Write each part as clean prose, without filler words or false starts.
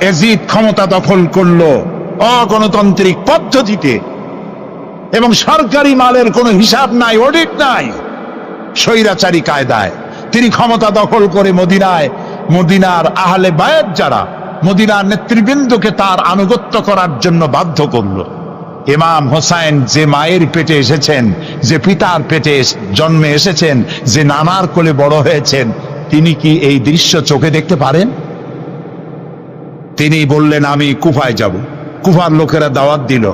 Yazid ক্ষমতা দখল করলো অগণতান্ত্রিক পদ্ধতিতে, এবং সরকারি মালের কোনো হিসাব নাই, অডিট নাই, স্বৈরাচারী কায়দায় তিনি ক্ষমতা দখল করে মদিনার আহলে বায়াত যারা মদিনার নেতৃবৃন্দকে তার আনুগত্য করার জন্য বাধ্য করল। ইমাম হোসাইন যে মায়ের পেটে এসেছেন, যে পিতার পেটে জন্মে এসেছেন, যে নানার কোলে বড় হয়েছেন, তিনি কি এই দৃশ্য চোখে দেখতে পারেন? তিনি বললেন আমি কুফায় যাব। কুফার লোকেরা দাওয়াত দিল,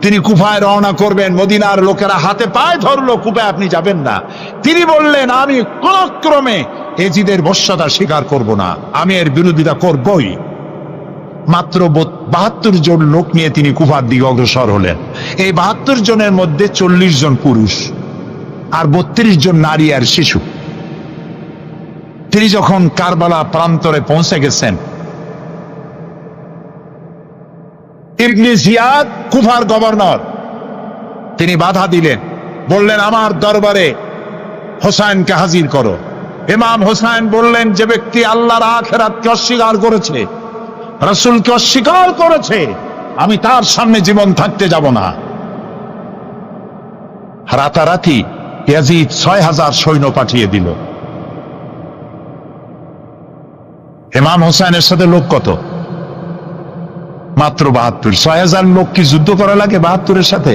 তিনি কুফায় রওনা করবেন। মদিনার লোকেরা হাতে পায়ে ধরলো, কুফায় আপনি যাবেন না। তিনি বললেন আমি কোন ক্রমে ইয়াজিদের বশ্যতা স্বীকার করব না, আমি এর বিরোধিতা করবই। মাত্র 72 জন লোক নিয়ে তিনি কুফার দিকে অগ্রসর হলেন। এই 72 জনের মধ্যে 40 জন পুরুষ আর 32 জন নারী আর শিশু। তিনি যখন কারবালা প্রান্তরে পৌঁছে গেছেন, ইবনে জিয়াদ কুফার গভর্নর, তিনি বাধা দিলেন, বললেন আমার দরবারে হোসাইনকে হাজির করো। ইমাম হোসাইন বললেন যে ব্যক্তি আল্লাহর আখিরাতকে অস্বীকার করেছে, রাসূলকে অস্বীকার করেছে, আমি তার সামনে জীবন থাকতে যাব না। রাতারাতি ইয়াজিদ 6000 সৈন্য পাঠিয়ে দিল। ইমাম হোসাইনের সাথে লোক কত? মাত্র 72। 6000 লোক কি যুদ্ধ করা লাগে 72-এর সাথে?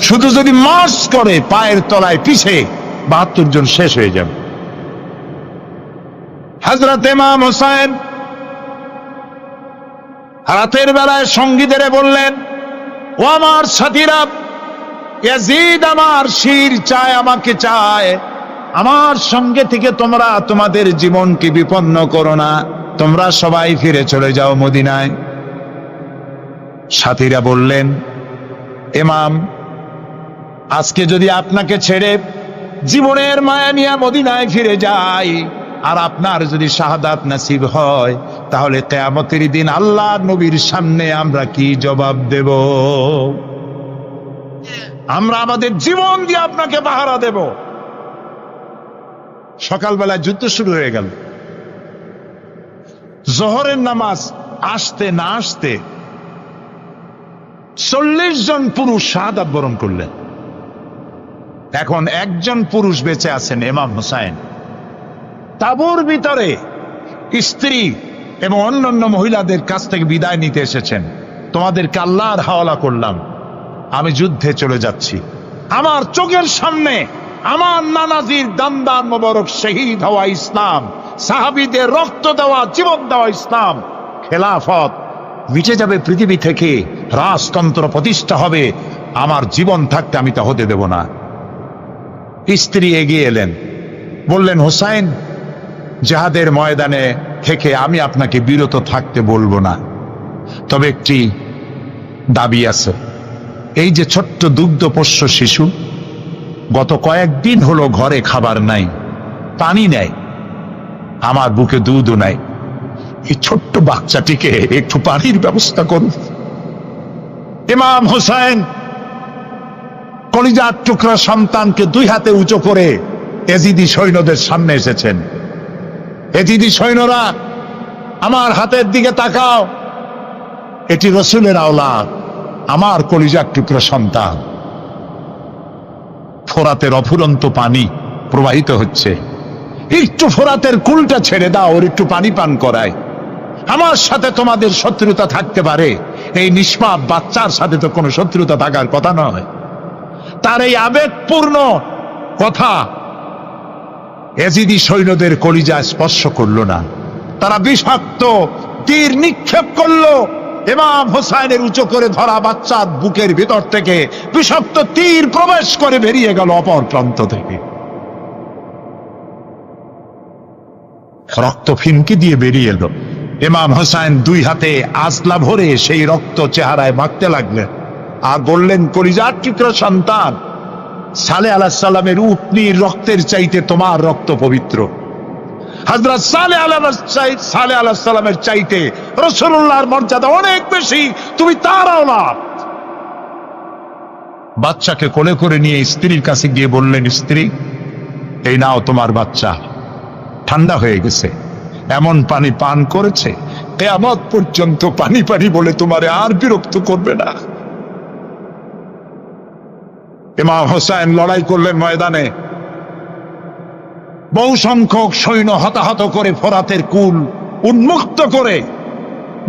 শুধু যদি মার্চ করে পায়ের তলায় পিছে 72 জন শেষ হয়ে যাবে। হযরত ইমাম হোসাইন রাতের বেলায় সঙ্গীদের বললেন, ও আমার সাথীরা, ইয়াজিদ আমার শির চায়, আমাকে চায়, আমার সঙ্গে থেকে তোমরা তোমাদের জীবনকে বিপন্ন করো না, তোমরা সবাই ফিরে চলে যাও মদিনায়। সাথীরা বললেন, ইমাম আজকে যদি আপনাকে ছেড়ে জীবনের মায়া নিয়ে মদিনায় ফিরে যাই, আর আপনার যদি শাহাদাত নসিব হয়, তাহলে কিয়ামতের দিন আল্লাহর নবীর সামনে আমরা কি জবাব দেব? আমরা আমাদের জীবন দিয়ে আপনাকে পাহারা দেব। সকালবেলা যুদ্ধ শুরু হয়ে গেল। জোহরের নামাজ আসতে না আসতে 40 জন পুরুষ শাহাদাত বরণ করলেন। এখন একজন পুরুষ বেঁচে আছেন, ইমাম হোসাইন। তাঁবুর ভিতরে স্ত্রী এবং অন্যান্য মহিলাদের কাছ থেকে বিদায় নিতে এসেছেন। তোমাদেরকে আল্লাহর হাওয়ালা করলাম, আমি যুদ্ধে চলে যাচ্ছি। আমার চোখের সামনে আমার নানাজির দামদার মোবারক শহীদ হওয়া ইসলাম, সাহাবীদের রক্ত দেওয়া, জীবন দেওয়া ইসলাম, খেলাফত মিটে যাবে পৃথিবী থেকে, রাজতন্ত্র প্রতিষ্ঠা হবে, আমার জীবন থাকতে আমি তা হতে দেব না। স্ত্রী এগিয়ে এলেন, বললেন, হোসাইন জিহাদের ময়দানে থেকে আমি আপনাকে বিরত থাকতে বলবো না, তবে একটি দাবি আছে। এই যে ছোট্ট দুগ্ধপোষ্য শিশু, গত কয়েকদিন হলো ঘরে খাবার নাই, পানি নাই, আমার বুকে দুধও নাই, এই ছোট্ট বাচ্চাটিকে একটু পানির ব্যবস্থা করুন। ইমাম হোসাইন কলিজার টুকরা সন্তানকে 2 হাতে উঁচু করে ইয়াজিদি সৈন্যদের সামনে এসেছেন। ইয়াজিদি সৈন্যরা, আমার হাতের দিকে তাকাও, এটি রাসূলের আওলাদ, আমার কলিজার টুকরা সন্তান। ফোরাতের অফুরন্ত পানি প্রবাহিত হচ্ছে, একটু ফোরাতের কুলটা ছেড়ে দাও, ওর একটু পানি পান করায়। আমার সাথে তোমাদের শত্রুতা থাকতে পারে, এই নিষ্পাপ বাচ্চার সাথে তো কোনো শত্রুতা থাকার কথা নয়। তার এই আবেগপূর্ণ কথা ইয়াজিদি সৈন্যদের কলিজা স্পর্শ করলো না। তারা বিষাক্ত তীর নিক্ষেপ করলো। ইমাম হোসাইনের উঁচু করে ধরা বাচ্চার বুকের ভিতর থেকে বিষাক্ত তীর প্রবেশ করে বেরিয়ে গেল অপর প্রান্ত থেকে, রক্ত ফিনকি দিয়ে বেরিয়ে এলো। ইমাম হোসাইন 2 হাতে আজলা ভরে সেই রক্ত চেহারায় মাখতে লাগলেন আর বললেন, কলিজার টুকরা সন্তান, সালেহ আলাইহিস সালামের উটনির রক্তের চাইতে তোমার রক্ত পবিত্র। হযরত সালেহ আলাইহিস সালামের চাইতে রাসূলুল্লাহর মর্যাদা অনেক বেশি, তুমি তার আওলাদ। বাচ্চাকে কোলে করে নিয়ে স্ত্রীর কাছে গিয়ে বললেন, স্ত্রী, এই নাও তোমার বাচ্চা, ঠান্ডা হয়ে গেছে, এমন পানি পান করেছে কিয়ামত পর্যন্ত পানি পানি বলে তোমারে আর বিরক্ত করবে না। ইমাম হোসেন লড়াই করলেন ময়দানে, বহু সংখ্যক সৈন্য হতাহত করে ফোরাতের কুল উন্মুক্ত করে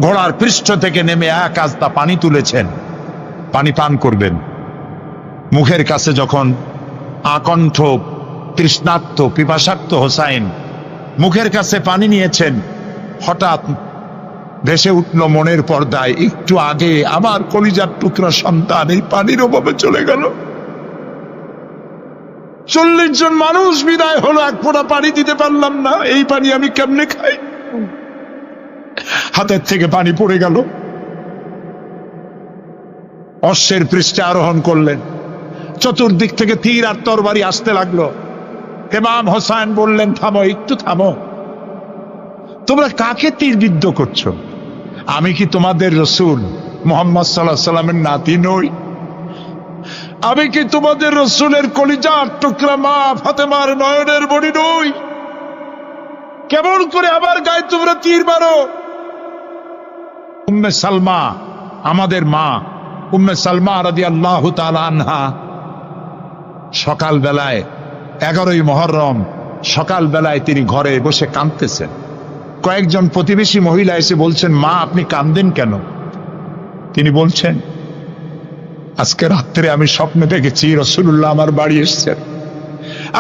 ঘোড়ার পৃষ্ঠ থেকে নেমে এক আস্তা পানি তুলেছেন, পানি পান করবেন। মুখের কাছে যখন আকণ্ঠ তৃষ্ণার্ত পিপাসার্ত হোসাইন মুখের কাছে পানি নিয়েছেন, হঠাৎ ভেসে উঠল মনের পর্দায়, একটু আগে আমার কলিজার টুকরা সন্তান এই পানির অভাবে চলে গেল। 40 জন মানুষ বিদায় হলো, এক ফোঁটা পানি দিতে পারলাম না, এই পানি আমি কেমনে খাই? হাতের থেকে পানি পড়ে গেল। অশ্বের পৃষ্ঠে আরোহণ করলেন, চতুর্দিক থেকে তীর আর তরবারি আসতে লাগলো। ইমাম হোসেন বললেন, থামো, একটু থামো, তোমরা কাকে তীরবিদ্ধ করছো? আমি কি তোমাদের রসূল মুহাম্মদ সাল্লাল্লাহু আলাইহি সাল্লামের নাতি নই? আমি কি তোমাদের রসূলের কলিজার টুকরা মা ফাতেমার নয়নের মণি নই? কেমন করে আবার গায়ে তোমরা তীর মারো? উম্মে সালমা, আমাদের মা উম্মে সালমা রাদিয়াল্লাহু তাআলা আনহা, সকাল বেলায় 11ই মুহররম সকাল বেলায় তিনি ঘরে বসে কাঁদতেছেন। কয়েকজন প্রতিবেশী মহিলা এসে বলছেন, মা আপনি কাঁদেন কেন? তিনি বলছেন, আজকে রাত্রে আমি স্বপ্নে দেখেছি রাসূলুল্লাহ আমার বাড়ি এসেছেন।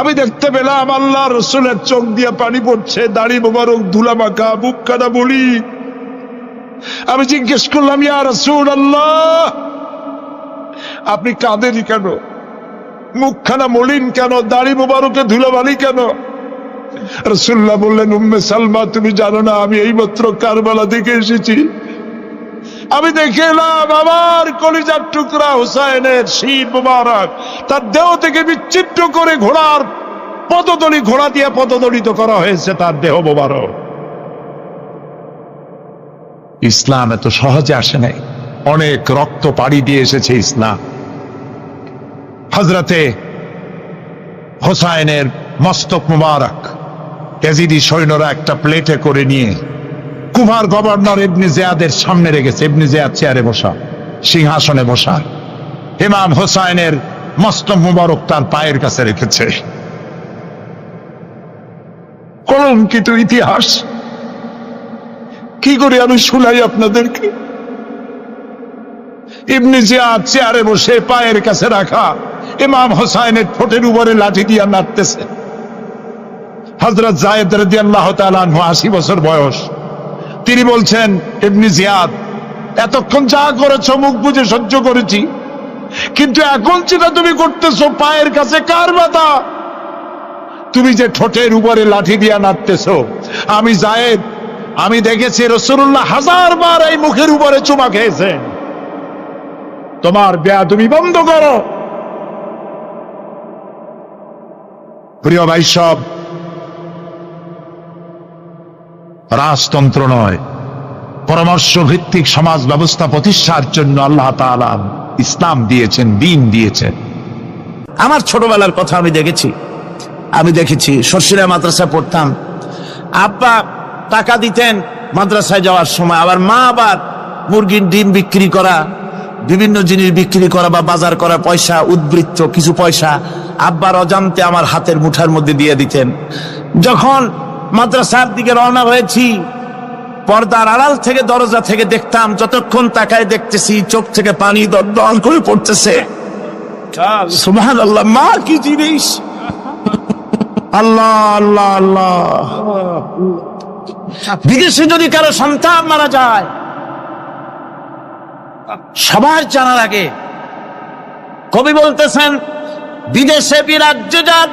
আমি দেখতে পেলাম আল্লাহ রসুলের চোখ দিয়ে পানি পড়ছে, দাড়ি মোবারক ধুলা মাখা, বুক কাটা বলি। আমি জিজ্ঞেস করলাম, ইয়া রাসূলুল্লাহ আপনি কাঁদেনই কেন? মুখখানা মলিন কেন? দাড়ি মোবারকে ধুলাবালি কেন? রাসূলুল্লাহ বললেন, উম্মে সালমা তুমি জানো না আমি এইমাত্র কারবালা থেকে এসেছি। আমি দেখে এলাম আমার কলিজার টুকরা হুসাইনের শীর মোবারক তার দেহ থেকে বিচ্ছিন্ন করে ঘোড়ার পদতলি, ঘোড়া দিয়ে পদদলিত করা হয়েছে তার দেহ মোবারক। ইসলাম এত সহজে আসে নাই, অনেক রক্ত পাড়ি দিয়ে এসেছে ইসলাম। হযরতে হোসাইনের মস্তক মুবারক ইয়াজিদি সৈন্যরা একটা প্লেটে করে নিয়ে কুফার গভর্নর ইবনে জিয়াদের সামনে রেখেছে। ইবনে জিয়াদ চেয়ারে বসা, সিংহাসনে বসা, ইমাম হোসাইনের মস্তক মুবারক তার পায়ের কাছে রেখেছে। কলঙ্কিত ইতিহাস, কি করে আমি শুনাই আপনাদেরকে? ইবনে জিয়াদ চেয়ারে বসে পায়ের কাছে রাখা ইমাম হোসাইনের ঠোঁটের উপরে লাঠি দিয়া নাড়তেছে। হযরত যায়েদ রাদিয়াল্লাহু তাআলা আনহু 80 বছর বয়স, তিনি বলছেন, ইবনে জিয়াদ এতক্ষণ যা করেছো মুখ বুজে সহ্য করেছি, কিন্তু এখন যেটা তুমি করতেছো পায়ের কাছে কার ব্যথা? তুমি যে ঠোঁটের উপরে লাঠি দিয়া নাড়তেছো, আমি যায়েদ আমি দেখেছি রাসূলুল্লাহ 1000 বার এই মুখের উপরে চুমা খেয়েছেন। তোমার বেয়াদবি বন্ধ করো। প্রিয় ভাই, সব রাজতন্ত্র নয়, পরামর্শ ভিত্তিক সমাজ ব্যবস্থা প্রতিষ্ঠার জন্য আল্লাহ তাআলা ইসলাম দিয়েছেন, দ্বীন দিয়েছেন। আমার ছোটবেলার কথা আমি দেখেছি শর্ষিরা মাদ্রাসায় পড়তাম। আব্বা টাকা দিতেন মাদ্রাসায় যাওয়ার সময়, আবার মা আবার মুরগির ডিম বিক্রি করা, বিভিন্ন জিনিস বিক্রি করা বা বাজার করা পয়সা, উদ্বৃত্ত কিছু পয়সা আব্বার অজান্তে আমার হাতের মুঠার মধ্যে দিয়ে দিতেন। যখন মাদ্রাসার দিকে রওনা হয়েছি, পর্দার আড়াল থেকে দরজা থেকে দেখতাম, যতক্ষণ তাকায় দেখতেছি চোখ থেকে পানি দরদর করে পড়তেছে। সুবহানাল্লাহ, মা কি জিনিস! আল্লাহ আল্লাহ আল্লাহ। বিদেশে যদি কারো সন্তান মারা যায়, সবার জানার আগে কবি বলতেছেন, বিদেশে বিরাজ্যে যার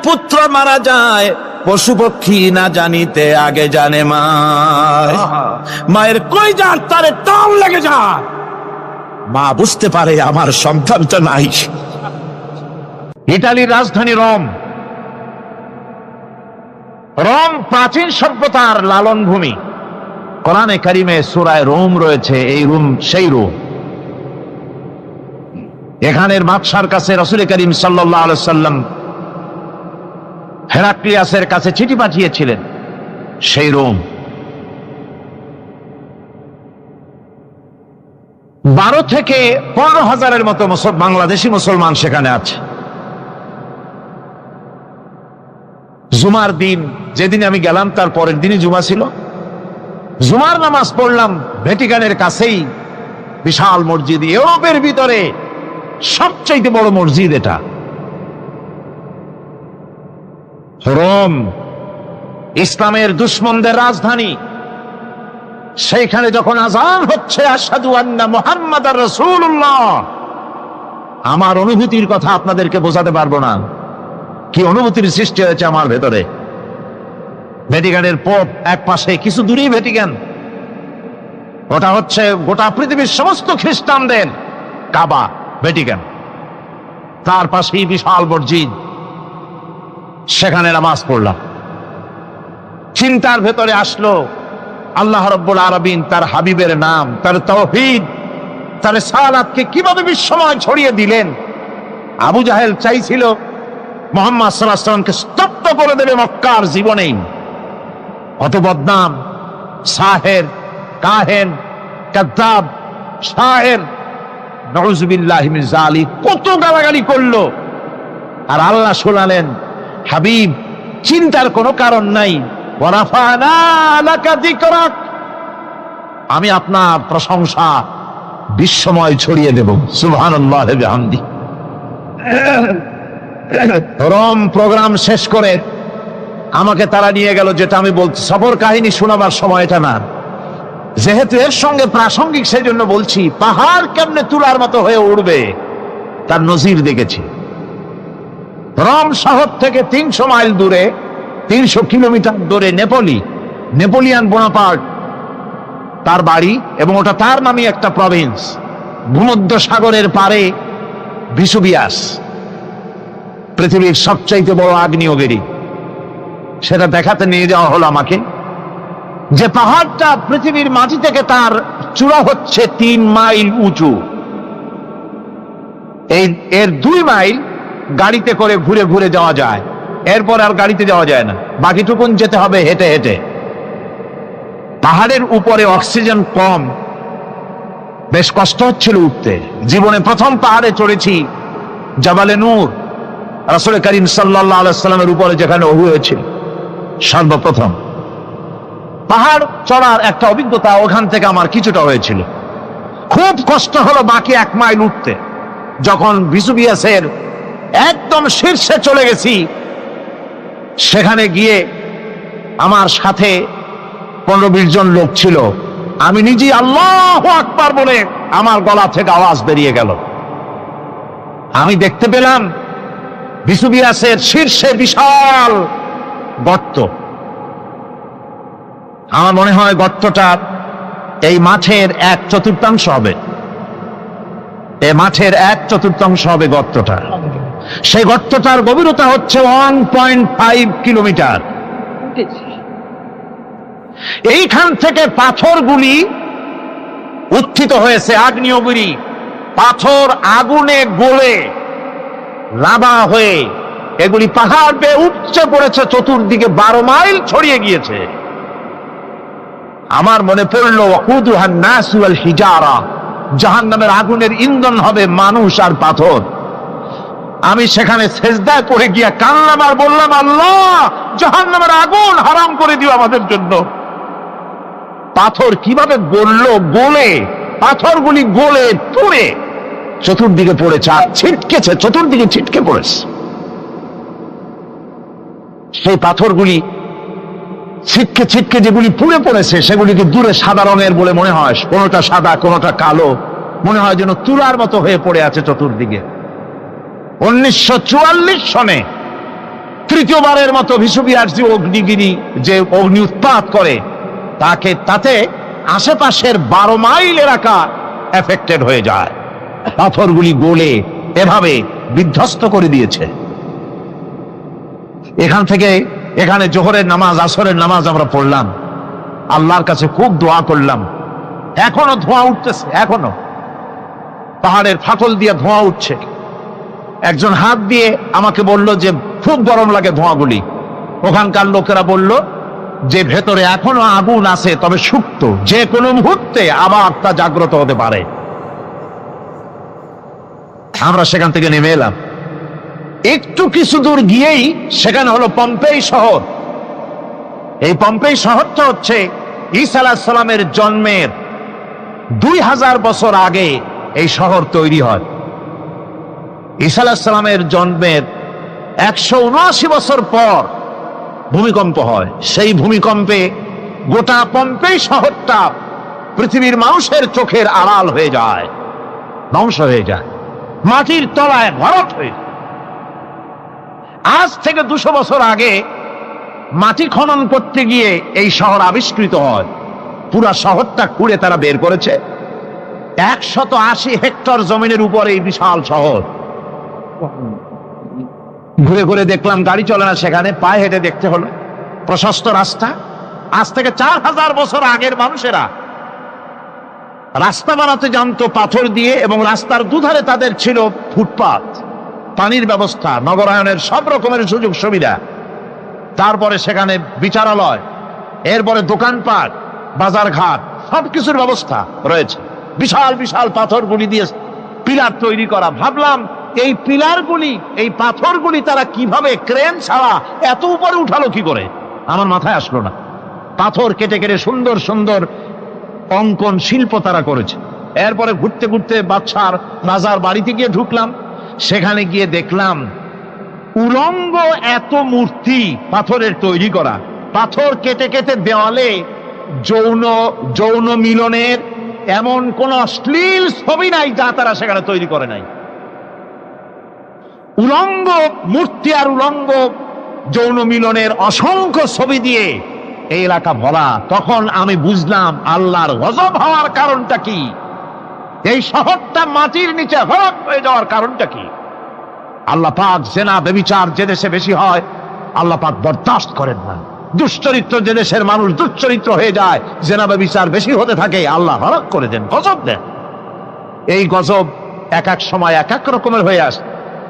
পুত্র মারা যায়, পশু পক্ষী না জানিতে আগে জানে মায়। মায়ের কলিজার তারে টান লেগে যায়, মা বুঝতে পারে আমার সন্তানটা নাই। ইতালির রাজধানী রোম। রোম প্রাচীন সভ্যতার লালন ভূমি। কোরআনে কারিমে সূরায় রোম রয়েছে, এই রোম সেই রোম। এখানের বাদশার কাছে রাসূল করিম সাল্লাল্লাহু আলাইহি সাল্লাম হেরাক্লিয়াসের কাছে চিঠি পাঠিয়েছিলেন, সেই রোম। 12 থেকে 15,000-এর মতো বাংলাদেশি মুসলমান সেখানে আছে। জুমার দিন, যেদিন আমি গেলাম তার পরের দিনই জুমা ছিল। জুমার নামাজ পড়লাম ভ্যাটিকানের কাছেই বিশাল মসজিদ, ইউরোপের ভিতরে সবচাইতে বড় মসজিদ এটা। রোম ইসলামের দুশমনদের রাজধানী। সেইখানে যখন আযান হচ্ছে আশহাদু আন্না মুহাম্মাদার রাসূলুল্লাহ, আমার অনুভূতির কথা আপনাদেরকে বোঝাতে পারবো না, কি অনুভূতির সৃষ্টি হয়েছে আমার ভেতরে। ভ্যাটিকানের পোপ এক পাশে, কিছু দূরেই ভ্যাটিকান, ওটা হচ্ছে গোটা পৃথিবীর সমস্ত খ্রিস্টানদের কাবা, ভ্যাটিকান। তার পাশেই বিশাল মসজিদ, সেখানে নামাজ পড়লাম। চিন্তার ভেতরে আসলো আল্লাহ রাব্বুল আলামিন তার হাবিবের নাম, তার তাওহীদ, তার সালাতকে কিভাবে বিশ্বময় ছড়িয়ে দিলেন। আবু জাহেল চাইছিল মুহাম্মদ সাল্লাল্লাহু আলাইহি ওয়াসাল্লামকে স্তব্ধ করে দেবে মক্কার জীবনেই। কত বদনাম, সাহের, কাহেন, কাযযাব, শায়ের, নাউযুবিল্লাহি মিন যালিক, কত গালাগালি করলো। আর আল্লাহ শোনালেন, হাবিব চিন্তার কোনো কারণ নাই, ওয়া রাফা'না লাকা যিকরাক, আমি আপনার প্রশংসা বিশ্বময় ছড়িয়ে দেব। সুবহানাল্লাহি ওয়া বিহামদিহি। রোম প্রোগ্রাম শেষ করে আমাকে তারা নিয়ে গেল, যেটা আমি বলছি সফর কাহিনী শোনাবার সময় এটা না, যেহেতু এর সঙ্গে প্রাসঙ্গিক সেই জন্য বলছি। পাহাড় কেমনে তুলার মতো হয়ে উঠবে তার নজির দেখেছি। রোম শহর থেকে 300 মাইল দূরে, 300 কিলোমিটার দূরে নেপোলিয়ান বোনাপার্ট তার বাড়ি, এবং ওটা তার নামে একটা প্রভিন্স। ভূমধ্য সাগরের পারে ভিসুভিয়াস, পৃথিবীর সবচাইতে বড় আগ্নেয়গিরি। সেটা দেখাতে নিয়ে যাওয়া হলো আমাকে, যে পাহাড়টা পৃথিবীর মাটি থেকে তার চূড়া হচ্ছে 3 মাইল উঁচু। এর 2 মাইল গাড়িতে করে ঘুরে ঘুরে যাওয়া যায়, এরপর আর গাড়িতে যাওয়া যায় না, বাকিটুকুন যেতে হবে হেঁটে হেঁটে। পাহাড়ের উপরে অক্সিজেন কম, বেশ কষ্ট হচ্ছিল উঠতে। জীবনে প্রথম পাহাড়ে চড়েছি জাবালে নূর, রাসূল করিম সাল্লাল্লাহু আলাইহি ওয়াসাল্লামের উপরে যেখানে ওহী হয়েছিল সর্বপ্রথম। পাহাড় চড়ার একটা অভিজ্ঞতা ওখান থেকে আমার কিছুটা হয়েছিল। খুব কষ্ট হলো বাকি 1 মাইল উঠতে। যখন ভিসুভিয়াসের একদম শীর্ষে চলে গেছি, সেখানে গিয়ে আমার সাথে 15-20 জন লোক ছিল। আমি নিজেই আল্লাহু আকবার বলে আমার গলা থেকে আওয়াজ বেরিয়ে গেল। আমি দেখতে পেলাম ভিসুভিয়াসের শীর্ষে বিশাল গর্ত। আমার মনে হয় গর্তটা এই মাঠের 1/4 হবে, এই মাঠের 1/4 হবে গর্তটা। সেই গর্তটার গভীরতা হচ্ছে 1.5 কিলোমিটার। এইখান থেকে পাথরগুলি উত্থিত হয়েছে, আগ্নেয়গিরি পাথর আগুনে গলে লাভা হয়ে এগুলি পাহাড় বেয়ে উপচে পড়েছে, চতুর্দিকে 12 মাইল ছড়িয়ে গিয়েছে। আমার মনে পড়লো ওয়াকুদুহান নাস ওয়াল হিজারা, জাহান্নামের আগুনের ইন্ধন হবে মানুষ আর পাথর। আমি সেখানে সেজদায় পড়ে গিয়া কান্নাম আর বললাম, আল্লাহ জাহান্নামের আগুন হারাম করে দিও আমাদের জন্য। পাথর কিভাবে গললো, গলে পাথরগুলি গলে পুড়ে চতুর্দিকে পড়েছে, আর ছিটকেছে, চতুর্দিকে ছিটকে পড়েছে। সেই পাথরগুলি ছিটকে ছিটকে যেগুলি পুড়ে পড়েছে, সেগুলিকে দূরে সাদা রঙের বলে মনে হয়, কোনোটা সাদা কোনোটা কালো, মনে হয় যেন তুলার মতো হয়ে পড়ে আছে চতুর্দিকে। 1944 সনে তৃতীয়বারের মতো ভিসুভিয়াস যে অগ্নিগিরি, যে অগ্নি উৎপাত করে, তাতে আশেপাশের 12 মাইল এলাকা এফেক্টেড হয়ে যায়। পাথরগুলি গলে এভাবে বিধ্বস্ত করে দিয়েছে। এখান থেকে এখানে জোহরের নামাজ, আসরের নামাজ আমরা পড়লাম, আল্লাহর কাছে খুব দোয়া করলাম। এখনো ধোঁয়া উঠতেছে, এখনো পাহাড়ের ফাটল দিয়ে ধোঁয়া উঠছে। একজন হাত দিয়ে আমাকে বলল যে খুব গরম লাগে ধোঁয়াগুলি। ওখানকার লোকেরা বলল যে ভেতরে এখনো আগুন আছে, তবে সুপ্ত, যে কোনো মুহূর্তে আবার তা জাগ্রত হতে পারে। আমরা সেখান থেকে নেমে এলাম। একটু কিছু দূর গিয়েই সেখানে হলো পম্পেই শহর। এই পম্পেই শহরটা হচ্ছে ঈসা আলাইহিস সালামের জন্মের 2000 বছর আগে এই শহর তৈরি হয়। ঈসা আলাইহিস সালামের জন্মের 179 বছর পর ভূমিকম্প হয়। সেই ভূমিকম্পে গোটা পম্পেই শহরটা পৃথিবীর মানুষের চোখের আড়াল হয়ে যায়, ধ্বংস হয়ে যায়, মাটির তলায় ভরাট হয়ে যায়। আজ থেকে 200 বছর আগে মাটি খনন করতে গিয়ে এই শহর আবিষ্কৃত হয়। পুরা শহরটা খুঁড়ে তারা বের করেছে। 180 হেক্টর জমিনের উপর এই বিশাল শহর। ঘুরে ঘুরে দেখলাম, গাড়ি চলে না সেখানে, পায়ে হেঁটে দেখতে হলো। প্রশস্ত রাস্তা। আজ থেকে 4000 বছর আগের মানুষেরা রাস্তা বানাতে জানতো পাথর দিয়ে, এবং রাস্তার দুধারে তাদের ছিল ফুটপাত, পানির ব্যবস্থা, নগরায়নের সব রকমের সুযোগ সুবিধা। তারপরে সেখানে বিচারালয়, এরপরে দোকানপাট, বাজার ঘাট, সবকিছুর ব্যবস্থা রয়েছে। বিশাল বিশাল পাথরগুলি দিয়ে পিলার তৈরি করা। ভাবলাম এই পিলারগুলি, এই পাথরগুলি তারা কিভাবে ক্রেন ছাড়া এত উপরে উঠালো কি করে, আমার মাথায় আসলো না। পাথর কেটে কেটে সুন্দর সুন্দর অঙ্কন শিল্প তারা করেছে। এরপরে ঘুরতে ঘুরতে বাদশার রাজার বাড়িতে গিয়ে ঢুকলাম। সেখানে গিয়ে দেখলাম উলঙ্গ এত মূর্তি পাথরের তৈরি করা। পাথর কেটে কেটে দেওয়ালে যৌন মিলনের এমন কোন অশ্লীল ছবি নাই যা তারা সেখানে তৈরি করে নাই। উলঙ্গ মূর্তি আর উলঙ্গ যৌন মিলনের অসংখ্য ছবি দিয়ে এই এলাকা ভরা। তখন আমি বুঝলাম আল্লাহর গজব হওয়ার কারণটা কি, এই শহরটা মাটির নিচে হরপ হয়ে যাওয়ার কারণটা কি। আল্লাহ পাক জেনা ব্যভিচার যে দেশে বেশি হয় আল্লাহ পাক বরদাস্ত করেন না। দুশ্চরিত্র যে দেশের মানুষ দুশ্চরিত্র হয়ে যায়, জেনা ব্যভিচার বেশি হতে থাকে, আল্লাহ হরক করে দেন, গজব দেন। এই গজব এক এক সময় এক এক রকমের হয়ে আসে।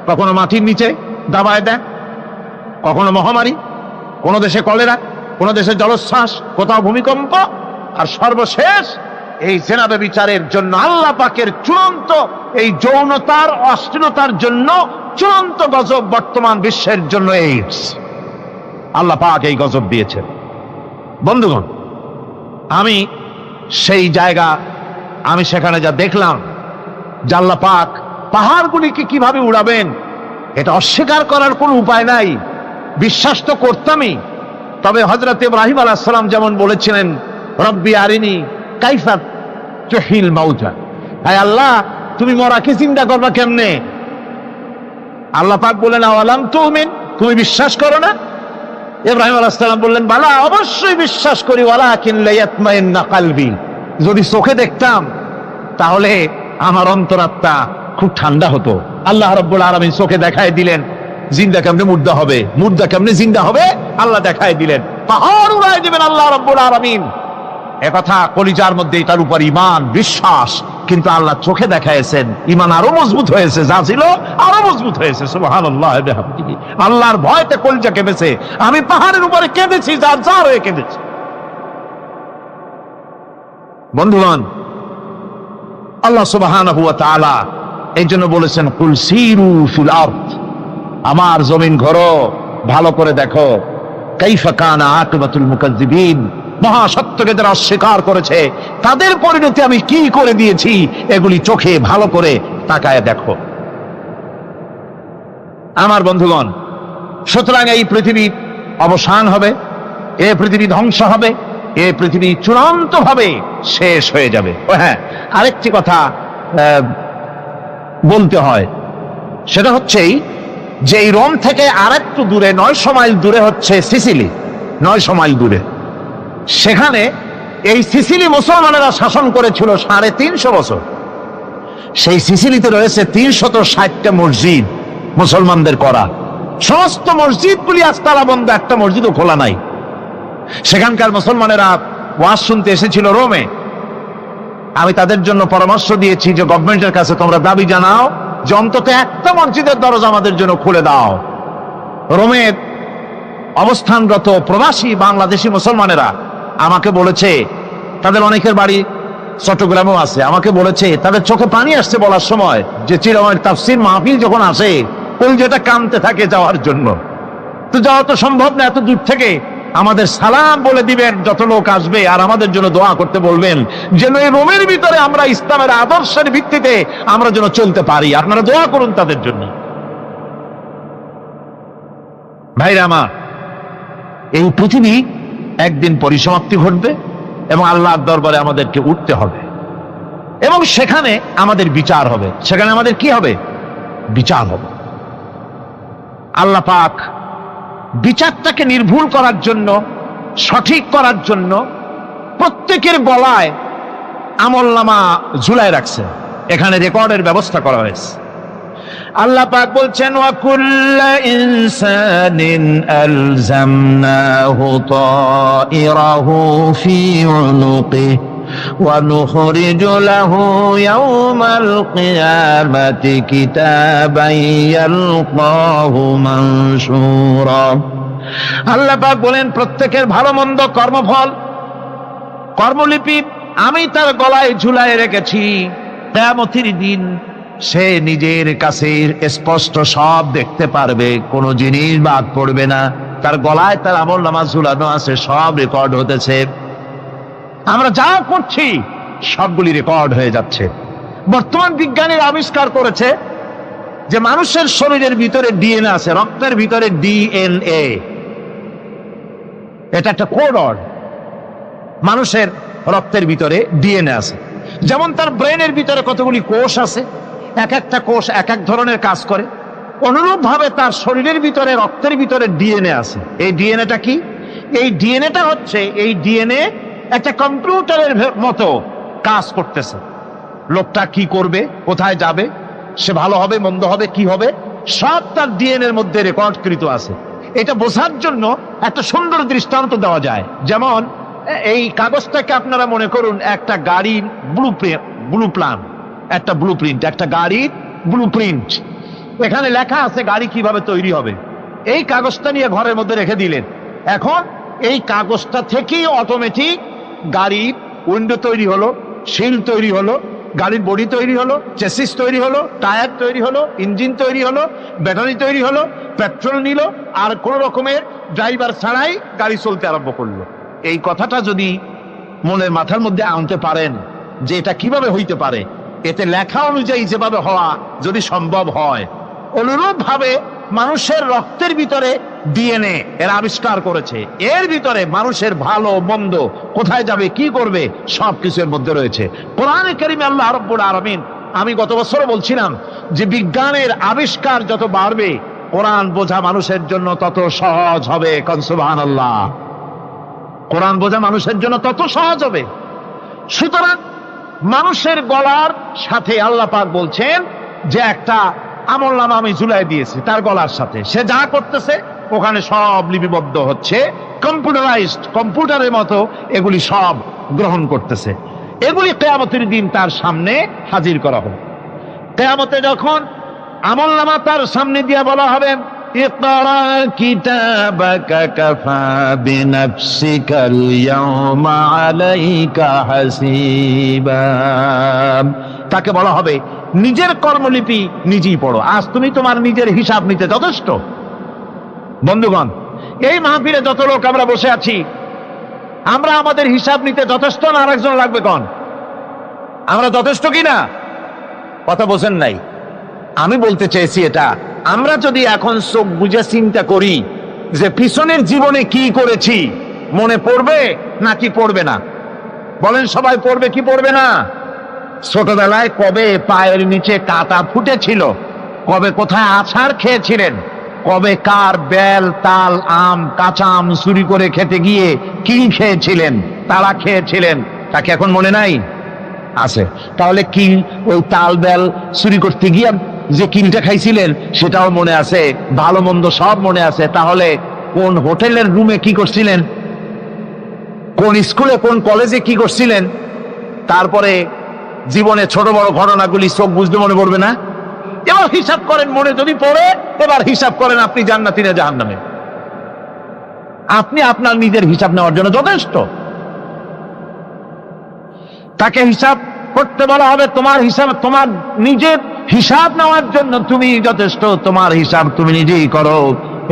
কখনো মাটির নিচে দাবায় দেন, কখনো মহামারী, কোন দেশে কলেরা, কোন দেশে জলোচ্ছ্বাস, কোথাও ভূমিকম্প, আর সর্বশেষ এই জেনা ব্যভিচারের জন্য আল্লাহ পাকের চূড়ান্ত, এই যৌনতার অশ্লীলতার জন্য চূড়ান্ত গজব বর্তমান বিশ্বের জন্য এইডস। আল্লাহ পাক এই গজব দিয়েছেন। বন্ধুগণ, আমি সেই জায়গা, আমি সেখানে যা দেখলাম, যে আল্লাহ পাক পাহাড়গুলিকে কিভাবে উড়াবেন এটা অস্বীকার করার কোনো উপায় নাই। বিশ্বাস তো করতামই। তবে হযরত ইব্রাহিম আলাইহিস সালাম যেমন বলেছিলেন, রব্বি আরিনি কাইফা তুহিল মাউতা, হে আল্লাহ তুমি মরাকে চিন্তা করবা কেমনে। আল্লাহ পাক বললেন, আওয়ালাম তুমিন, তুমি বিশ্বাস করো না? ইব্রাহিম আলাইহিস সালাম বললেন, বালা, অবশ্যই বিশ্বাস করি, ওয়ালাকিন লায়াতমাইন্না কলবি, যদি চোখে দেখতাম তাহলে আমার অন্তরাত্মা খুব ঠান্ডা হতো। আল্লাহ রাব্বুল আলামিন চোখে দেখায় দিলেন জিন্দা কেমনে মুর্দা হবে, মুর্দা কেমনে জিন্দা হবে, আল্লাহ দেখায় দিলেন। পাহাড় উড়ায় দিবেন আল্লাহ রাব্বুল আলামিন। একথা কলিজার মধ্যে এটার উপর ঈমান বিশ্বাস, কিন্তু আল্লাহ চোখে দেখাইছেন, ঈমান আরো মজবুত হয়েছে, যা ছিল আরো মজবুত হয়েছে। সুবহানাল্লাহ ওয়া বিহামদিহি। আল্লাহর ভয়তে কলিজা কেঁপেছে। আমি পাহাড়ের উপরে কেঁদেছি, যার যার হয়ে কেঁদেছি। বন্ধুগণ, আল্লাহ সুবহানাহু ওয়া তাআলা এই জন্য বলেছেন, কুল সিরু ফিল আরদ, আমার জমিন ঘোরো, ভালো করে দেখো, কাইফা কানা আকিবাতুল মুকাজ্জিবিন, মহাসত্যকে যারা অস্বীকার করেছে তাদের পরিণতি আমি কি করে দিয়েছি, এগুলি চোখে ভালো করে তাকায় দেখো। আমার বন্ধুগণ, সুতরাং এই পৃথিবীর অবসান হবে, এই পৃথিবী ধ্বংস হবে, এই পৃথিবী চূড়ান্ত ভাবে শেষ হয়ে যাবে। ও হ্যাঁ, আরেকটি কথা বলতে হয়, সেটা হচ্ছেই যে এই রোম থেকে আরেকটু দূরে 900 মাইল দূরে হচ্ছে সিসিলি। 900 মাইল দূরে, সেখানে এই সিসিলি মুসলমানেরা শাসন করেছিল 350 বছর। সেই সিসিলিতে রয়েছে 360টা মসজিদ মুসলমানদের করা। সমস্ত মসজিদগুলি আজ তালা বন্ধ, একটা মসজিদও খোলা নাই। সেখানকার মুসলমানেরা ওয়াজ শুনতে এসেছিল রোমে। আমি তাদের জন্য পরামর্শ দিয়েছি যে গভর্নমেন্টের কাছে তোমরা দাবি জানাও যে অন্তত একটা মসজিদের দরজা আমাদের জন্য খুলে দাও। রোমের অবস্থানরত প্রবাসী বাংলাদেশি মুসলমানেরা আমাকে বলেছে তাদের অনেকের বাড়ি চট্টগ্রামেও আছে, আমাকে বলেছে তাদের চোখে পানি আসছে বলার সময় যে চিরময়ের তাফসীর মাহফিল যখন আসে কলজাটা কাঁদতে থাকে যাওয়ার জন্য। তো যাওয়া তো সম্ভব না এত দূর থেকে, আমাদের সালাম বলে দিবেন যত লোক আসবে, আর আমাদের জন্য দোয়া করতে বলবেন যেন এই রোমের ভিতরে আমরা ইসলামের আদর্শের ভিত্তিতে আমরা যেন চলতে পারি। আপনারা দোয়া করুন তাদের জন্য। ভাইরা আমার, এই পৃথিবী একদিন পরিসমাপ্তি ঘটবে এবং আল্লাহর দরবারে আমাদেরকে উঠতে হবে এবং সেখানে আমাদের বিচার হবে। সেখানে আমাদের কি হবে? বিচার হবে। আল্লাহ পাক বিচারটাকে নির্ভুল করার জন্য, সঠিক করার জন্য প্রত্যেকের গলায় আমলনামা ঝুলায় রাখছে, এখানে রেকর্ডের ব্যবস্থা করা হয়েছে। আল্লাহ পাক বলছেন ওয়া কুল্লু ইনসানিন আলজামনাহু তাইরাহু ফি উনুকিহি ওয়া নুখরিজু লাহু ইয়াওমাল কিয়ামাতি কিতাবান ইয়ালকাহু মানশুরা। আল্লাহ পাক বলেন প্রত্যেকের ভালো মন্দ কর্মফল, কর্মলিপি আমি তার গলায় ঝুলায় রেখেছি। কিয়ামতের দিন সে নিজের কাছে স্পষ্ট সব দেখতে পারবে, কোনো জিনিস বাদ পড়বে না। তার গলায় তার আমলনামা ঝুলানো আছে, সব রেকর্ড হতেছে। আমরা যা করছি সবগুলি রেকর্ড হয়ে যাচ্ছে। বর্তমান বিজ্ঞানীরা আবিষ্কার করেছে যে মানুষের শরীরের ভিতরে ডিএনএ আছে, রক্তের ভিতরে ডিএনএ, এটা একটা কোড। মানুষের রক্তের ভিতরে ডিএনএ আছে। যেমন তার ব্রেনের ভিতরে কতগুলি কোষ আছে, এক একটা কোষ এক এক ধরনের কাজ করে, অনুরূপ ভাবে তার শরীরের ভিতরে রক্তের ভিতরে ডিএনএ আছে। এই ডিএনএটা কি? এই ডিএনএটা হচ্ছে, এই ডিএনএ একটা কম্পিউটারের মতো কাজ করতেছে। লোকটা কি করবে, কোথায় যাবে, সে ভালো হবে মন্দ হবে কি হবে, সব তার ডিএনএ এর মধ্যে রেকর্ডকৃত আছে। এটা বোঝার জন্য একটা সুন্দর দৃষ্টান্ত দেওয়া যায়। যেমন এই কাগজটাকে আপনারা মনে করুন একটা গাড়ির একটা ব্লুপ্রিন্ট, একটা গাড়ির ব্লুপ্রিন্ট। এখানে লেখা আছে গাড়ি কিভাবে তৈরি হবে। এই কাগজটা নিয়ে ঘরের মধ্যে রেখে দিলেন। এখন এই কাগজটা থেকেই অটোমেটিক গাড়ির উইন্ডো তৈরি হলো, শিল তৈরি হলো, গাড়ির বডি তৈরি হলো, চেসিস তৈরি হলো, টায়ার তৈরি হলো, ইঞ্জিন তৈরি হলো, ব্যাটারি তৈরি হলো, পেট্রোল নিল, আর কোন রকমের ড্রাইভার ছাড়াই গাড়ি চলতে আরম্ভ করলো। এই কথাটা যদি মনের মাথার মধ্যে আনতে পারেন যে এটা কিভাবে হইতে পারে, এতে লেখা অনুযায়ী যেভাবে হওয়া যদি সম্ভব হয়, অনুরূপ ভাবে মানুষের রক্তের ভিতরে ডিএনএ এর আবিষ্কার করেছে। এর ভিতরে মানুষের ভালো মন্দ, কোথায় যাবে কি করবে, সবকিছু এর মধ্যে রয়েছে। কোরআনে কারীমে আল্লাহ রাব্বুল আলামিন, আমি গত বছর বলছিলাম যে বিজ্ঞানের আবিষ্কার যত বাড়বে কোরআন বোঝা মানুষের জন্য তত সহজ হবে। কোন সুবহানাল্লাহ। কোরআন বোঝা মানুষের জন্য তত সহজ হবে। সুতরাং মানুষের গলার সাথে আল্লাহ পাক বলছেন যে একটা আমলনামা আমি ঝুলাই দিয়েছি তার গলার সাথে, সে যা করতেছে ওখানে সব লিপিবদ্ধ হচ্ছে, কম্পিউটারাইজড, কম্পিউটারের মতো এগুলি সব গ্রহণ করতেছে। এগুলি কিয়ামতের দিন তার সামনে হাজির করা হবে। কিয়ামতে যখন আমলনামা তার সামনে দিয়ে বলা হবে ইকরা কিতাবাকা কাফা বিনাফসিকাল ইয়াওমা আলাইকা হাসিবা, তাকে বলা হবে নিজের কর্মলিপি নিজেই পড়ো, আজ তুমি তোমার নিজের হিসাব নিতে যথেষ্ট। বন্ধুগণ, এই মাহফিলে যত লোক আমরা বসে আছি, আমরা আমাদের হিসাব নিতে যথেষ্ট না আরেকজন লাগবে? কোন আমরা যথেষ্ট কিনা? কথা বোঝেন নাই। আমি বলতে চেয়েছি এটা, আমরা যদি এখন চোখ বুঝে চিন্তা করি যে পিছনের জীবনে কি করেছি, মনে পড়বে নাকি পড়বে না? বলেন সবাই, পড়বে কি পড়বে না? ছোটবেলায় কবে পায়ের নিচে কাটা ফুটেছিল, কবে কোথায় আছাড় খেয়েছিলেন, কবে কার বেল তাল আম কাঁচা আম চুরি করে খেতে গিয়ে কি খেয়েছিলেন, তারা খেয়েছিলেন, তাকে এখন মনে নাই? আছে। তাহলে কি ওই তাল বেল চুরি করতে গিয়ে যে কিলটা খাইছিলেন সেটাও মনে আছে, ভালো মন্দ সব মনে আছে। তাহলে কোন হোটেলের রুমে কি করছিলেন, কোন স্কুলে কোন কলেজে কি করছিলেন, তারপরে জীবনে ছোট বড় ঘটনাগুলি চোখ বুঝতে মনে পড়বে না? এবার হিসাব করেন, মনে যদি পড়ে এবার হিসাব করেন আপনি জান্নাতি না জাহান্নামে। আপনি আপনার নিজের হিসাব নেওয়ার জন্য যথেষ্ট। তাকে হিসাব করতে বলা হবে, তোমার হিসাব, তোমার নিজের হিসাব নেওয়ার জন্য তুমি যথেষ্ট, তোমার হিসাব তুমি নিজেই করো,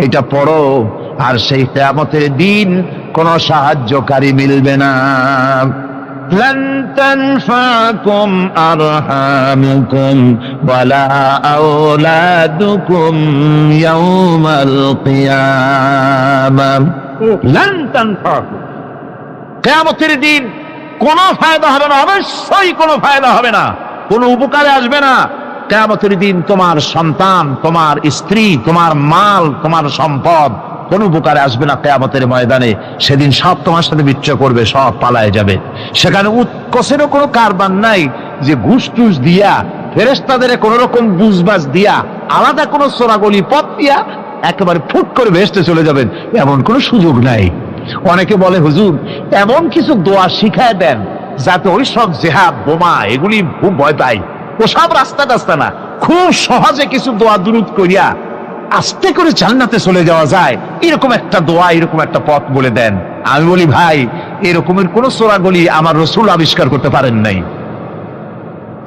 এটা পড়ো। আর সেই কিয়ামতের দিন কোনো সাহায্যকারী মিলবে না। لن تنفعكم أرحامكم ولا أولادكم يوم القيامة لن تنفعكم। কিয়ামতের দিন কোনো ফায়দা হবে না, অবশ্যই কোনো ফায়দা হবে না, কোনো উপকারে আসবে না। কিয়ামতের দিন তোমার সন্তান, তোমার স্ত্রী, তোমার মাল, তোমার সম্পদ কোন উপকারে আসবে না। কিয়ামতের ময়দানে সেদিন সব তোমার সাথে বিচ্ছেদ করবে, সব পালায় যাবে। সেখানে উৎকোষেরও কোনো কারবার নাই যে ঘুষ টুস দিয়া, ফেরেশতাদের কোন রকম বুঝবাজ দিয়া, আলাদা কোনো চোরাগলি পথ দিয়া একেবারে ফুট করে ভেস্তে চলে যাবেন, এমন কোনো সুযোগ নাই। অনেকে বলে হুজুর এমন কিছু দোয়া শিখায় দেন যাতে ওই সব জেহাদ বোমা এগুলি খুব ভয় পাই, ওসব রাস্তা টাস্তা না, খুব সহজে কিছু দোয়া দুরূদ করিয়া আস্তে করে জান্নাতে চলে যাওয়া যায়, এরকম একটা দোয়া, এরকম একটা পথ বলে দেন। আমি বলি ভাই, এরকমের কোন চোরাগলি আমার রাসূল আবিষ্কার করতে পারেন নাই।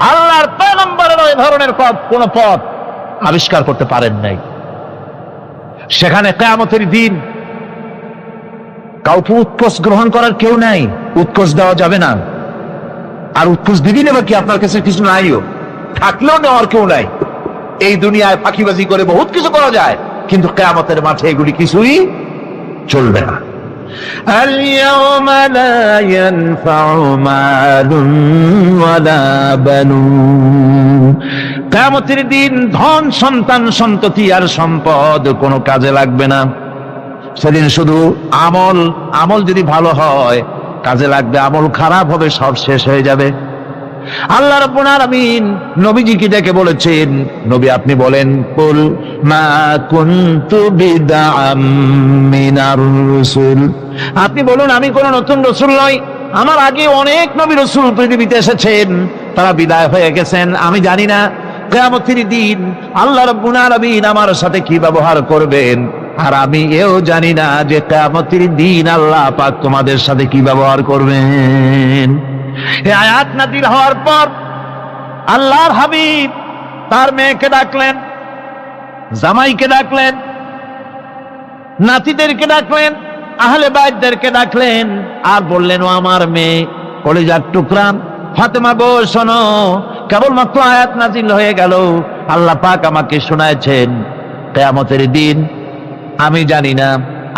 আল্লাহর পয়গম্বরের ওই ধরনের পথ, কোন পথ আবিষ্কার করতে পারেন নাই। সেখানে কিয়ামতের দিন কাউকে উৎকোষ গ্রহণ করার কেউ নাই, উৎকোষ দেওয়া যাবে না। আর উৎকোষ দিবি নেবা কি, আপনার কাছে কিছু নাইও, থাকলেও নেওয়ার কেউ নাই। এই দুনিয়ায় ফাঁকিবাজি করে বহুত কিছু করা যায়, কিন্তু কিয়ামতের মাঠে এগুলি কিছুই চলবে না। اليوم لا ينفع مال ولا بنون। কিয়ামতের দিন ধন, সন্তান, সন্ততি আর সম্পদ কোনো কাজে লাগবে না। সেদিন শুধু আমল, আমল যদি ভালো হয় কাজে লাগবে, আমল খারাপ হবে সব শেষ হয়ে যাবে। আল্লাহ রাব্বুল আলামিন নবীজিকে ডেকে বলেছেন, নবী আপনি বলেন, কুল মা কুনতু বিদআম মিনার রাসূল, আপনি বলুন আমি কোন নতুন রাসূল নই, আমার আগে অনেক নবী রাসূল পৃথিবীতে এসেছেন, তারা বিদায় হয়ে গেছেন। আমি জানি না কিয়ামতের দিন আল্লাহ রাব্বুল আলামিন আমার সাথে কি ব্যবহার করবেন, আর আমি এও জানি না যে কিয়ামতের দিন আল্লাহ পাক তোমাদের সাথে কি ব্যবহার করবেন। এই আয়াত নাযিল হওয়ার পর আল্লাহর হাবিব তার মেয়েকে ডাকলেন, জামাইকে ডাকলেন, নাতিদেরকে ডাকলেন, আহলে বাইতদেরকে ডাকলেন, আর বললেন, ও আমার মেয়ে, কলিজার টুকরা ফাতেমা গো শোনো, কেবলমাত্র আয়াত নাযিল হয়ে গেল, আল্লাহ পাক আমাকে শোনায়ছেন কিয়ামতের দিন আমি জানি না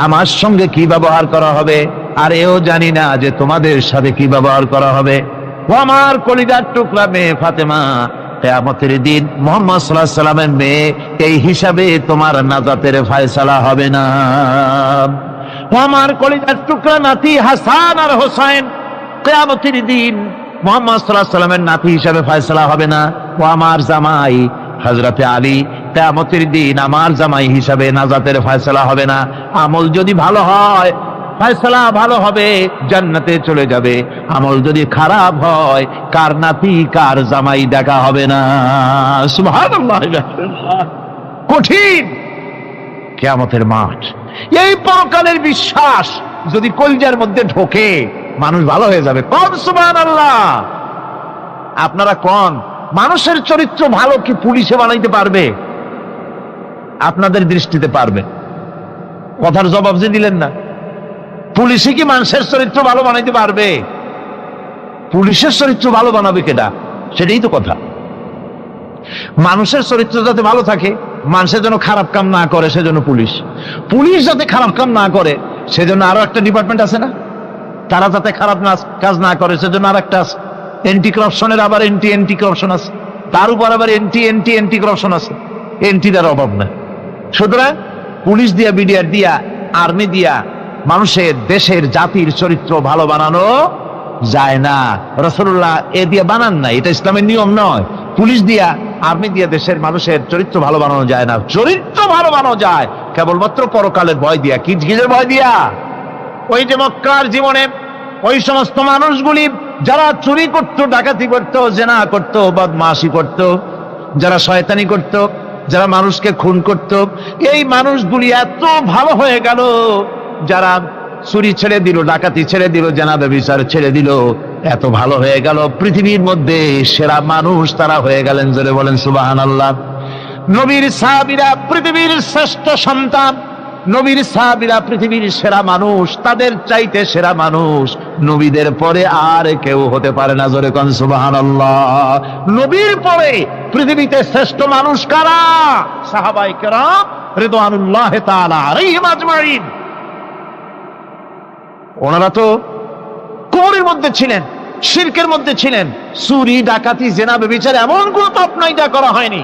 আমার সঙ্গে কি ব্যবহার করা হবে, আর এও জানি না যে তোমাদের সাথে কি ব্যবহার করা হবে। ও আমার কলিজার টুকরা মেয়ে ফাতেমা, কিয়ামতের দিন মুহাম্মদ সাল্লাল্লাহু আলাইহি সাল্লামের মেয়ে, এই হিসাবে তোমার নাজাতের ফয়সালা হবে না। ও আমার কলিজার টুকরা নাতি হাসান আর হোসেন, কিয়ামতের দিন মুহাম্মদ সাল্লাল্লাহু আলাইহি সাল্লামের নাতি হিসাবে ফয়সালা হবে না। ও আমার জামাই হযরতে আলী, কিয়ামতের দিন আমার জামাই হিসাবে নাজাতের ফয়সালা হবে না। আমল যদি ভালো হয় ফয়সালা ভালো হবে, জান্নাতে চলে যাবে। আমল যদি খারাপ হয় কার নাতি কার জামাই দেখা হবে না। সুবহানাল্লাহ। কঠিন কিয়ামতের মাঠ। এই পরকালের বিশ্বাস যদি কলিজার মধ্যে ঢোকে মানুষ ভালো হয়ে যাবে। কোন সুবহানাল্লাহ। আপনারা কোন মানুষের চরিত্র ভালো কি পুলিশে বানাইতে পারবে? আপনাদের দৃষ্টিতে পারবে? কথার জবাব যে দিলেন না। পুলিশে কি মানুষের চরিত্র ভালো বানাইতে পারবে? পুলিশের চরিত্র ভালো বানাবে কেডা? সেটাই তো কথা। মানুষের চরিত্র যাতে ভালো থাকে, মানুষের জন্য খারাপ কাম না করে সেজন্য পুলিশ, পুলিশ যাতে খারাপ কাম না করে সেজন্য আরো একটা ডিপার্টমেন্ট আছে না, তারা যাতে খারাপ কাজ না করে সেজন্য আর একটা আছে। এন্টি করাপশনের আবার এন্টি করাপশন আছে, তার উপর আবার এন্টি করাপশন আছে। এন্টিটার অভাব না। সুতরাং পুলিশ দিয়া, বিডিআর দিয়া, আর্মি দিয়া মানুষের, দেশের, জাতির চরিত্র ভালো বানানো যায় না। রাসূলুল্লাহ এ দিয়ে বানান না, এটা ইসলামের নিয়ম নয়। পুলিশ দিয়া, আর্মি দিয়া দেশের মানুষের চরিত্র ভালো বানানো যায় না। চরিত্র ভালো বানানো যায় কেবলমাত্র পরকালের ভয় দিয়া। কি কিসের ভয় দিয়া? ওই যে মক্কার জীবনে ওই সমস্ত মানুষগুলি যারা চুরি করত, ডাকাতি করত, জেনা করত, বদমাশি করত, যারা শয়তানি করত, যারা মানুষকে খুন করত, এই মানুষগুলি এত ভালো হয়ে গেল যারা চুরি ছেড়ে দিল, ডাকাতি ছেড়ে দিল, জেনাবে বিচার ছেড়ে দিল, এত ভালো হয়ে গেল। পৃথিবীর মধ্যে সেরা মানুষ তারা হয়ে গেলেন। জোরে বলেন সুবহানাল্লাহ। নবীর সাহাবীরা পৃথিবীর শ্রেষ্ঠ সন্তান, নবীর সাহাবীরা পৃথিবীর সেরা মানুষ, তাদের চাইতে সেরা মানুষ নবীদের পরে আর কেউ হতে পারে না। জোরে কোন সুবহানাল্লাহ। নবীর পরে পৃথিবীতে শ্রেষ্ঠ মানুষ কারা? সাহাবায়ে কেরাম রিদওয়ানুল্লাহ তাআলা আলাইহিম আজমাইন। ওনারা তো কুফরের মধ্যে ছিলেন, শিরকের মধ্যে ছিলেন, চুরি ডাকাতি জেনা ব্যভিচার এমন কোন পাপ নাই যা করা হয়নি।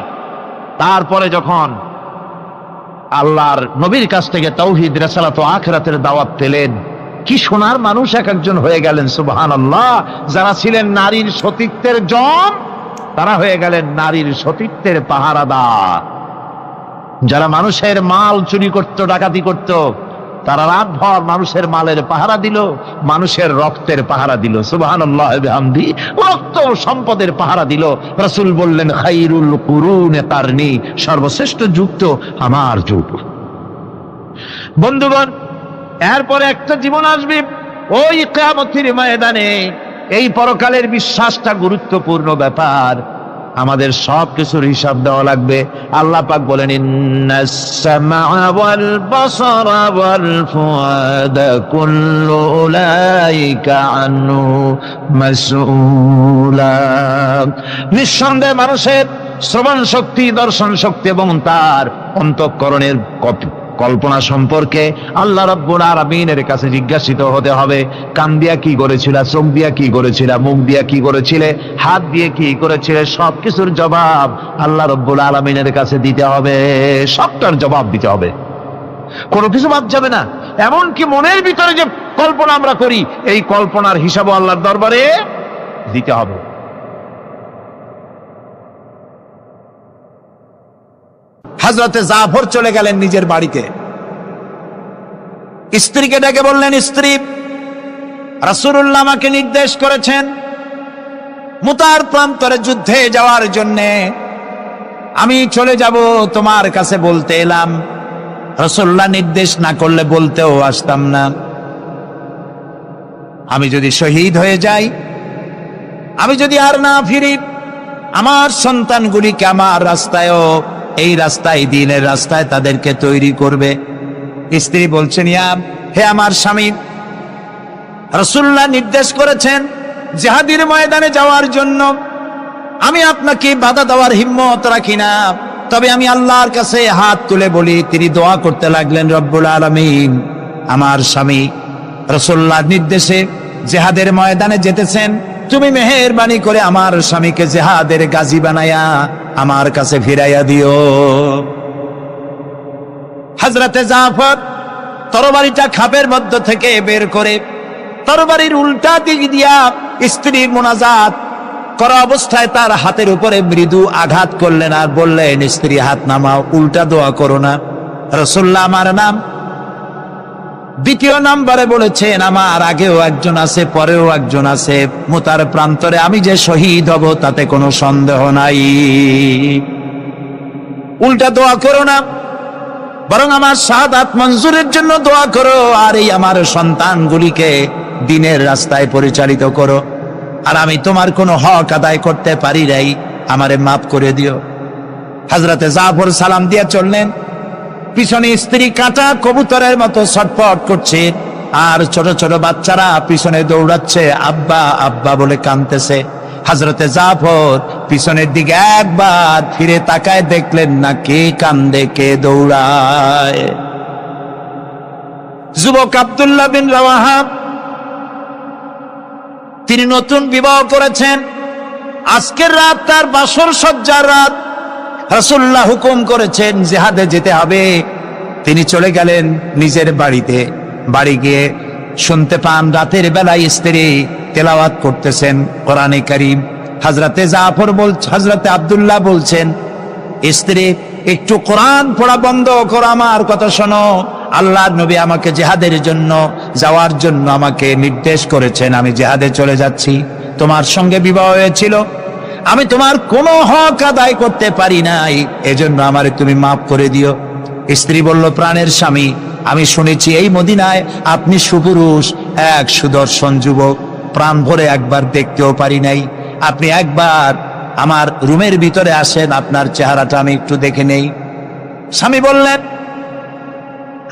তারপরে যখন আল্লাহর নবীর কাছ থেকে তাওহীদ, রিসালাত ও আখিরাতের দাওয়াত পেলেন, কি সোনার মানুষ এক একজন হয়ে গেলেন। সুবহানাল্লাহ। যারা ছিলেন নারীর সতীত্বের জম, তারা হয়ে গেলেন নারীর সতীত্বের পাহারাদার। যারা মানুষের মাল চুরি করত, ডাকাতি করত, তারা রাতভর মানুষের মালের পাহারা দিল, মানুষের রক্তের পাহারা দিল। সুবহানাল্লাহ বিহামদি। রক্ত সম্পদের পাহারা দিল। রাসূল বললেন, খায়রুল কুরুনে কারনি, সর্বশ্রেষ্ঠ যুগ তো আমার যুগ। বন্ধুগণ, এরপরে একটা জীবন আসবে, ওই কিয়ামতের ময়দানে। এই পরকালের বিশ্বাসটা গুরুত্বপূর্ণ ব্যাপার। আমাদের সব কিছুর হিসাব দেওয়া লাগবে। আল্লাহ পাক বলেন, ইন্নাস সামআ ওয়াল বাসারা ওয়াল ফুআদা কুল্লু উলাইকা আনহু মাসউলা। নিঃসন্দেহে মানুষের শ্রবণ শক্তি, দর্শন শক্তি এবং তার অন্তঃকরণের কল্পনা সম্পর্কে আল্লাহ রাব্বুল আলামিনের কাছে জিজ্ঞাসিত হতে হবে। কান দিয়া কি করেছিলা, চোখ দিয়া কি করেছিলা, মুখ দিয়া কি করেছিলে, হাত দিয়ে কি করেছিলে, সবকিছুর জবাব আল্লাহ রাব্বুল আলামিনের কাছে দিতে হবে। সবটার জবাব দিতে হবে, কোনো কিছু বাদ যাবে না। এমনকি মনের ভিতরে যে কল্পনা আমরা করি, এই কল্পনার হিসাবও আল্লাহর দরবারে দিতে হবে। হযরতে জাফর চলে গেলেন নিজের বাড়িতে। স্ত্রীকে ডেকে বললেন, স্ত্রী, রাসূলুল্লাহ আমাকে নির্দেশ করেছেন মুতার প্রান্তরে যুদ্ধে যাওয়ার জন্যে। আমি চলে যাব, তোমার কাছে বলতে এলাম। রাসূলুল্লাহ নির্দেশ না করলে বলতেও আসতাম না। আমি যদি শহীদ হয়ে যাই, আমি যদি আর না ফিরি, আমার সন্তানগুলিকে আমার রাস্তায়ও, এই রাস্তায়, দ্বীনের রাস্তায় তাদেরকে তৈরি করবে। স্ত্রী বলছেন, হে আমার স্বামী, রাসূলুল্লাহ নির্দেশ করেছেন জিহাদের ময়দানে যাওয়ার জন্য। আমি আপনাকে বাধা দেওয়ার হিম্মত রাখি না, তবে আমি আল্লাহর কাছে হাত তুলে বলি। তিনি দোয়া করতে লাগলেন, রব্বুল আলামিন, আমার স্বামী রাসূলুল্লাহর নির্দেশে জিহাদের ময়দানে যেতেছেন, তুমি মেহেরবানি করে আমার স্বামীকে জিহাদের গাজী বানায়া আমার কাছে ফিরাইয়া দিও। হযরতে জাফর তরবারিটা খাপের মধ্য থেকে বের করে তরবারির উল্টা দিক দিয়া স্ত্রীর মুনাজাত করা অবস্থায় তার হাতের উপরে মৃদু আঘাত করলেন আর বললেন, স্ত্রী হাত নামাও, উল্টা দোয়া করো না। রাসূলুল্লাহ আমার নাম দ্বিতীয় নম্বরে বলেছেন, আমার আগেও একজন আছে, পরেও একজন আছে। মুতার প্রান্তরে আমি যে শহীদ হব তাতে কোনো সন্দেহ নাই। উল্টা দোয়া করো না, বরং আমার শাহাদাত মঞ্জুরের জন্য দোয়া করো, আর এই আমার সন্তানগুলিকে দ্বীনের রাস্তায় পরিচালিত করো। আর আমি তোমার কোনো হক আদায় করতে পারি নাই, আমারে মাফ করে দিও। হযরতে জাফর সালাম দিয়ে চললেন। পিছনে স্ত্রী কাঁটা কবুতরের মতো ছটফট করছে, আর ছোট ছোট বাচ্চারা পিছনে দৌড়াচ্ছে, আব্বা আব্বা বলে কাঁদতেছে। হযরতে জাফর পিছনের দিকে একবার ফিরে তাকায়, দেখলেন না কে কান্দে, কে দৌড়ায়। যুবক আব্দুল্লাহ বিন রাওয়াহা, তিনি নতুন বিবাহ করেছেন। আজকের রাত তার বাসর সজ্জার রাত। রাসূলুল্লাহ হুকুম করেছেন জিহাদে যেতে হবে। তিনি চলে গেলেন নিজের বাড়িতে। বাড়ি গিয়ে শুনতে পান রাতের বেলায় স্ত্রী তেলাওয়াত করতেছেন কোরআনে কারীম। হযরতে জাফর হযরতে আব্দুল্লাহ বলছেন, স্ত্রী একটু কোরআন পড়া বন্ধ করো, আমার কথা শোনো। আল্লাহর নবী আমাকে জিহাদের জন্য যাওয়ার জন্য আমাকে নির্দেশ করেছেন, আমি জিহাদে চলে যাচ্ছি। তোমার সঙ্গে বিবাহ হয়েছিল, আমি তোমার কোনো হক আদায় করতে পারি নাই, এজন্য আমারে তুমি মাফ করে দিও। স্ত্রী বলল, প্রাণের স্বামী, আমি শুনেছি এই মদিনায় আপনি সুপুরুষ, এক সুদর্শন যুবক, প্রাণ ভরে একবার দেখতেও পারি নাই। আপনি একবার আমার রুমের ভিতরে আসেন, আপনার চেহারাটা আমি একটু দেখে নেই। স্বামী বললেন,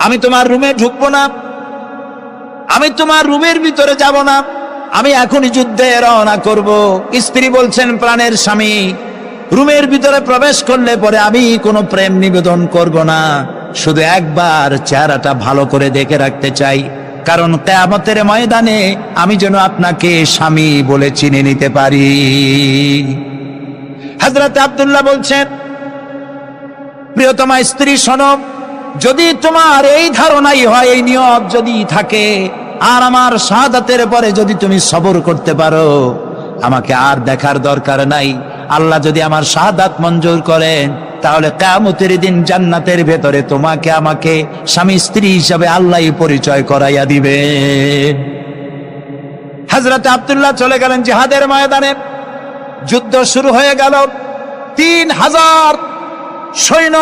আমি তোমার রুমে ঢুকবো না, আমি তোমার রুমের ভিতরে যাব না, আমি এখনই যুদ্ধে রওনা করব। স্ত্রী বলছেন, প্রাণের স্বামী, রুমের ভিতরে প্রবেশ করলে পরে আমি কোনো প্রেম নিবেদন করব না, শুধু একবার চেহারাটা ভালো করে দেখে রাখতে চাই, কারণ কিয়ামতের ময়দানে আমি যেন আপনাকে স্বামী বলে চিনে নিতে পারি। হযরত আব্দুল্লাহ বলছেন, প্রিয়তমা স্ত্রী শোনো, যদি তোমার এই ধারণাই হয়, এই নিয়ত যদি থাকে, আর আমার শাহাদাতের পরে যদি তুমি সবর করতে পারো, আমাকে আর দেখার দরকার নাই। আল্লাহ যদি আমার শাহাদাত মঞ্জুর করেন, তাহলে কিয়ামতের দিন জান্নাতের ভেতরে তোমাকে আমাকে স্বামী স্ত্রী হিসাবে আল্লাহই পরিচয় করাইয়া দিবে। হযরত আব্দুল্লাহ চলে গেলেন জিহাদের ময়দানে। যুদ্ধ শুরু হয়ে গেল। 3000 সৈন্য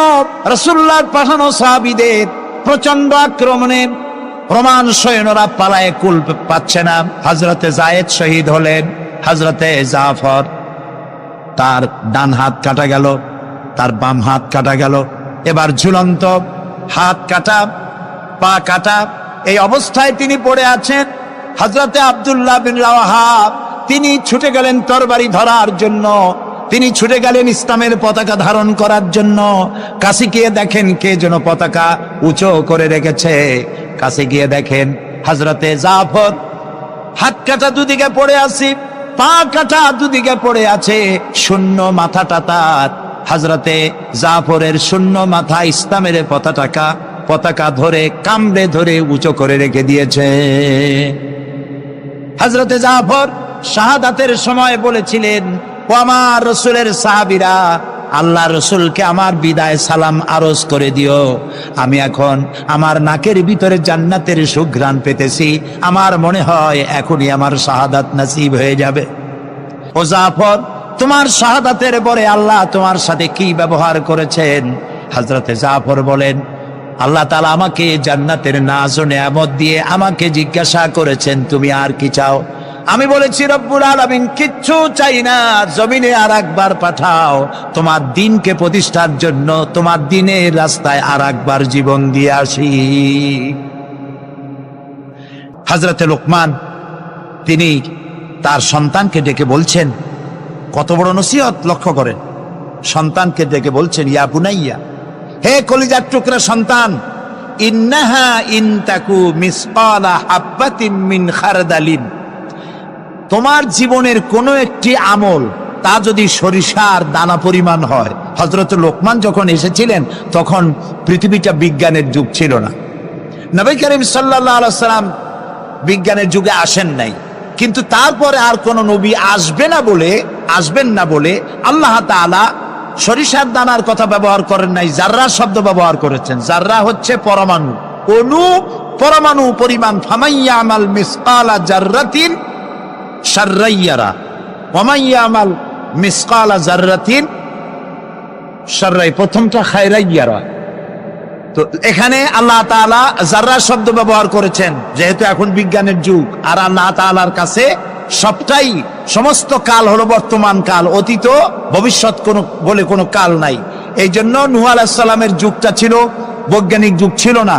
রাসূলুল্লাহর পাঠানো সাহাবীদের প্রচন্ড আক্রমণে রোমান সৈন্যরা পালায়ে কুল পাচ্ছে না। হযরতে যায়েদ শহীদ হলেন। হযরতে জাফর, তার ডান হাত কাটা গেল, তার বাম হাত কাটা গেল, এবার ঝুলন্ত, হাত কাটা, পা কাটা, এই অবস্থায় তিনি পড়ে আছেন। হযরতে আব্দুল্লাহ বিন রাওয়াহা তিনি ছুটে গেলেন তরবারি ধরার জন্য, তিনি ছুটে গেলেন ইসলামের পতাকা ধারণ করার জন্য। কাছে গিয়ে দেখেন কে যেন পতাকা উঁচু করে রেখেছে। কাছে গিয়ে দেখেন হযরতে জাফর হাত কাটা দুদিকে পড়ে আছে, পা কাটা দুদিকে পড়ে আছে, শূন্য মাথাটা তার। হযরতে জাফরের শূন্য মাথা ইসলামের পতাকা ধরে কামড়ে ধরে উঁচু করে রেখে দিয়েছে। হযরতে জাফর শাহাদাতের সময় বলেছিলেন, ও আমার রসুলের সাহাবীরা, আল্লাহ রসুলকে আমার বিদায় সালাম আরজ করে দিও। আমি এখন আমার নাকের ভিতরে জান্নাতের সুঘ্রাণ পেতেছি, আমার মনে হয় এখনই আমার শাহাদাত নসিব হয়ে যাবে। ও জাফর, তোমার শাহাদাতের পরে আল্লাহ তোমার সাথে কি ব্যবহার করেছেন? হযরতে জাফর বলেন, আল্লাহ তাআলা আমাকে জান্নাতের নাজ ও নেয়ামত দিয়ে আমাকে জিজ্ঞাসা করেছেন, তুমি আর কি চাও? আমি বলেছি, রব্বুল আলামিন, কিচ্ছু চাই না, জমিনে আর একবার পাঠাও তোমার দিনকে প্রতিষ্ঠার জন্য, তোমার দিনের রাস্তায় আর একবার জীবন দিয়ে আসি। হযরতে লোকমান তিনি তার সন্তানকে ডেকে বলছেন, কত বড় নসিহত, লক্ষ্য করেন। সন্তানকে ডেকে বলছেন, ইয়া বুনাইয়া, হে কলিজার টুকরা সন্তান, ইন্নাহা ইনতাকু মিসকালা হাব্বাতিন মিন খারদালিন, তোমার জীবনের কোনো একটি আমল তা যদি সরিষার দানা পরিমাণ হয়। হযরত লোকমান যখন এসেছিলেন তখন পৃথিবীটা বিজ্ঞানের যুগ ছিল না। নবী করিম সাল্লাল্লাহু আলাইহি সাল্লাম বিজ্ঞানের যুগে আসেন নাই, কিন্তু তারপরে আর কোন নবী আসবেন না বলে আল্লাহ তাআলা সরিষার দানার কথা ব্যবহার করেন নাই, জাররা শব্দ ব্যবহার করেছেন। জাররা হচ্ছে পরমাণু, অণু, পরমাণু পরিমাণ। ফামাইয়া আমাল মিসকালা জাররাতিন শাররাইয়ারা ওয়ামাইয়া আমাল মিসকালা জাররাতিন শাররাই, প্রথমটা খায়রাইয়ারা। তো এখানে আল্লাহ তাআলা জাররা শব্দ ব্যবহার করেছেন, যেহেতু এখন বিজ্ঞানের যুগ, আর আল্লাহ তাআলার কাছে সবটাই, সমস্ত কাল হলো বর্তমান কাল, অতীত ভবিষ্যৎ বলে কোনো কাল নাই। এই জন্য নূহ আলাইহিস সালামের যুগটা ছিল বৈজ্ঞানিক যুগ, ছিল না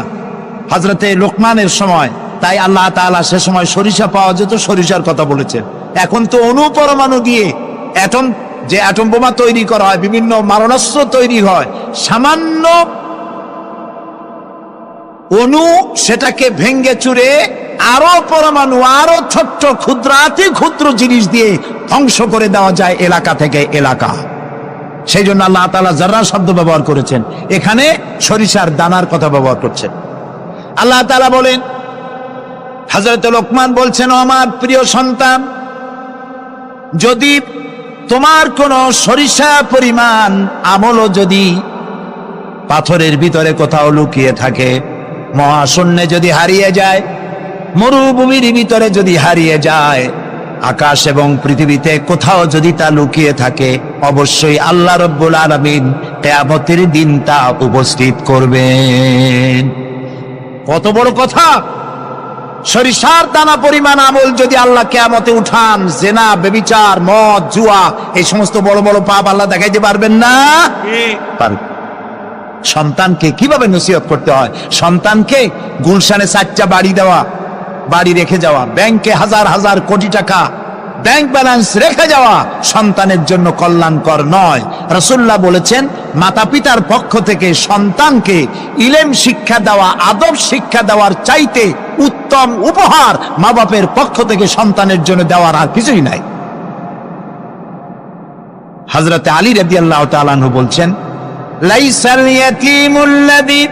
হযরতে লোকমানের সময়। তাই আল্লাহ তাআলা সে সময় সরিষা পাওয়া যেত, সরিষার কথা বলেছেন। এখন তো অণু পরমাণু দিয়ে অ্যাটম বোমা তৈরি করা হয়, বিভিন্ন মারণাস্ত্র তৈরি হয়, সামান্য অণু সেটাকে ভেঙ্গে চুরে আরো পরমাণু, আরো ছোট্ট ক্ষুদ্রাতি ক্ষুদ্র জিনিস দিয়ে ধ্বংস করে দেওয়া যায় এলাকা থেকে এলাকা। সেই জন্য আল্লাহ তাআলা জাররা শব্দ ব্যবহার করেছেন, এখানে সরিষার দানার কথা ব্যবহার করছেন। আল্লাহ তাআলা বলেন, হযরত লোকমান বলছেন, ও আমার প্রিয় সন্তান, যদি তোমার কোন সরিষা পরিমাণ আমলও যদি পাথরের ভিতরে কোথাও লুকিয়ে থাকে, মহাশূন্যে যদি হারিয়ে যায়, মরুভূমির ভিতরে যদি হারিয়ে যায়, আকাশ এবং পৃথিবীতে কোথাও যদি তা লুকিয়ে থাকে, অবশ্যই আল্লাহ রাব্বুল আলামিন কিয়ামতের দিন তা উপস্থিত করবেন। কত বড় কথা! সরিষার দানা পরিমাণ আমল যদি আল্লাহ কিয়ামতে উঠান, জেনা, ব্যভিচার, মদ, জুয়া, এই সমস্ত বড় বড় পাপ আল্লাহ দেখাইতে পারবেন না? পারবেন। সন্তানকে কিভাবে নসিহত করতে হয়, সন্তানকে গুলশানে 4টা বাড়ি দেওয়া, বাড়ি রেখে যাওয়া, ব্যাংকে হাজার হাজার কোটি টাকা ব্যাংক ব্যালেন্স রেখে যাওয়া সন্তানের জন্য কল্যাণকর নয়। রাসূলুল্লাহ বলেছেন, মাতা পিতার পক্ষ থেকে সন্তানকে ইলম শিক্ষা দেওয়া, আদব শিক্ষা দেওয়ার চাইতে উত্তম উপহার মা বাপের পক্ষ থেকে সন্তানের জন্য দেওয়ার আর কিছুই নাই। হযরত আলী রাদিয়াল্লাহু তাআলা আনহু বলছেন, লাইসাল ইয়াতীমুল্লাযী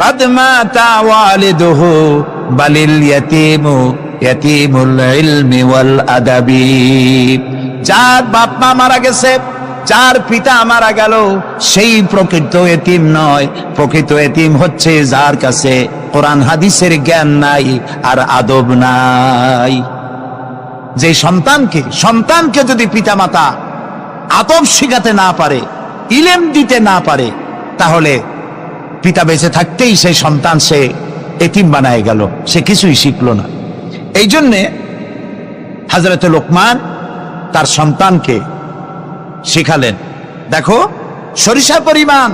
قد مات والده بل اليتيم يتيم العلم والأدب। যার বাপ মা মারা গেছে, যার পিতা মারা গেল, সেই প্রকৃত এতিম নয়। প্রকৃত এতিম হচ্ছে যার কাছে কোরআন হাদিসের জ্ঞান নাই আর আদব নাই। যে সন্তানকে যদি পিতা মাতা আদব শিখাতে না পারে, ইলম দিতে না পারে, তাহলে পিতা বেঁচে থাকতেই সেই সন্তান সে এতিম বানায় গেল, সে কিছুই শিখলো না। এই জন্যে হযরত লোকমান তার সন্তানকে শিখালেন, দেখো সরিষা পরিমাণ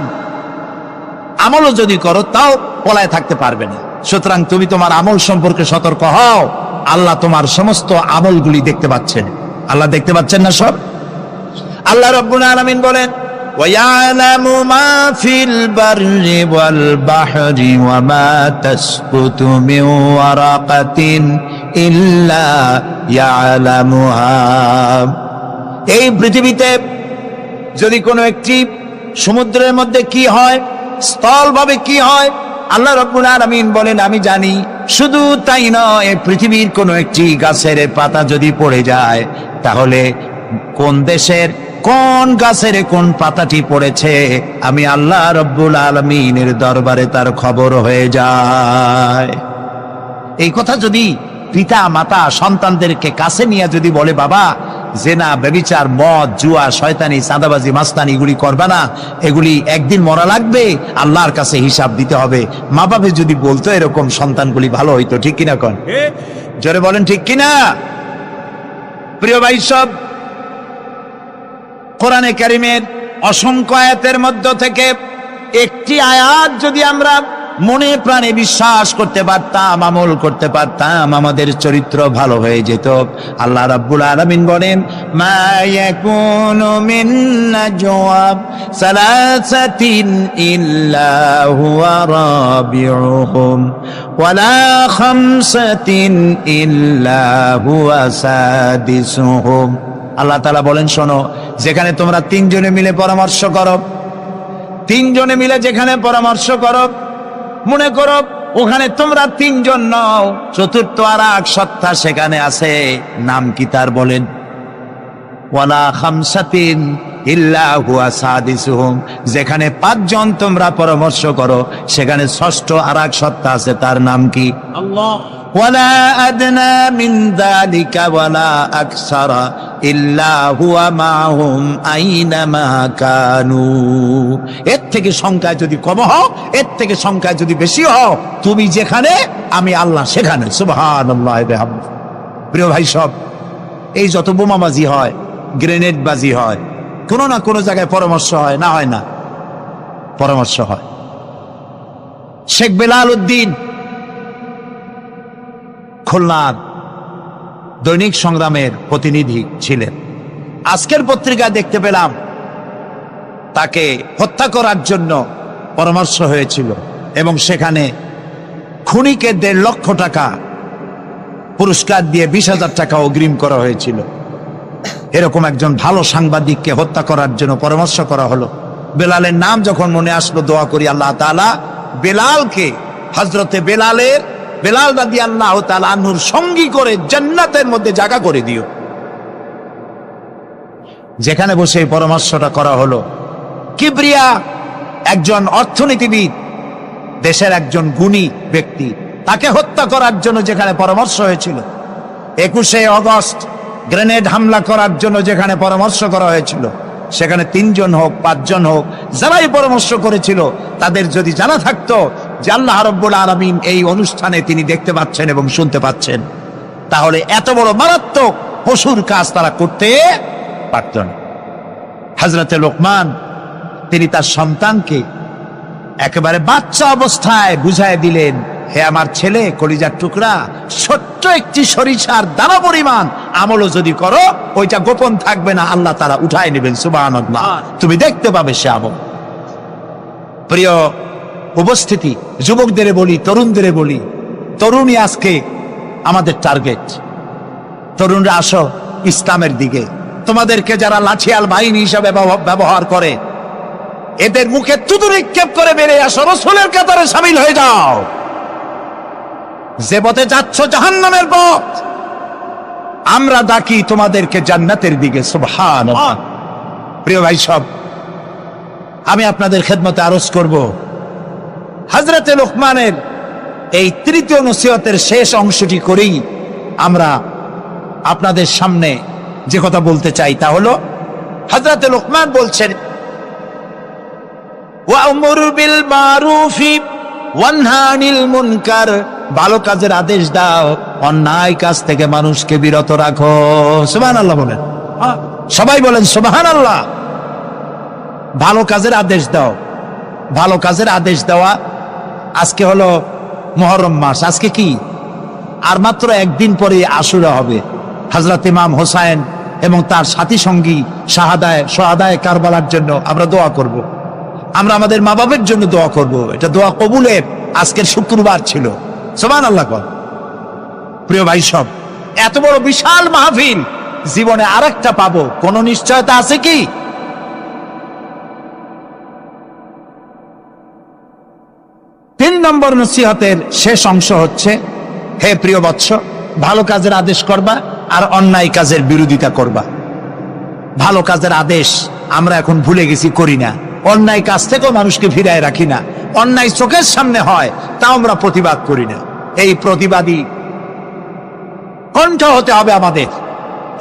আমলও যদি করো তাও পলায় থাকতে পারবে না। সুতরাং তুমি তোমার আমল সম্পর্কে সতর্ক হও। আল্লাহ তোমার সমস্ত আমলগুলি দেখতে পাচ্ছেন। আল্লাহ দেখতে পাচ্ছেন না সব? আল্লাহ রাব্বুল আলামিন বলেন, وَيَعْلَمُ مَا فِي الْبَرِّ وَالْبَحْرِ وَمَا تَسْقُطُ مِنْ وَرَقَةٍ إِلَّا يَعْلَمُهَا। এই পৃথিবীতে যদি কোনো একটি সমুদ্রের মধ্যে কি হয়, স্থলভাবে কি হয়, আল্লাহ রাব্বুল আলামিন বলেন আমি জানি। শুধু তাই নয়, পৃথিবীর কোনো একটি গাছের পাতা যদি পড়ে যায়, তাহলে কোন দেশের কোন গাছের কোন পাতাটি পড়েছে আমি আল্লাহ রাব্বুল আলামিনের দরবারে তার খবর হয়ে যায়। এই কথা যদি পিতা মাতা সন্তানদেরকে কাছে নিয়ে যদি বলে, বাবা জেনা, ব্যভিচার, মদ, জুয়া, শয়তানি, চাঁদাবাজি, মাস্তানি এগুলি করবা না, এগুলি একদিন মরা লাগবে, আল্লাহর কাছে হিসাব দিতে হবে। মা বাবা যদি বলতো এরকম, সন্তানগুলি ভালো হইতো। ঠিক কিনা কোন? জোরে বলেন ঠিক কিনা? প্রিয় ভাই সব, কোরআনে কারীমের অসংখ্য আয়াতের মধ্য থেকে একটি আয়াত যদি আমরা মনে প্রাণে বিশ্বাস করতে পারতাম, আমল করতে পারতাম, আমাদের চরিত্র ভালো হয়ে যেত। আল্লাহ রাব্বুল আলামিন বলেন, মা ইয়াকুনু মিন নাজওয়া সালাসাতিন ইল্লা হুয়া রাবিউহুম ওয়ালা খামসাতিন ইল্লা হুয়া সাদিসুহুম। আল্লাহ তাআলা বলেন, শোনো, যেখানে তোমরা 3 জনে মিলে পরামর্শ করো, 3 জনে মিলে যেখানে পরামর্শ করো, মনে করো ওখানে তোমরা 3 জন নও, চতুর্থ আর এক সত্তা সেখানে আছে, নাম কি তার? বলেন, ওয়ালা খামসাতিন ইল্লা হুয়া সাদিসুহুম। যেখানে 5 জন তোমরা পরামর্শ করো, সেখানে ষষ্ঠ আর এক সত্তা আছে, তার নাম কি? আল্লাহ। ওয়ালা আদনা মিন যালিকা ওয়ালা আকসারা ইল্লা হুয়া মাহুম আইনামা কানু। এর থেকে সংখ্যায় যদি কম হও, এর থেকে সংখ্যায় যদি বেশি হও, তুমি যেখানে আমি আল্লাহ সেখানে। সুবহানাল্লাহ। প্রিয় ভাই সব, এই যত বোমাবাজি হয়, গ্রেনেড বাজি হয়, কোনো না কোনো জায়গায় পরামর্শ হয় না? হয় না? পরামর্শ হয়। শেখ বেলাল উদ্দিন খুলনার দৈনিক সংগ্রামের প্রতিনিধি ছিলেন। আজকের পত্রিকায় দেখতে পেলাম তাকে হত্যা করার জন্য পরামর্শ হয়েছিল এবং সেখানে খুনিকে 1.5 লক্ষ টাকা পুরস্কার দিয়ে 20,000 টাকা অগ্রিম করা হয়েছিল। এরকম একজন ভালো সাংবাদিককে হত্যা করার জন্য পরামর্শ করা হলো। বেলালের নাম যখন মনে আসলো, দোয়া করি আল্লাহ তাআলা বেলালকে, হযরতে বেলাল রাদিয়াল্লাহু তাআলা আনহুর সঙ্গী করে জান্নাতের মধ্যে জায়গা করে দিও। যেখানে বসে এই পরামর্শটা করা হলো, কিবরিয়া একজন অর্থনীতিবিদ, দেশের একজন গুণী ব্যক্তি, তাকে হত্যা করার জন্য যেখানে পরামর্শ হয়েছিল, 21শে আগস্ট গ্রেনেড হামলা করার জন্য যেখানে পরামর্শ করা হয়েছিল, সেখানে 3 জন হোক 5 জন হোক, যারাই পরামর্শ করেছিল, তাদের যদি জানা থাকতো যে আল্লাহ রাব্বুল আলামিন এই অনুষ্ঠানে তিনি দেখতে পাচ্ছেন এবং শুনতে পাচ্ছেন, তাহলে এত বড় মারাত্মক পশুর কাজ তারা করতে পারত না। হযরতে লোকমান তিনি তার সন্তানকে একেবারে বাচ্চা অবস্থায় বুঝায় দিলেন, হে আমার ছেলে, কলিজার টুকরা, ছোট্ট একটি সরিষার দানা পরিমাণ আমলও যদি করো, ওইটা গোপন থাকবে না, আল্লাহ তাআলা উঠায় নেবেন, সুবহানাল্লাহ, তুমি দেখতে পাবে সে আমল। প্রিয় উপস্থিতি, যুবকদের বলি, তরুণদের বলি, তরুণই আজকে আমাদের টার্গেট। তরুণরা আসো ইসলামের দিকে। তোমাদেরকে যারা লাঠিয়াল বাহিনী হিসাবে ব্যবহার করে, এদের মুখে থুতু নিক্ষেপ করে বেরিয়ে আসো, রাসূলের কাতারে শামিল হয়ে যাও। যে পথে যাচ্ছ জাহান্নামের পথ, আমরা ডাকি তোমাদেরকে জান্নাতের দিকে। সুবহানাল্লাহ। প্রিয় ভাই সব, আমি আপনাদের খেদমতে আরজ করব, হযরতে লোকমানের এই তৃতীয় নসিহতের শেষ অংশটি করেই আমরা আপনাদের সামনে যে কথা বলতে চাই তা হলো, হযরতে লোকমান বলছেন, ওয়া'মুর বিল মারুফি ওয়ানহা আনিল মুনকার, ভালো কাজের আদেশ দাও, অন্যায় কাজ থেকে মানুষকে বিরত রাখো। সুবহানাল্লাহ বলেন, সবাই বলেন সুবহানাল্লাহ। ভালো কাজের আদেশ দাও। ভালো কাজের আদেশ দেওয়া। আজকে হলো মুহররম মাস, আজকে কি আর মাত্র একদিন পরে আশুরা হবে। হযরত ইমাম হোসাইন এবং তার সাথী সঙ্গী শাহাদায়ে কারবালার জন্য আমরা দোয়া করব। আমরা আমাদের মা বাবার জন্য দোয়া করব। এটা দোয়া কবুলের আজকের শুক্রবার ছিল। সুবহানাল্লাহ। প্রিয় ভাই সব, এত বড় বিশাল মাহফিল জীবনে আরেকটা পাবো, কোন নিশ্চয়তা আছে কি? তিন নম্বর নসিহতের শেষ অংশ হচ্ছে, হে প্রিয় বৎস, ভালো কাজের আদেশ করবা আর অন্যায় কাজের বিরোধিতা করবা। ভালো কাজের আদেশ আমরা এখন ভুলে গেছি, করি না। অন্যায় কাজ থেকেও মানুষকে ফিরায় রাখি না। অন্যায় চোখের সামনে হয়, তাও আমরা প্রতিবাদ করি না। এই প্রতিবাদী কণ্ঠ হতে হবে আমাদের।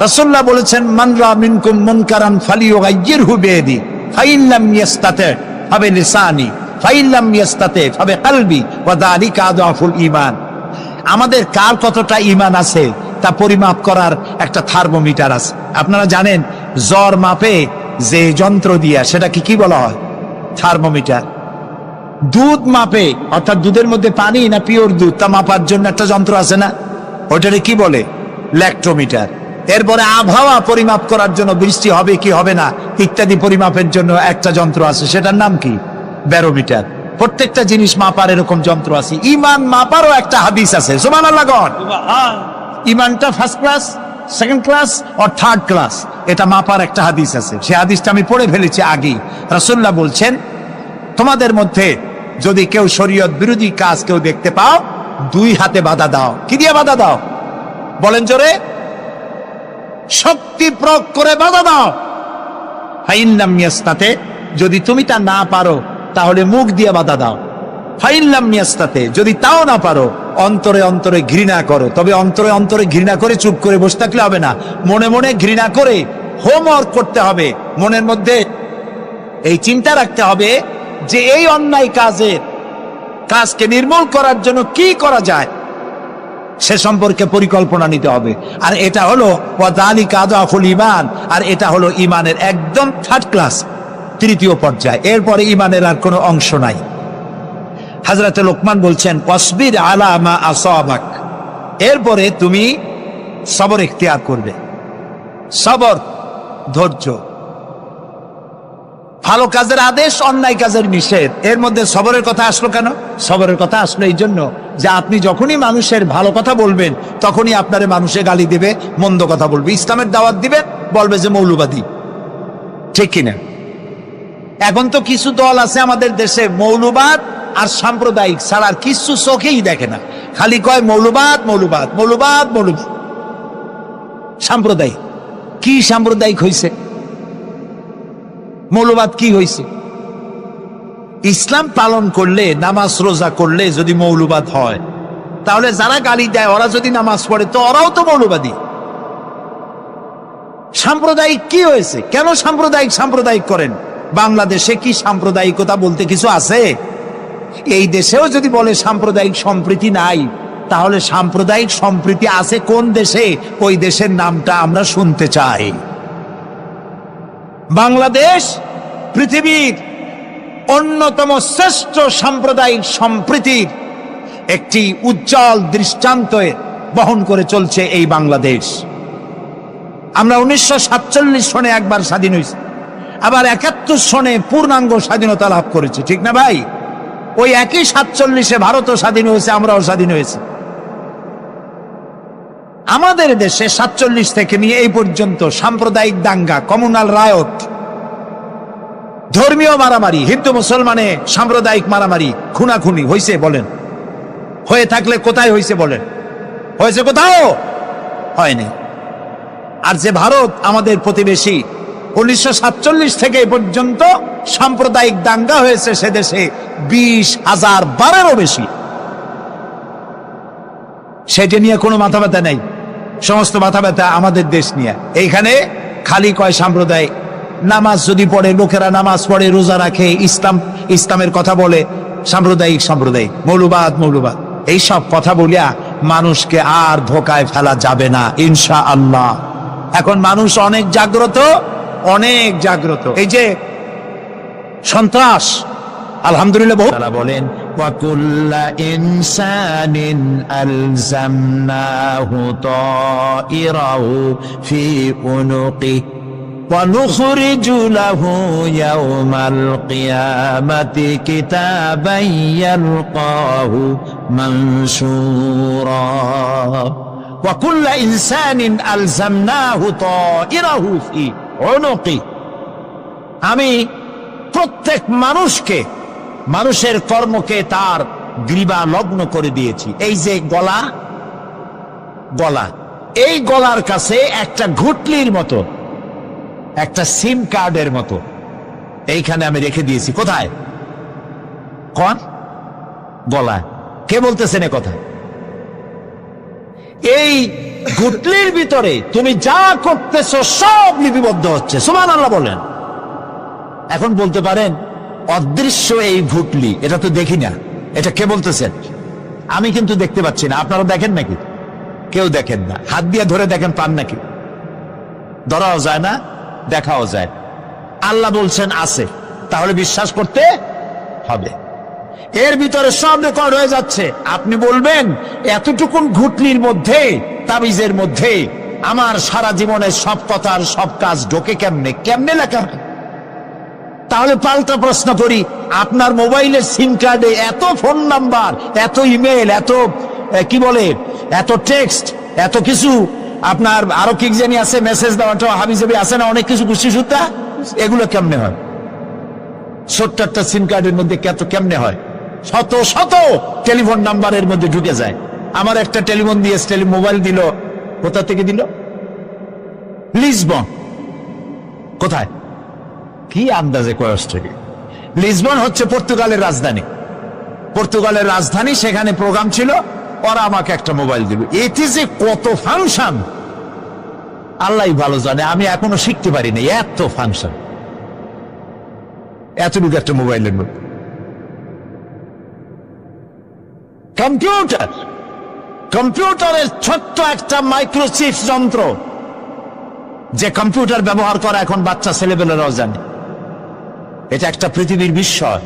রাসূলুল্লাহ বলেছেন, মান রা মিনকুম মুনকারান ফালিয়ুগাইয়িরহু বিয়াদি ফাইন লাম ইয়াস্তাতি ফাবিলিসানি ফাইন লাম ইয়াস্তাতি ফাবিকলবি ওয়া যালিকা আযআফুল ঈমান। আমাদের কার কতটা ঈমান আছে তা পরিমাপ করার একটা থার্মোমিটার আছে। আপনারা জানেন, জ্বর মাপে যে যন্ত্র দিয়া, সেটাকে কি বলা হয়? থার্মোমিটার। দুধ মাপে, অর্থাৎ দুধের মধ্যে পানি না পিওর দুধ, তা মাপার জন্য একটা যন্ত্র আছে না, ওটারে কি বলে? ল্যাক্টোমিটার। এরপরে আবহাওয়া পরিমাপ করার জন্য, বৃষ্টি হবে কি হবে না ইত্যাদি পরিমাপের জন্য একটা যন্ত্র আছে, সেটার নাম কি? ব্যারোমিটার। প্রত্যেকটা জিনিস মাপার এরকম যন্ত্র আছে। ঈমান মাপারও একটা হাদিস আছে। সুবহানাল্লাহ। ঈমানটা ফার্স্ট ক্লাস, সেকেন্ড ক্লাস আর থার্ড ক্লাস, এটা মাপার একটা হাদিস আছে। সেই হাদিসটা আমি পড়ে ফেলেছি আগেই। রাসূলুল্লাহ বলছেন, তোমাদের মধ্যে যদি কেউ শরীয়ত বিরোধী কাজ কেউ দেখতে পাও, দুই হাতে বাধা দাও। কি দিয়ে বাধা দাও? বলেন জোরে। শক্তি প্রয়োগ করে বাধা দাও। ফাইন লাম ইয়াস্তাতি, যদি তুমি তা না পারো তাহলে মুখ দিয়ে বাধা দাও। ফাইন লাম ইয়াস্তাতি, যদি তাও না পারো অন্তরে অন্তরে ঘৃণা করো। তবে অন্তরে অন্তরে ঘৃণা করে চুপ করে বসে থাকলে হবে না, মনে মনে ঘৃণা করে হোমওয়ার্ক করতে হবে। মনের মধ্যে এই চিন্তা রাখতে হবে যে এই অন্যায় কাজকে নির্মূল করার জন্য কি করা যায়, সে সম্পর্কে পরিকল্পনা নিতে হবে। আর এটা হলো ওয়া যালিকা আযআফুল ঈমান, আর এটা হলো ঈমানের একদম থার্ড ক্লাস, তৃতীয় পর্যায়। এরপরে ঈমানের আর কোনো অংশ নাই। হযরতে লোকমান বলছেন, ওয়াসবির আলা মা আসাবাক, এরপরে তুমি সবর ইখতিয়ার করবে। সবর, ধৈর্য। ভালো কাজের আদেশ, অন্যায় কাজের নিষেধ, এর মধ্যে সবরের কথা আসলো কেন? সবরের কথা আসলো এই জন্য যে আপনি যখনই মানুষের ভালো কথা বলবেন, তখনই আপনারে মানুষে গালি দেবে, মন্দ কথা বলবে। ইসলামের দাওয়াত দিবেন, বলবে যে মৌলবাদী। ঠিক কিনা? এখন তো কিছু দল আছে আমাদের দেশে, মৌলবাদ আর সাম্প্রদায়িক ছাড়া আর কিছু চোখেই দেখে না, খালি কয় মৌলবাদ মৌলবাদ মৌলবাদ মৌলবাদ। সাম্প্রদায়িক কি? সাম্প্রদায়িক হইছে? মৌলবাদ কি হইছে? ইসলাম পালন করলে, নামাজ রোজা করলে যদি মৌলবাদ হয়, তাহলে যারা গালি দেয় ওরা যদি নামাজ পড়ে তো ওরাও তো মৌলবাদী। সাম্প্রদায়িক কি হয়েছে? কেন সাম্প্রদায়িক করেন? বাংলাদেশে কি সাম্প্রদায়িকতা বলতে কিছু আছে? এই দেশেও যদি বলে সাম্প্রদায়িক সম্প্রীতি নাই, তাহলে সাম্প্রদায়িক সম্প্রীতি আছে কোন দেশে? ওই দেশের নামটা আমরা শুনতে চাই। বাংলাদেশ পৃথিবীর অন্যতম শ্রেষ্ঠ সাম্প্রদায়িক সম্প্রীতির একটি উজ্জ্বল দৃষ্টান্ত বহন করে চলছে এই বাংলাদেশ। আমরা 1947 সনে একবার স্বাধীন হয়েছি, আবার 71 সনে পূর্ণাঙ্গ স্বাধীনতা লাভ করেছি, ঠিক না ভাই? ওই একই 47-এ ভারতও স্বাধীন হয়েছে, আমরাও স্বাধীন হয়েছি। আমাদের দেশে 47 থেকে নিয়ে এই পর্যন্ত সাম্প্রদায়িক দাঙ্গা, কমিউনাল রায়ট, ধর্মীয় মারামারি, হিন্দু মুসলমানে সাম্প্রদায়িক মারামারি, খুনাখুনি হয়েছে বলেন? হয়ে থাকলে কোথায় হয়েছে বলেন? হয়েছে কোথাও? হয়নি। আর যে ভারত আমাদের প্রতিবেশী, 1947 থেকে এই পর্যন্ত সাম্প্রদায়িক দাঙ্গা হয়েছে সে দেশে 20,000 বারেরও বেশি। সেটা নিয়ে কোনো মাথা ব্যথা নেই, সমস্ত মাথা ব্যথা আমাদের দেশ নিয়ে। এইখানে খালি কয় সাম্প্রদায়িক। নামাজ যদি পড়ে, লোকেরা নামাজ পড়ে, রোজা রাখে, ইসলামের কথা বলে, সাম্প্রদায়িক মৌলবাদ এইসব কথা বলিয়া মানুষকে আর ধোকায় ফেলা যাবে না ইনশাআল্লাহ। এখন মানুষ অনেক জাগ্রত। এই যে সন্ত্রাস, আলহামদুলিল্লাহ বলেন, ওয়াকুল্লা ইনসানিন আলজামনাহু তাইরাহু ফি উনুকি ونخرج له يوم القيامة كتابا يلقاه منشورا وكل إنسان ألزمناه طائره في عنقه। আমি প্রত্যেক মানুষের কর্মকে তার গ্রীবা লগ্ন করে দিয়েছি। এই যে গলা, এই গলার কাছে একটা ঘুটলির মতো, একটা সিম কার্ডের মতো এইখানে আমি রেখে দিয়েছি। কোথায়? গলায়। কে বলতেছেন এ কথা? এই গুটলির ভিতরে তুমি যা করতেছো সব লিপিবদ্ধ হচ্ছে। সুবহানাল্লাহ বলেন। এখন বলতে পারেন অদৃশ্য এই গুটলি, এটা তো দেখি না, এটা কে বলতেছেন? আমি কিন্তু দেখতে পাচ্ছি না। আপনারা দেখেন নাকি? কেউ দেখেন না। হাত দিয়ে ধরে দেখেন, পান নাকি? ধরাও যায় না, দেখাও যায়। আল্লাহ বলছেন আছে, তাহলে বিশ্বাস করতে হবে। এর ভিতরে সব রেকর্ড হয়ে যাচ্ছে। আপনি বলবেন এতটুকুন ঘুটলির মধ্যে, তাবিজের মধ্যে আমার সারা জীবনের সব কথার সব কাজ ঢোকে কেমনে লেখা? তাহলে পাল্টা প্রশ্ন করি, আপনার মোবাইলের সিম কার্ডে এত ফোন নাম্বার, এত ইমেল, এত কি বলে, এত টেক্সট, এত কিছু, আপনার আরো কি জানি আছে, মেসেজ দেওয়াটা হাবিজাবি আছে না, অনেক কিছু গুষ্টি সুদ্ধা, এগুলো কেমনে হয়? ছোট্ট একটা সিম কার্ডের মধ্যে কেমনে হয়? শত শত টেলিফোন নাম্বারের মধ্যে ঢুকে যায়। আমার একটা টেলিফোন দিয়ে মোবাইল দিল, কোথা থেকে দিল? লিসবন। কোথায়? কি আন্দাজে কয়স থেকে? লিসবন হচ্ছে পর্তুগালের রাজধানী। সেখানে প্রোগ্রাম ছিল, ওরা আমাকে একটা মোবাইল দিল। এতে যে কত ফাংশন আল্লাহ ভালো জানে, আমি এখনো শিখতে পারি না। এত ফাংশন, এতটুকু একটা মোবাইলের মধ্যে। কম্পিউটারের ছোট্ট একটা মাইক্রোচিপ যন্ত্র, যে কম্পিউটার ব্যবহার করা এখন বাচ্চা ছেলেবেলারাও জানে। এটা একটা পৃথিবীর বিস্ময়।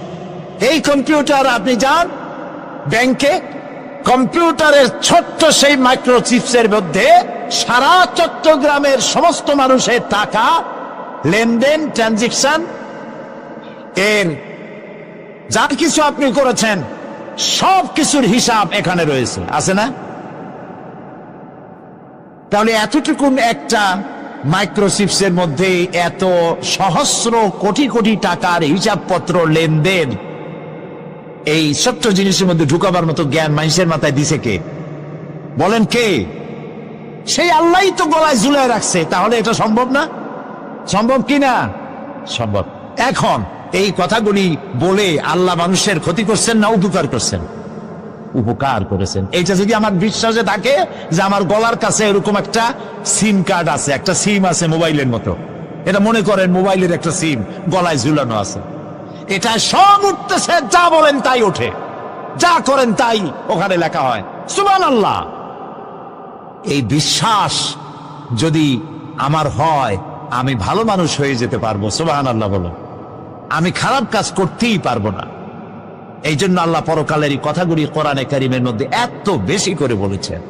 এই কম্পিউটার, আপনি যান ব্যাংকে, কম্পিউটারের ছোট্ট সেই মাইক্রোচিপসের মধ্যে সারা চট্টগ্রামের সমস্ত মানুষের টাকা লেনদেন, ট্রানজেকশন, এর যা কিছু আপনি করেছেন সব কিছুর হিসাব এখানে রয়েছে, আছে না? তাহলে এতটুকুন একটা মাইক্রোচিপসের মধ্যে এত সহস্র কোটি কোটি টাকার হিসাবপত্র, লেনদেন, এই ছোট্ট জিনিসের মধ্যে ঢুকাবার মতো জ্ঞান মানুষের মাথায় দিছে কে? বলেন কে? সেই আল্লাহই তো গলায় ঝুলায় রাখছে। তাহলে এটা সম্ভব না? সম্ভব কি না? সম্ভব। এখন এই কথাগুলি বলে আল্লাহ মানুষের ক্ষতি করছেন না উপকার করছেন? উপকার করেছেন। এইটা যদি আমার বিশ্বাসে থাকে যে আমার গলার কাছে এরকম একটা সিম কার্ড আছে, একটা সিম আছে মোবাইলের মতো, এটা মনে করেন মোবাইলের একটা সিম গলায় ঝুলানো আছে, এটা সব উঠতেছে, যা বলেন তাই ওঠে, যা করেন তাই ওখানে লেখা হয়। সুবহানাল্লাহ। এই বিশ্বাস যদি আমার হয়, আমি ভালো মানুষ হয়ে যেতে পারবো। সুবহানাল্লাহ বলো। আমি খারাপ কাজ করতেই পারবো না। এই জন্য আল্লাহ পরকালের এই কথাগুলি কোরআনে কারীমের মধ্যে এত বেশি করে বলেছেন।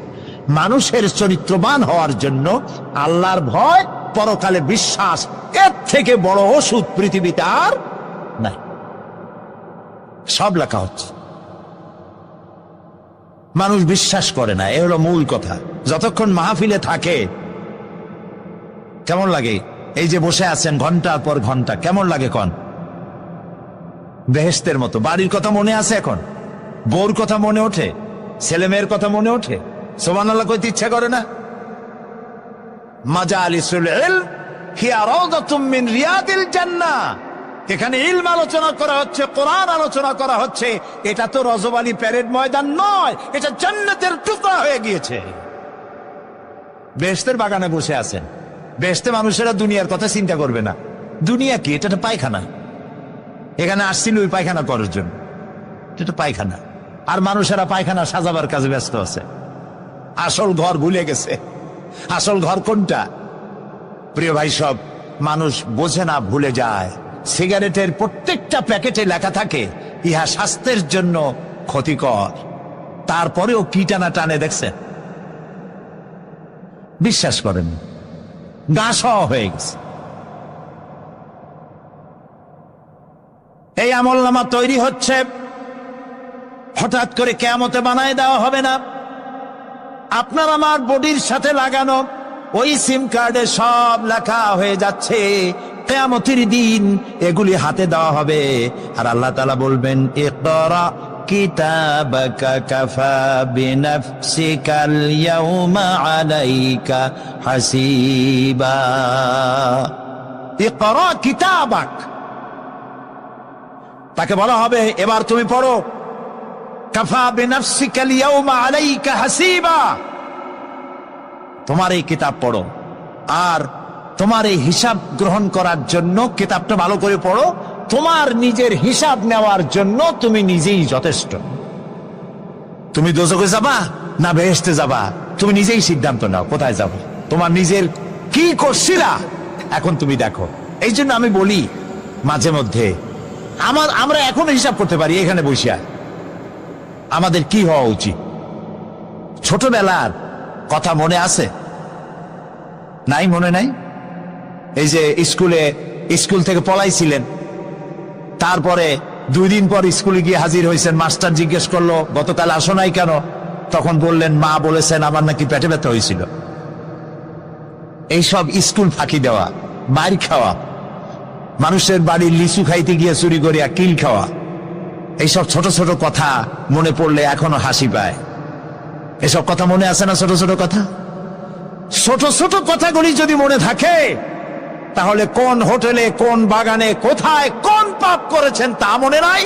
মানুষের চরিত্রবান হওয়ার জন্য আল্লাহর ভয়, পরকালে বিশ্বাস, এর থেকে বড় ওষুধ পৃথিবীতে আর নাই। সব লেখা হচ্ছে, মানুষ বিশ্বাস করে না, এ হলো মূল কথা। যতক্ষণ মাহফিলে থাকে কেমন লাগে? এই যে বসে আছেন ঘন্টার পর ঘন্টা, কেমন লাগে? কন বেহেশতের মতো। বাড়ির কথা মনে আছে এখন? বউর কথা মনে ওঠে? ছেলে মেয়ের কথা মনে ওঠে? সুবহানাল্লাহ কইতে ইচ্ছা করে না? মাজালিসুল ইলম হিয়া রাউদাতুম মিন রিয়াদিল জান্নাহ। এখানে ইলম আলোচনা করা হচ্ছে, কোরআন আলোচনা করা হচ্ছে। এটা তো রজব আলী প্যারেড ময়দান নয়, এটা জান্নাতের টুকরা হয়ে গিয়েছে। বেহেশতের বাগানে বসে আছেন। বেহেশতে মানুষেরা দুনিয়ার কথা চিন্তা করবে না। দুনিয়া কি? এটা একটা পায়খানা। এখানে আসছিল ওই পায়খানা করার জন্য, এটা পায়খানা। আর মানুষেরা পায়খানা সাজাবার কাজে ব্যস্ত আছে, আসল ঘর ভুলে গেছে। আসল ঘর কোনটা? প্রিয় ভাই, সব মানুষ বোঝে না, ভুলে যায়। সিগারেটের প্রত্যেকটা প্যাকেটে লেখা থাকে ইহা স্বাস্থ্যের জন্য ক্ষতিকর, তারপরেও কি টানা টানে দেখছেন? বিশ্বাস করেন, গা সওয়া হয়ে গেছে। এই আমলনামা তৈরি হচ্ছে, হঠাৎ করে কিয়ামতে বানায় দেওয়া হবে না। আপনার আমার বডির সাথে লাগানো ওই সিম কার্ডে সব লেখা হয়ে যাচ্ছে। কিয়ামতের দিন এগুলি হাতে দেওয়া হবে, আর আল্লাহ তাআলা বলবেন, ইকরা কিতাবাকা কাফা বিনাফসিকাল ইয়াউমা আলাইকা হাসিবা। ইকরা কিতাবাক, তাকে বলা হবে এবার তুমি পড়ো। কাফা বিনাফসিকাল ইয়াউমা আলাইকা হাসিবা, তোমার এই কিতাব পড়ো, আর তোমার এই হিসাব গ্রহণ করার জন্য কিতাবটা ভালো করে পড়ো। তোমার নিজের হিসাব নেওয়ার জন্য তুমি নিজেই যথেষ্ট। তুমি দোজখে যাবা না বেহেশতে যাবা, তুমি নিজেই সিদ্ধান্ত নাও কোথায় যাবো। তোমার নিজের কি করছিলা এখন তুমি দেখো। এই জন্য আমি বলি মাঝে মধ্যে, আমরা এখনো হিসাব করতে পারি এখানে বসিয়া। আমাদের কি হওয়া উচিত? ছোটবেলার কথা মনে আছে? নাই? মনে নাই? এই যে স্কুল থেকে পলাইছিলেন, তারপরে 2 দিন পর স্কুলে গিয়ে হাজির হয়েছেন। মাস্টার জিজ্ঞেস করলো গতকাল আসো নাই কেন? তখন বললেন মা বলেছেন আমার নাকি পেটে ব্যথা হয়েছিল। এইসব স্কুল ফাঁকি দেওয়া, মার খাওয়া, মানুষের বাড়ির লিচু খাইতে গিয়ে চুরি করিয়া কিল খাওয়া, এইসব ছোট ছোট কথা মনে পড়লে এখনো হাসি পায়। এসব কথা মনে আছে না? ছোট ছোট কথা, ছোট ছোট কথাগুলি যদি মনে থাকে, তাহলে কোন হোটেলে, কোন বাগানে, কোথায় কোন পাপ করেছেন তা মনে নাই?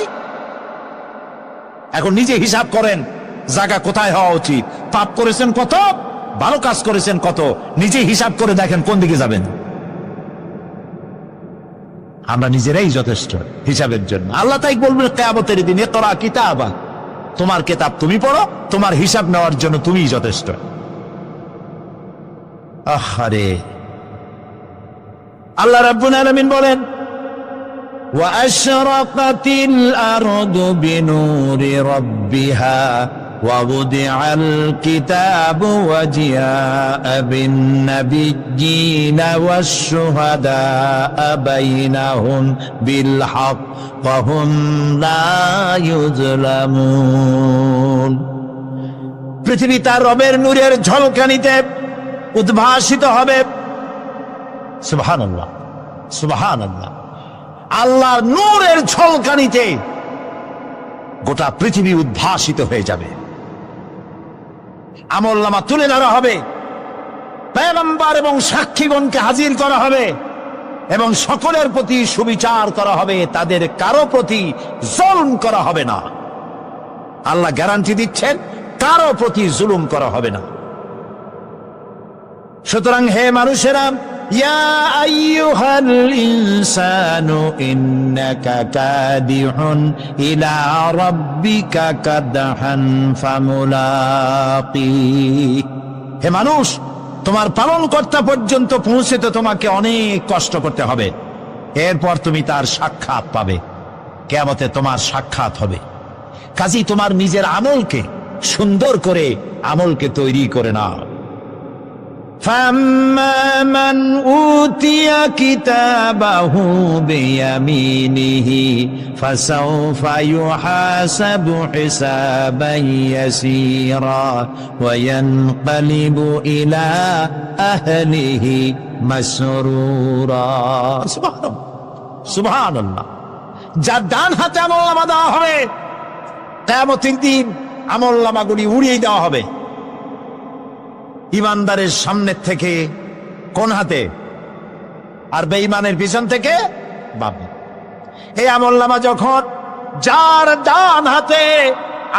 এখন নিজে হিসাব করেন জায়গা কোথায় হওয়া উচিত। পাপ করেছেন কত, ভালো কাজ করেছেন কত, নিজে হিসাব করে দেখেন কোন দিকে যাবেন। আমরা নিজেরাই যথেষ্ট হিসাবের জন্য। আল্লাহ তাই বলবেন কিয়ামতের দিন, ইকরা কিতাবা, তোমার কিতাব তুমি পড়ো, তোমার হিসাব নেওয়ার জন্য তুমিই যথেষ্ট। আহারে, আল্লাহ রাব্বুল আলামিন বলেন, ওয়া আশরাকাতিল আরদু বিনুরি রাব্বিহা ওয়া বুদিআল কিতাবু ওয়া জিআআ বিন নাবিয়্যিনা ওয়াশ শুহাদাআ বাইনাহুম বিল হক ওয়া হুম লা ইউযলামুন। পৃথিবী তার রবের নূরের ঝলকানিতে উদ্ভাসিত হবে। সুবহানাল্লাহ, সুবহানাল্লাহ। আল্লাহর নূরের ঝলকানিতে গোটা পৃথিবী উদ্ভাসিত হয়ে যাবে। আমলনামা তুলে ধরা হবে, পয়গম্বর এবং সাক্ষীগণকে হাজির করা হবে, এবং সকলের প্রতি সুবিচার করা হবে, তাদের কারো প্রতি জুলুম করা হবে না। আল্লাহ গ্যারান্টি দিচ্ছেন কারো প্রতি জুলুম করা হবে না। সুতরাং হে মানুষেরা, ইয়া আইয়ুহাল ইনসানু ইন্নাকা কাদিহুন ইলা রাব্বিকা কাদহান ফামুলাকি। হে মানুষ, তোমার পালনকর্তা পর্যন্ত পৌঁছতে তোমাকে অনেক কষ্ট করতে হবে, এরপর তুমি তার সাক্ষাৎ পাবে, কিয়ামতে তোমার সাক্ষাৎ হবে। কাজেই তোমার নিজের আমলকে সুন্দর করে আমলকে তৈরি করে নাও। فَأَمَّا مَنْ أُوتِيَ كِتَابَهُ بِيَمِينِهِ فَسَوْفَ يُحَاسَبُ حِسَابًا يَسِيرًا وَيَنْقَلِبُ إِلَى أَهْلِهِ مسرورا। সুবহানাল্লাহ। যার ডান হাতে আমলনামা দেওয়া হবে, কিয়ামতের দিন আমলনামাগুলি উড়িয়ে দেওয়া হবে। ইমানদারের সামনের থেকে কোন হাতে, আর বেঈমানের পিছন থেকে বামে। এই আমলনামা যখন যার ডান হাতে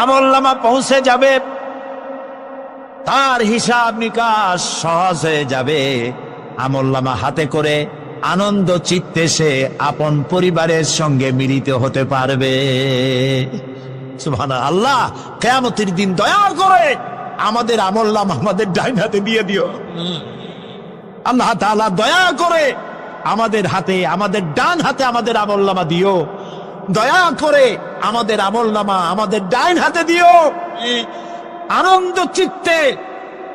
আমলনামা পৌঁছে যাবে, তার হিসাব নিকাশ সহজ হয়ে যাবে। আমলনামা হাতে করে আনন্দ চিত্তে সে আপন পরিবারের সঙ্গে মিলিত হতে পারবে। সুবহানাল্লাহ। আল্লাহ কিয়ামতের দিন দয়া করে আমাদের আমলনামা আমাদের ডান হাতে দিয়ে দিও। আল্লাহ তাআলা দয়া করে আমাদের হাতে, আমাদের ডান হাতে আমাদের আমলনামা দিও। দয়া করে আমাদের আমলনামা আমাদের ডান হাতে দিও। আনন্দ চিত্তে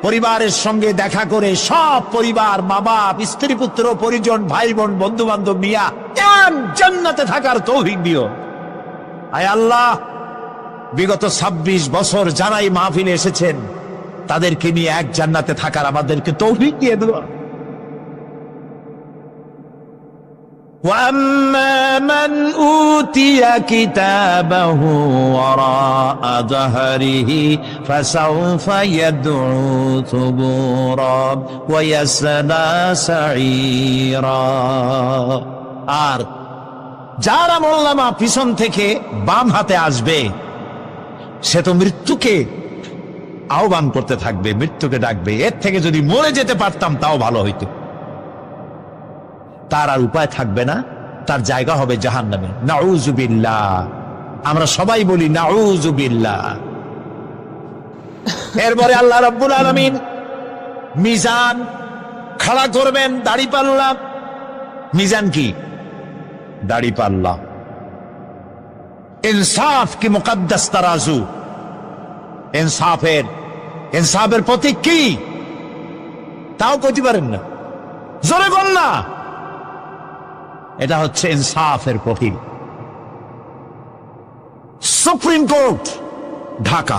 পরিবারের সঙ্গে দেখা করে সব পরিবার, মা বাপ, স্ত্রী পুত্র পরিজন, ভাই বোন, বন্ধু বান্ধব নিয়া জান্নাতে থাকার তৌফিক দিও। আয় আল্লাহ, বিগত 26 বছর যারাই মাহফিলে এসেছেন তাদেরকে নিয়ে এক জান্নাতে থাকার আমাদেরকে তৌফিক দিয়ে দিও। وَأَمَّا مَنْ أُوتِيَ كِتَابَهُ وَرَاءَ ظَهْرِهِ فَسَوْفَ يَدْعُو ثُبُورًا وَيَصْلَى سَعِيرًا। আর যার আমলনামা পিছন থেকে বাম হাতে আসবে, সে তো মৃত্যুকে আহ্বান করতে থাকবে, মৃত্যুকে ডাকবে, এর থেকে যদি মরে যেতে পারতাম তাও ভালো হইতো। তার আর উপায় থাকবে না, তার জায়গা হবে জাহান্নামে। নাউযুবিল্লাহ। আমরা সবাই বলি নাউযুবিল্লাহ। এরপরে আল্লাহ রাব্বুল আলামিন মিজান খাড়া করবেন, দাড়িপাল্লা। মিজান কি? দাড়িপাল্লা। ইনসাফ কি মুকদ্দাস তারাজু। ইনসাফের প্রতীক কি তাও কইতে পারেন না, জোরে বল না। এটা হচ্ছে ইনসাফের প্রতীক। সুপ্রিম কোর্ট ঢাকা,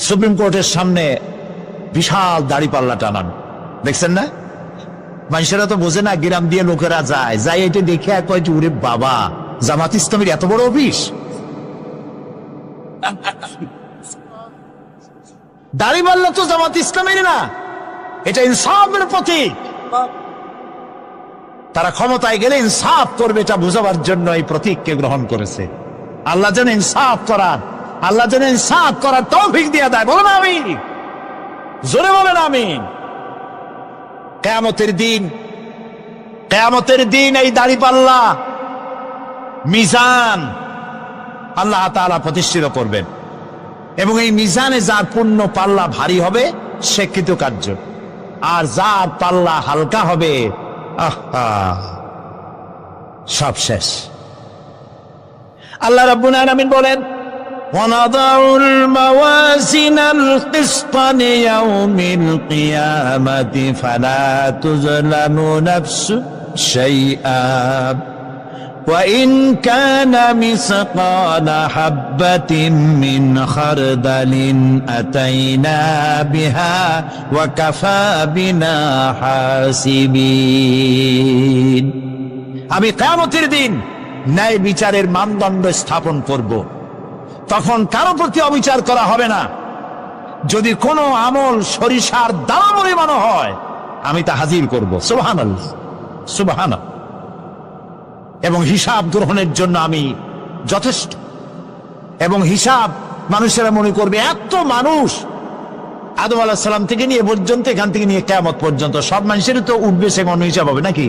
সুপ্রিম কোর্টের সামনে বিশাল দাড়িপাল্লা টানান, দেখছেন না? মানুষেরা তো বোঝে না, গ্রাম দিয়ে লোকেরা যায়, যাই এটা দেখে এক কয়েকটি, উরে বাবা, জামাত ইসলামের এত বড় অফিস। দাড়িপাল্লা তো জামাত ইসলামের না, এটা ইনসাফের প্রতীক। তারা ক্ষমতায় গেলে ইনসাফ করবে, এটা বোঝাবার জন্য এই প্রতীককে গ্রহণ করেছে। আল্লাহ যেন ইনসাফ করার তৌফিক দিয়ে দেয়। বলেন আমিন, জোরে বলেন আমিন। কিয়ামতের দিন এই দাড়িপাল্লা মিজান আল্লাহ তাআলা প্রতিষ্ঠিত করবেন, এবং এই মিজানে যার পুণ্য পাল্লা ভারী হবে সে কৃতকার্য, আর যার পাল্লা হালকা হবে আহা সব শেষ। আল্লাহ রাব্বুল আলামিন বলেন, وَنَضَعُ الْمَوَازِينَ الْقِسْطَ لِيَوْمِ الْقِيَامَةِ فَلَا تُظْلَمُ نَفْسٌ شَيْئًا وَإِنْ كَانَ مِثْقَالَ حَبَّةٍ مِّنْ خَرْدَلٍ أَتَيْنَا بِهَا وَكَفَى بِنَا حَاسِبِينَ। আমি কিয়ামতের দিন ন্যায় বিচারের মানদণ্ড স্থাপন করব, তখন কারো প্রতি অবিচার করা হবে না। যদি কোনো আমল সরিষার দানা পরিমাণও হয়, আমি তা হাজির করব। সুবহানাল্লাহ, সুবহানাল্লাহ। এবং হিসাব গ্রহণের জন্য আমি যথেষ্ট। এবং হিসাব মানুষেরা মনে করবে, এত মানুষ আদম আলাইহিস সালাম থেকে নিয়ে পর্যন্ত, এখান থেকে নিয়ে কিয়ামত পর্যন্ত সব মানুষেরই তো উঠবে সে মনে হিসাব হবে নাকি?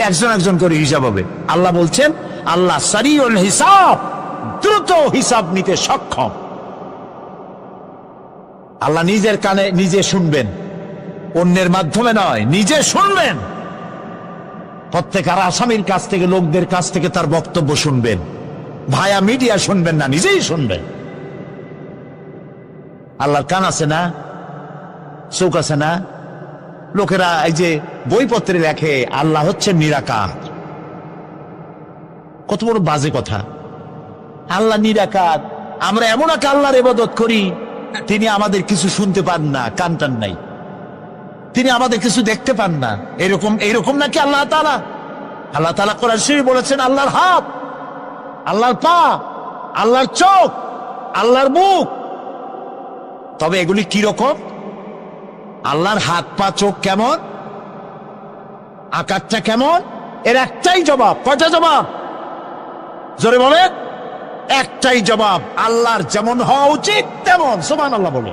একজন একজন করে হিসাব হবে। আল্লাহ বলছেন আল্লাহ সারিউল হিসাব, দ্রুত হিসাব নিতে সক্ষম। আল্লাহ নিজের কানে নিজে শুনবেন, অন্যের মাধ্যমে নয়, নিজে শুনবেন। প্রত্যেক আর আসামির কাছ থেকে, লোকদের কাছ থেকে তার বক্তব্য শুনবেন, ভায়া মিডিয়া শুনবেন না, নিজেই শুনবেন। আল্লাহর কান আছে না, চোখ আছে না? লোকেরা এই যে বইপত্রে লেখে আল্লাহ হচ্ছে নিরাকার, কত বড় বাজে কথা। আল্লাহ নিরাকার, আমরা এমন এক আল্লাহর ইবাদত করি, তিনি আমাদের কিছু শুনতে পান না, কান টান নাই, তিনি আমাদের কিছু দেখতে পান না। এরকম নাকি আল্লাহ তাআলা? আল্লাহ তাআলা কোরআন শরীফে বলেছেন আল্লাহর হাত, আল্লাহর পা, আল্লাহর চোখ, আল্লাহর মুখ। তবে এগুলি কি রকম? আল্লাহর হাত, পা, চোখ কেমন, আকারটা কেমন? এর একটাই জবাব। কয়টা জবাব? জোরে বলেন। একটাই জবাব, আল্লাহর যেমন হওয়া উচিত তেমন। সুবহানাল্লাহ বলে,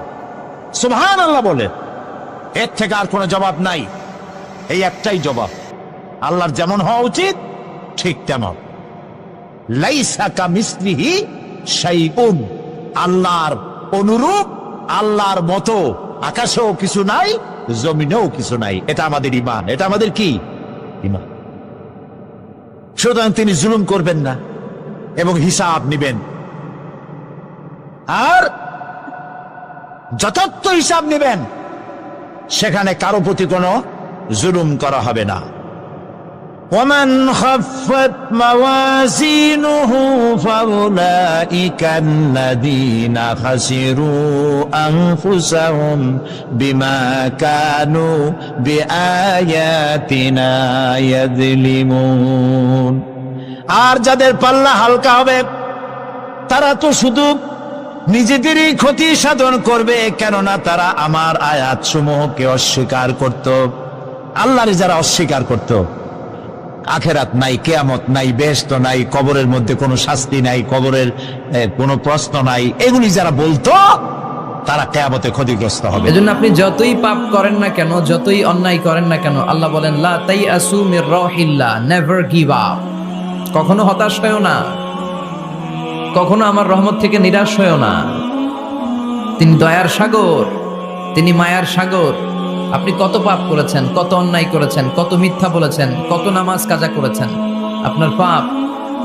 সুবহানাল্লাহ বলে, এর থেকে আর কোনো জবাব নাই। এই একটাই জবাব, আল্লাহর যেমন হওয়া উচিত ঠিক তেমন। লাইসা কামিসলিহি শাইউন, আল্লাহর অনুরূপ, আল্লাহর মতো আকাশেও কিছু নাই, জমিনেও কিছু নাই। এটা আমাদের ঈমান, এটা আমাদের কি ঈমান। সুতরাং তিনি জুলুম করবেন না এবং হিসাব নিবেন, আর যথার্থ হিসাব নিবেন, সেখানে কারো প্রতি কোনো জুলুম করা হবে না। ومن خفت موازينه فأولئك الذين خسروا أنفسهم بما كانوا بآياتنا يظلمون। আর যাদের পাল্লা হালকা হবে তারা তো শুধু নিজেদেরই ক্ষতি সাধন করবে, কেননা তারা আমার আয়াত সমূহকে অস্বীকার করত। আল্লাহর যারা অস্বীকার করত, আখেরাত নাই, কিয়ামত নাই, বেহেশত নাই, কবরের মধ্যে কোনো শাস্তি নাই, কবরের কোনো প্রশ্ন নাই, এগুলি যারা বলতো তারা কিয়ামতে ক্ষতিগ্রস্ত হবে। এজন্য আপনি যতই পাপ করেন না কেন, যতই অন্যায় করেন না কেন, আল্লাহ বলেন লা তাইআসু মির রাহিল্লাহ, নেভার গিভ আপ। কখনো হতাশ হয়ো না, কখনো আমার রহমত থেকে নিরাশ হয়ো না। তিনি দয়ার সাগর, তিনি মায়ার সাগর। আপনি কত পাপ করেছেন, কত অন্যায় করেছেন, কত মিথ্যা বলেছেন, কত নামাজ কাজা করেছেন, আপনার পাপ,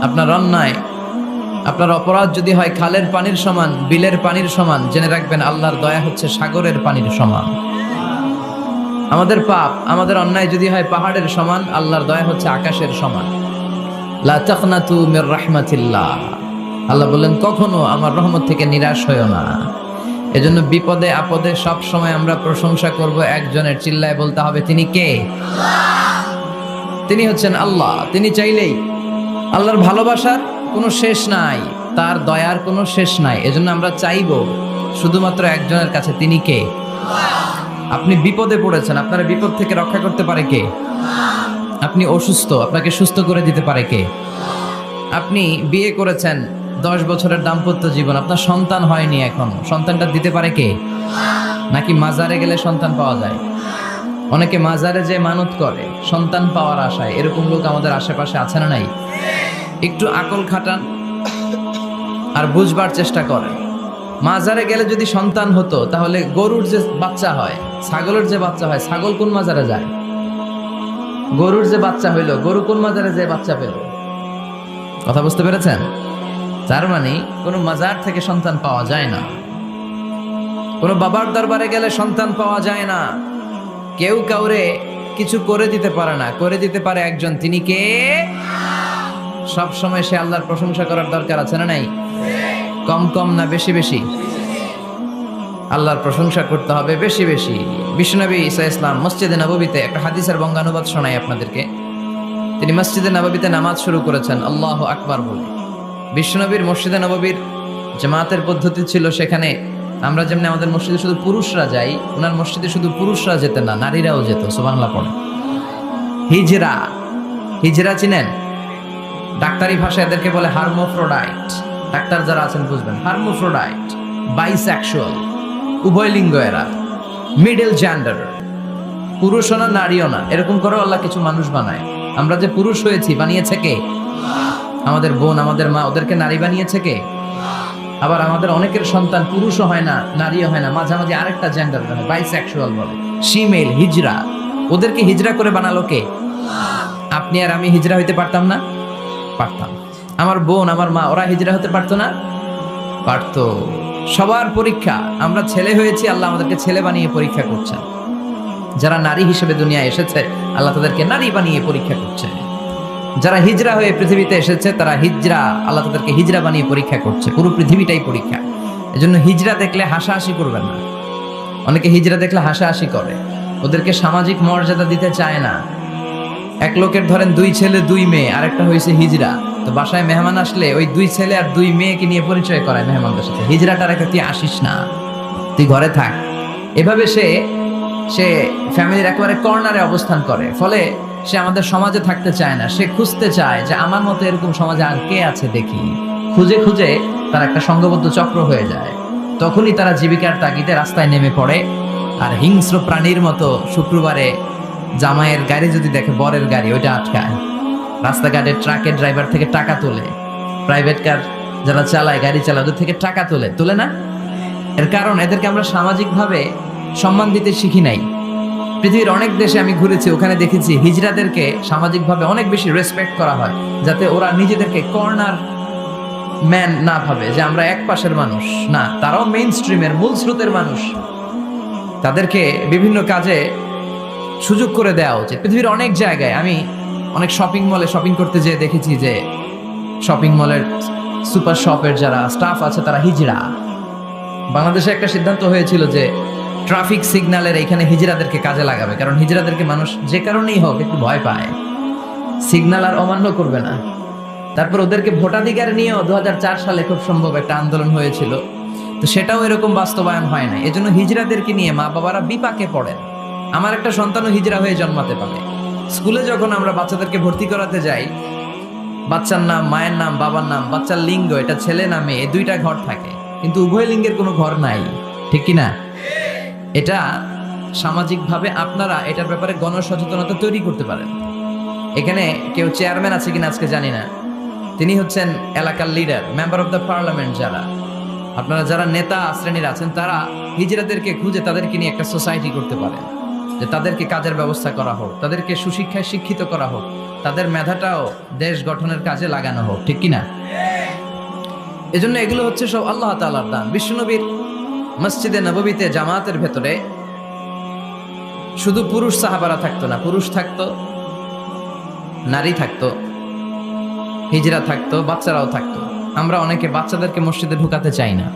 আপনার অন্যায়, আপনার অপরাধ যদি হয় খালের পানির সমান, বিলের পানির সমান, জেনে রাখবেন আল্লাহর দয়া হচ্ছে সাগরের পানির সমান। আমাদের পাপ, আমাদের অন্যায় যদি হয় পাহাড়ের সমান, আল্লাহর দয়া হচ্ছে আকাশের সমান। লা তাকনাতু মির রাহমাতিল্লাহ, আল্লাহ বললেন কখনো আমার রহমত থেকে নিরাশ হয়ো না। এজন্য বিপদে আপদে সব সময় আমরা প্রশংসা করব একজনের, চিল্লায় বলতে হবে তিনি কে? তিনি হচ্ছেন আল্লাহ। তিনি চাইলেই, আল্লাহর ভালোবাসার কোনো শেষ নাই, তার দয়ার কোনো শেষ নাই। এজন্য আমরা চাইব শুধুমাত্র একজনের কাছে, তিনি কে? আপনি বিপদে পড়েছেন, আপনার বিপদ থেকে রক্ষা করতে পারে কে? আপনি অসুস্থ, আপনাকে সুস্থ করে দিতে পারে কে? আপনি বিয়ে করেছেন, 10 বছরের দাম্পত্য জীবন, আপনার সন্তান হয়নি, এখন সন্তানটা দিতে পারে কে? নাকি মাজারে গেলে সন্তান পাওয়া যায়? অনেকে মাজারে যে মানত করে সন্তান পাওয়ার আশায়, এরকম লোক আমাদের আশেপাশে আছে না নাই? একটু আকল খাটান আর বুঝবার চেষ্টা করেন। মাজারে গেলে যদি সন্তান হতো, তাহলে গরুর যে বাচ্চা হয়, ছাগলের যে বাচ্চা হয়, ছাগল কোন মাজারে যায়? গরুর যে বাচ্চা হইলো, গরু কোন মাজারে যে বাচ্চা পেল? কথা বুঝতে পেরেছেন? তার মানে কোনো মাজার থেকে সন্তান পাওয়া যায় না, কোনো বাবার দরবারে গেলে সন্তান পাওয়া যায় না। কেউ কাউরে কিছু করে দিতে পারে না, করে দিতে পারে একজন, তিনি কে? সব সময় সে আল্লাহর প্রশংসা করার দরকার আছে না নাই? কম কম না বেশি বেশি? আল্লাহর প্রশংসা করতে হবে বেশি বেশি। বিশ্বনবী ঈসা ইসলাম মসজিদে নববীতে একটা হাদিসের বঙ্গানুবাদ শোনাই আপনাদেরকে। তিনি মসজিদে নববীতে নামাজ শুরু করেছেন আল্লাহু আকবার বলে। বিশ্বনবীর মসজিদে নববীর জামাতের পদ্ধতি ছিল, সেখানে আমরা যেমন আমাদের মসজিদে শুধু পুরুষরা যাই, ওনার মসজিদে শুধু পুরুষরা যেতেন না, নারীরাও যেত। সুবহানাল্লাহ পড়ে। হিজরা, হিজরা চিনেন? ডাক্তারি ভাষায় এদেরকে বলে হার্মোফ্রোডাইট। ডাক্তার যারা আছেন বুঝবেন, হার্মোফ্রোডাইট, বাইসেক্সুয়াল। উভয় লিঙ্গ এরা, মিডল জেন্ডার, পুরুষও না নারীও না, এরকম করে আল্লাহ কিছু মানুষ বানায়। আমরা যে পুরুষ হয়েছি বানিয়েছে কে? আমাদের বোন, আমাদের মা, ওদেরকে নারী বানিয়েছে কে? আবার আমাদের অনেকের সন্তান পুরুষও হয় না, নারীও হয় না, মাঝামাঝি আরেকটা জেন্ডার হয়, বাইসেক্সুয়াল বলে, ফিমেল, হিজরা। ওদেরকে হিজরা করে বানালো কে? আপনি আর আমি হিজরা হইতে পারতাম না? পারতাম। আমার বোন, আমার মা, ওরা হিজরা হতে পারতো না? পারতো। সবার পরীক্ষা। আমরা ছেলে হয়েছি, আল্লাহ আমাদেরকে ছেলে বানিয়ে পরীক্ষা করছেন। যারা নারী হিসেবে দুনিয়া এসেছে, আল্লাহ তাদেরকে নারী বানিয়ে পরীক্ষা করছে। যারা হিজরা হয়ে পৃথিবীতে এসেছে, তারা হিজরা, আল্লাহ তাদেরকে হিজরা বানিয়ে পরীক্ষা করছে। পুরো পৃথিবীটাই পরীক্ষা। এজন্য হিজরা দেখলে হাসাহাসি করবেন না। অনেকে হিজরা দেখলে হাসাহাসি করে, ওদেরকে সামাজিক মর্যাদা দিতে চায় না। এক লোকের ধরেন 2 ছেলে 2 মেয়ে, আরেকটা হয়েছে হিজরা। তো বাসায় মেহমান আসলে ওই 2 ছেলে আর 2 মেয়েকে নিয়ে পরিচয় করায় মেহমানদের সাথে। হিজরাটা রেখে তুই আসিস না, তুই ঘরে থাক। এভাবে সে ফ্যামিলির একেবারে কর্নারে অবস্থান করে। ফলে সে আমাদের সমাজে থাকতে চায় না। সে খুঁজতে চায় যে আমার মতো এরকম সমাজে আর কে আছে দেখি। খুঁজে খুঁজে তার একটা সংঘবদ্ধ চক্র হয়ে যায়। তখনই তারা জীবিকার তাগিদে রাস্তায় নেমে পড়ে। আর হিংস্র প্রাণীর মতো শুক্রবারে জামাইয়ের গাড়ি যদি দেখে, বরের গাড়ি, ওইটা আটকায়। রাস্তাঘাটে ট্রাকের ড্রাইভার থেকে টাকা তোলে, প্রাইভেট কার যারা চালায়, গাড়ি চালায়, ওদের থেকে টাকা তোলে না? এর কারণ এদেরকে আমরা সামাজিকভাবে সম্মান দিতে শিখি নাই। পৃথিবীর অনেক দেশে আমি ঘুরেছি, ওখানে দেখেছি হিজড়াদেরকে সামাজিকভাবে অনেক বেশি রেসপেক্ট করা হয়, যাতে ওরা নিজেদেরকে কর্নার ম্যান না ভাবে যে আমরা এক পাশের মানুষ। না, তারাও মেইন স্ট্রিমের, মূল স্রোতের মানুষ। তাদেরকে বিভিন্ন কাজে সুযোগ করে দেওয়া উচিত। পৃথিবীর অনেক জায়গায় আমি অনেক শপিং মলে শপিং করতে যেয়ে দেখেছি যে শপিং মলের সুপার শপের যারা স্টাফ আছে তারা হিজড়া। বাংলাদেশে একটা সিদ্ধান্ত হয়েছিল যে ট্রাফিক সিগন্যালের এখানে হিজড়াদেরকে কাজে লাগাবে, কারণ হিজড়াদেরকে মানুষ যে কারণেই হোক একটু ভয় পায়, সিগন্যাল আর অমান্য করবে না। তারপর ওদেরকে ভোটাধিকার নিয়েও 2004 সালে খুব সম্ভব একটা আন্দোলন হয়েছিল। তো সেটাও এরকম বাস্তবায়ন হয় না। এজন্য হিজড়াদেরকে নিয়ে মা বাবারা বিপাকে পড়েন। আমার একটা সন্তানও হিজড়া হয়ে জন্মাতে পারে। স্কুলে যখন আমরা বাচ্চাদেরকে ভর্তি করাতে যাই, বাচ্চার নাম, মায়ের নাম, বাবার নাম, বাচ্চার লিঙ্গ, এটা ছেলে না মেয়ে, 2টা ঘর থাকে, কিন্তু উভয় লিঙ্গের কোনো ঘর নাই, ঠিক কি না? এটা সামাজিকভাবে আপনারা এটার ব্যাপারে গণসচেতনতা তৈরি করতে পারেন। এখানে কেউ চেয়ারম্যান আছে কিনা আজকে জানি না, তিনি হচ্ছেন এলাকার leader, member of the parliament. আপনারা যারা নেতা শ্রেণীর আছেন, তারা হিজড়াদেরকে খুঁজে তাদেরকে নিয়ে একটা সোসাইটি করতে পারেন, যে তাদেরকে কাজের ব্যবস্থা করা হোক, তাদেরকে সুশিক্ষায় শিক্ষিত করা হোক, তাদের মেধাটাও দেশ গঠনের কাজে লাগানো হোক, ঠিক কিনা? এজন্য এগুলো হচ্ছে সব আল্লাহ তাআলার দান। বিশ্বনবীর মসজিদে নববীতে জামাতের ভেতরে শুধু পুরুষ সাহাবারা থাকতো না, পুরুষ থাকতো, নারী থাকতো, হিজরা থাকতো, বাচ্চারাও থাকতো। আমরা অনেকে বাচ্চাদেরকে মসজিদে ঢুকাতে চাই না,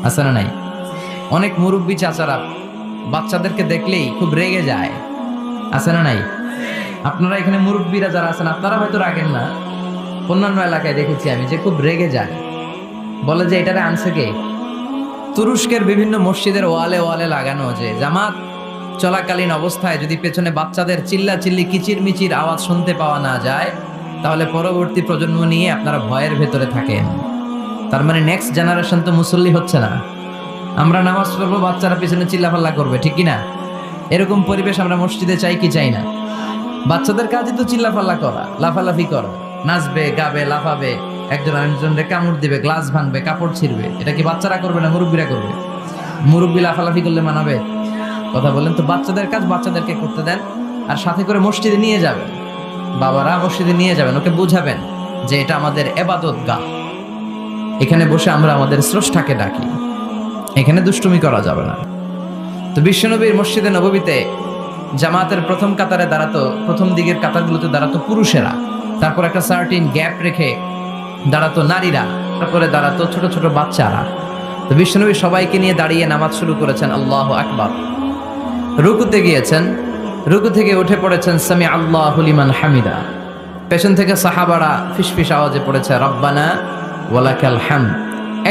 আছে না নাই? অনেক মুরব্বী চাচারা বাচ্চাদেরকে দেখলেই খুব রেগে যায়, আছে না নাই? আপনারা এখানে মুরব্বীরা যারা আছেন, আপনারা হয়তো রাগেন না, অন্যান্য এলাকায় দেখেছি আমি যে খুব রেগে যায়, বলে যে এটারে আনছে কে? তুরস্কের বিভিন্ন মসজিদের ওয়ালে ওয়ালে লাগানো যে জামাত চলাকালীন অবস্থায় যদি পেছনে বাচ্চাদের চিল্লা চিল্লি কিচির মিচির আওয়াজ শুনতে পাওয়া না যায়, তাহলে পরবর্তী প্রজন্ম নিয়ে আপনারা ভয়ের ভেতরে থাকেন। তার মানে নেক্সট জেনারেশন তো মুসল্লি হচ্ছে না। আমরা নামাজ পড়বো, বাচ্চারা পিছনে চিল্লাফাল্লা করবে, ঠিক কিনা? এরকম পরিবেশ আমরা মসজিদে চাই কি চাই না? বাচ্চাদের কাজই তো চিল্লাফাল্লা করা, লাফালাফি করা, নাচবে, গাবে, লাফাবে, একজন আরেকজনকে কামড় দিবে, গ্লাস ভাঙবে, কাপড় ছিঁড়বে। এটা কি বাচ্চারা করবে না মুরব্বীরা করবে? মুরব্বী লাফালাফি করলে মানাবে? কথা বলেন তো। বাচ্চাদের কাজ বাচ্চাদেরকে করতে দেন, আর সাথে করে মসজিদে নিয়ে যাবেন, বাবারা মসজিদে নিয়ে যাবেন, ওকে বুঝাবেন যে এটা আমাদের ইবাদত গাহ, এখানে বসে আমরা আমাদের স্রষ্টাকে ডাকি, এখানে দুষ্টুমি করা যাবে না। তো বিশ্বনবীর মসজিদে নববীতে জামাতের প্রথম কাতারে দাঁড়াতো, প্রথম দিকের কাতারগুলোতে দাঁড়াতো পুরুষেরা, তারপর একটা সার্টিন গ্যাপ রেখে দাঁড়াতো নারীরা, তারপরে দাঁড়াতো ছোট ছোট বাচ্চারা। তো বিশ্বনবী সবাইকে নিয়ে দাঁড়িয়ে নামাজ শুরু করেছেন, আল্লাহু আকবার। রুকুতে গিয়েছেন, রুকু থেকে উঠে পড়েছেন সামি আল্লাহু লিমান হামিদা। পেছন থেকে সাহাবারা ফিসফিস আওয়াজে পড়েছে রব্বানা ওয়ালাকাল হামদ।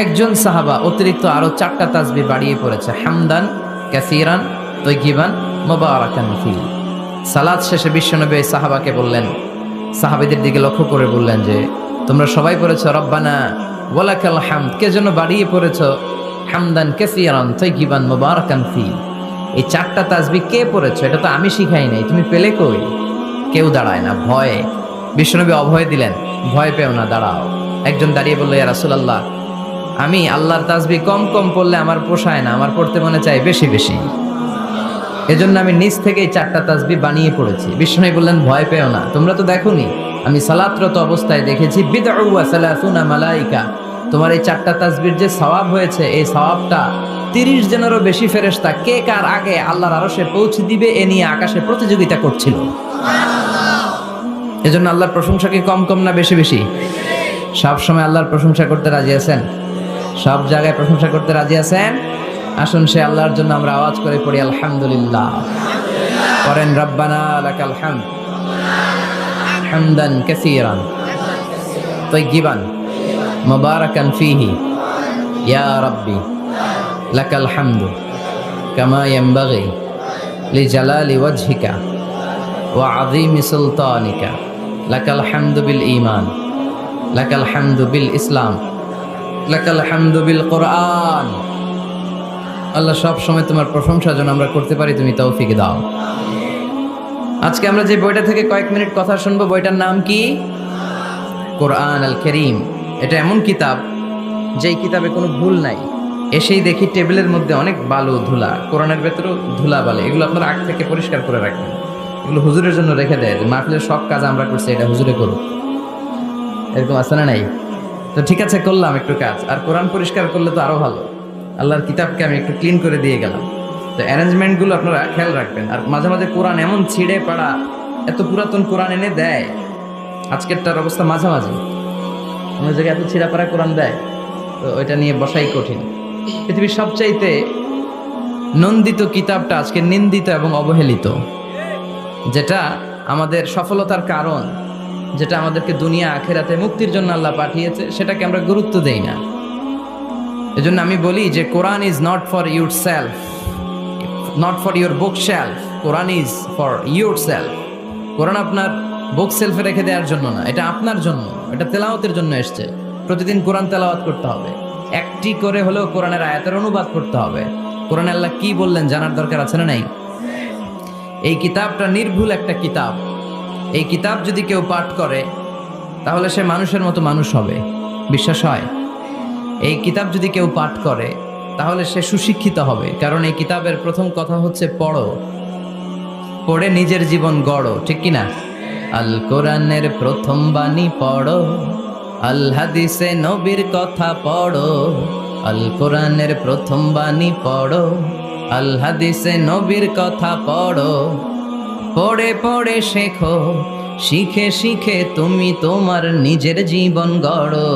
একজন সাহাবা অতিরিক্ত আরো 4টা তাসবিহ বাড়িয়ে পড়েছে, হামদান কাসীরান তাইয়িবান মুবারাকান ফি। সালাত শেষে বিশ্বনবী এই সাহাবাকে বললেন, সাহাবীদের দিকে লক্ষ্য করে বললেন যে তোমরা সবাই পড়েছো রব্বানা ওয়ালাকাল হামদ, কে যেন বাড়িয়ে পড়েছো হামদান কাসীরান তাইয়িবান মুবারাকান ফি। এই 4টা তাসবিহ কে পড়েছো? এটা তো আমি শিখাই নাই, তুমি পেলে কই? কেউ দাঁড়ায় না ভয়ে। বিশ্বনবী অভয় দিলেন, ভয় পেও না, দাঁড়াও। একজন দাঁড়িয়ে বলল, ইয়া রাসূলুল্লাহ, আমি আল্লাহর তাসবিহ কম কম পড়লে আমার পোষায় না, আমার পড়তে মনে চাই বেশি বেশি। এজন্য আমি নিজ থেকেই 4টা তাসবিহ বানিয়ে পড়েছি। বিশ্বনবী বললেন, ভয় পেও না, তোমরা তো দেখোনি, আমি সালাতরত অবস্থায় দেখেছি বিদউ ওয়া সালাসুনা মালাইকা, তোমার এই 4টা তাসবিহর যে সওয়াব হয়েছে, এই সওয়াবটা 30 জনেরও বেশি ফেরেশতা কে কার আগে আল্লাহর আরশে পৌঁছে দিবে এ নিয়ে আকাশে প্রতিযোগিতা করছিল। এজন্য আল্লাহর প্রশংসা কি কম কম না বেশি বেশি? সব সময় আল্লাহর প্রশংসা করতে রাজি আছেন? সব জায়গায় প্রশংসা করতে রাজি আছেন? আসুন সে আল্লাহর জন্য আমরা আওয়াজ করে পড়ি আলহামদুলিল্লাহ। করেন রব্বানা লাকাল হামদ হামদান কাসীরান তাইয়িবান মুবারাকান ফীহি ইয়া রাব্বি লাকাল হামদু কামা ইয়ানবাগি লিজালালি ওয়াজহিকা ওয়া আযীমি সুলতানিকা লাকাল হামদু বিল ঈমান লাকাল হামদু বিল ইসলাম লাকাল হামদু বিল কোরআন। আল্লাহ সব সময় তোমার প্রশংসা যেন আমরা করতে পারি, তুমি তৌফিক দাও। আজকে আমরা যে বইটা থেকে কয়েক মিনিট কথা শুনবো, বইটার নাম কি? কোরআন আল কারীম। এটা এমন কিতাব যেই কিতাবে কোনো ভুল নাই। এসেই দেখি টেবিলের মধ্যে অনেক বালু ধুলা, কোরআনের ভেতরেও ধুলা বালে, এগুলো আপনারা আগ থেকে পরিষ্কার করে রাখবেন। এগুলো হুজুরের জন্য রেখে দেয়, মাহফিলের সব কাজ আমরা করছি, এটা হুজুরে করুক, এরকম আছে না নাই? তো ঠিক আছে, করলাম একটু কাজ, আর কোরআন পরিষ্কার করলে তো আরো ভালো। আল্লাহর কিতাবকে আমি একটু ক্লিন করে দিয়ে গেলাম। তো অ্যারেঞ্জমেন্টগুলো আপনারা খেয়াল রাখবেন। আর মাঝে মাঝে কোরআন এমন ছিঁড়ে পাড়া, এত পুরাতন কোরআন এনে দেয়, আজকেরটার অবস্থা মাঝামাঝি, অন্য জায়গায় এত ছিঁড়া পাড়া কোরআন দেয়, তো ওইটা নিয়ে বসাই কঠিন। পৃথিবীর সবচাইতে নন্দিত কিতাবটা আজকে নিন্দিত এবং অবহেলিত, যেটা আমাদের সফলতার কারণ, যেটা আমাদেরকে দুনিয়া আখেরাতে মুক্তির জন্য আল্লাহ পাঠিয়েছে, সেটাকে আমরা গুরুত্ব দেই না। এজন্য আমি বলি যে Quran is not for your self, not for your book shelf, Quran is for your self. Quran আপনার বুক সেলফে রেখে দেওয়ার জন্য না, এটা আপনার জন্য, এটা তেলাওয়াতের জন্য এসছে। প্রতিদিন কোরআন তেলাওয়াত করতে হবে, একটি করে হলেও কোরআনের আয়াতের অনুবাদ করতে হবে। কোরআনে আল্লাহ কি বললেন জানার দরকার আছে না নাই? এই কিতাবটা নির্ভুল একটা কিতাব। এই কিতাব যদি কেউ পাঠ করে তাহলে সে মানুষের মতো মানুষ হবে, বিশ্বাস হয়? এই কিতাব যদি কেউ পাঠ করে তাহলে সে সুশিক্ষিত হবে, কারণ এই কিতাবের প্রথম কথা হচ্ছে পড়ো, পড়ে নিজের জীবন গড়ো, ঠিক কিনা? আল কোরআনের প্রথম বাণী পড়ো, আল হাদিসে নবীর কথা পড়ো, আল কোরআনের প্রথম বাণী পড়ো, আল হাদিসে নবীর কথা পড়ো, পড়ে পড়ে শেখো, শিখে শিখে তুমি তোমার নিজের জীবন গড়ো।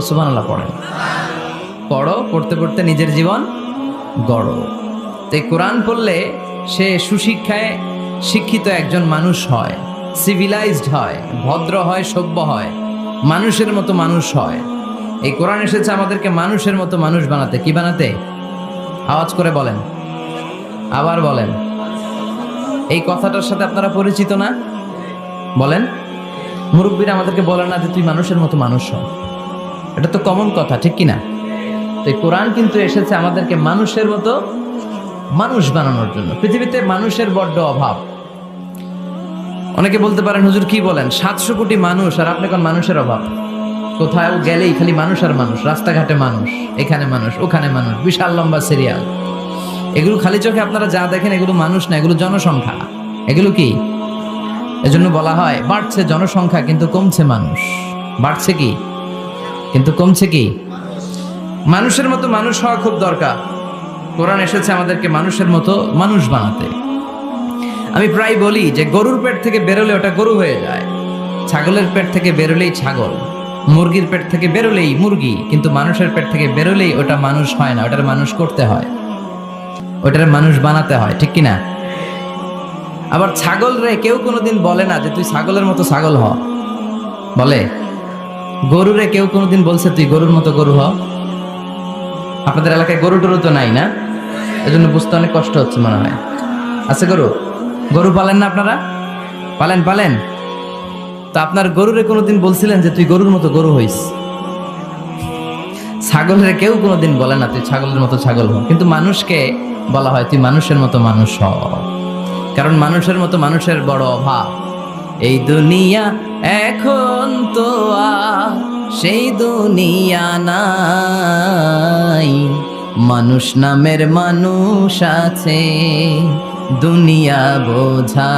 সুবহানাল্লাহ পড়েন, পড়ো, পড়তে পড়তে নিজের জীবন গড়ো। তাই কোরআন পড়লে সে সুশিক্ষায় শিক্ষিত একজন মানুষ হয়, সিভিলাইজড হয়, ভদ্র হয়, সভ্য হয়, মানুষের মতো মানুষ হয়। এই কোরআন এসেছে আমাদেরকে মানুষের মতো মানুষ বানাতে। কি বানাতে? আওয়াজ করে বলেন, আবার বলেন। এই কথাটার সাথে আপনারা পরিচিত না? বলেন। মুরব্বীরা আমাদেরকে বলে না যে তুই মানুষের মতো মানুষ হ, এটা তো কমন কথা, ঠিক কিনা? তো এই কোরআন কিন্তু এসেছে আমাদেরকে মানুষের মতো মানুষ বানানোর জন্য। পৃথিবীতে মানুষের বড্ড অভাব। অনেকে বলতে পারেন, হুজুর কি বলেন, 700 কোটি মানুষ আর আপনি কোন মানুষের অভাব? কোথাও গেলেই খালি মানুষ আর মানুষ, রাস্তাঘাটে মানুষ, এখানে মানুষ, ওখানে মানুষ, বিশাল লম্বা সিরিয়াল। এগুলো খালি চোখে আপনারা যা দেখেন এগুলো মানুষ না, এগুলো জনসংখ্যা। এগুলো কি? এজন্য বলা হয় বাড়ছে জনসংখ্যা কিন্তু কমছে মানুষ। বাড়ছে কি কিন্তু কমছে কি? মানুষের মতো মানুষ হওয়া খুব দরকার। কোরআন এসেছে আমাদেরকে মানুষের মতো মানুষ বানাতে। আমি প্রায় বলি যে গরুর পেট থেকে বেরোলে ওটা গরু হয়ে যায়, ছাগলের পেট থেকে বেরোলেই ছাগল, মুরগির পেট থেকে বেরোলেই মুরগি, কিন্তু মানুষের পেট থেকে বেরোলেই ওটা মানুষ হয় না, ওটার মানুষ করতে হয়, ওটার মানুষ বানাতে হয়, ঠিক কিনা? আবার ছাগল রে কেউ কোনোদিন বলে না যে তুই ছাগলের মতো ছাগল হ, বলে? গরুরে কেউ কোনোদিন বলছে তুই গরুর মতো গরু হ? আপনাদের এলাকায় গরু টরু তো নাই না, এজন্য বুঝতে অনেক কষ্ট হচ্ছে মনে হয়। আছে গরু? গরু পালেন না আপনারা? পালেন? পালেন? তো আপনার গরুরে কোনোদিন বলছিলেন যে তুই গরুর মতো গরু হইস? ছাগলের কেউ কোনোদিন বলে না তুই ছাগলের মতো ছাগল হ, কিন্তু মানুষকে বলা হয় তুই মানুষের মতো মানুষ হ, কারণ মানুষের মতো মানুষের বড় অভাব। এই দুনিয়া এখন তো আর সেই দুনিয়া নাই, মানুষ নামের মানুষ আছে দুনিয়া বোঝাই,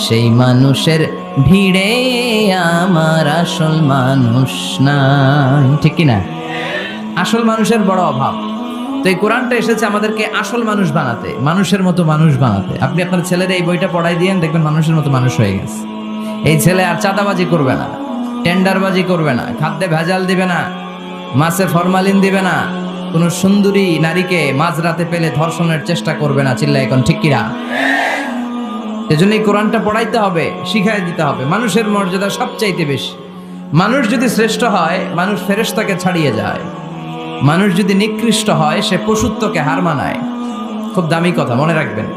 সেই মানুষের ভিড়ে আমার আসল মানুষ নাই, ঠিক কি না? আসল মানুষের বড় অভাব। তো এই কোরআনটা এসেছে আমাদেরকে আসল মানুষ বানাতে, মানুষের মতো মানুষ বানাতে। আপনি আপনার ছেলের এই বইটা পড়াই দিয়েন, দেখবেন মানুষের মতো মানুষ হয়ে গেছে। এই ছেলে আর চাঁদাবাজি করবে না, টেন্ডারবাজি করবে না, খাদ্যে ভেজাল দিবে না, মাছে ফরমালিন দিবে না, কোনো সুন্দরী নারীকে মাঝরাতে পেলে ধর্ষণের চেষ্টা করবে না। চিল্লা এখন ঠিক কিনা? এজন্য এই কোরআনটা পড়াইতে হবে, শিখাই দিতে হবে। মানুষের মর্যাদা সবচাইতে বেশি। মানুষ যদি শ্রেষ্ঠ হয়, মানুষ ফেরেশতাকে ছাড়িয়ে যায়। মানুষ যদি নিকৃষ্ট হয়, সে পশুত্বকে হার মানায়। খুব দামি কথা, মনে রাখবেন।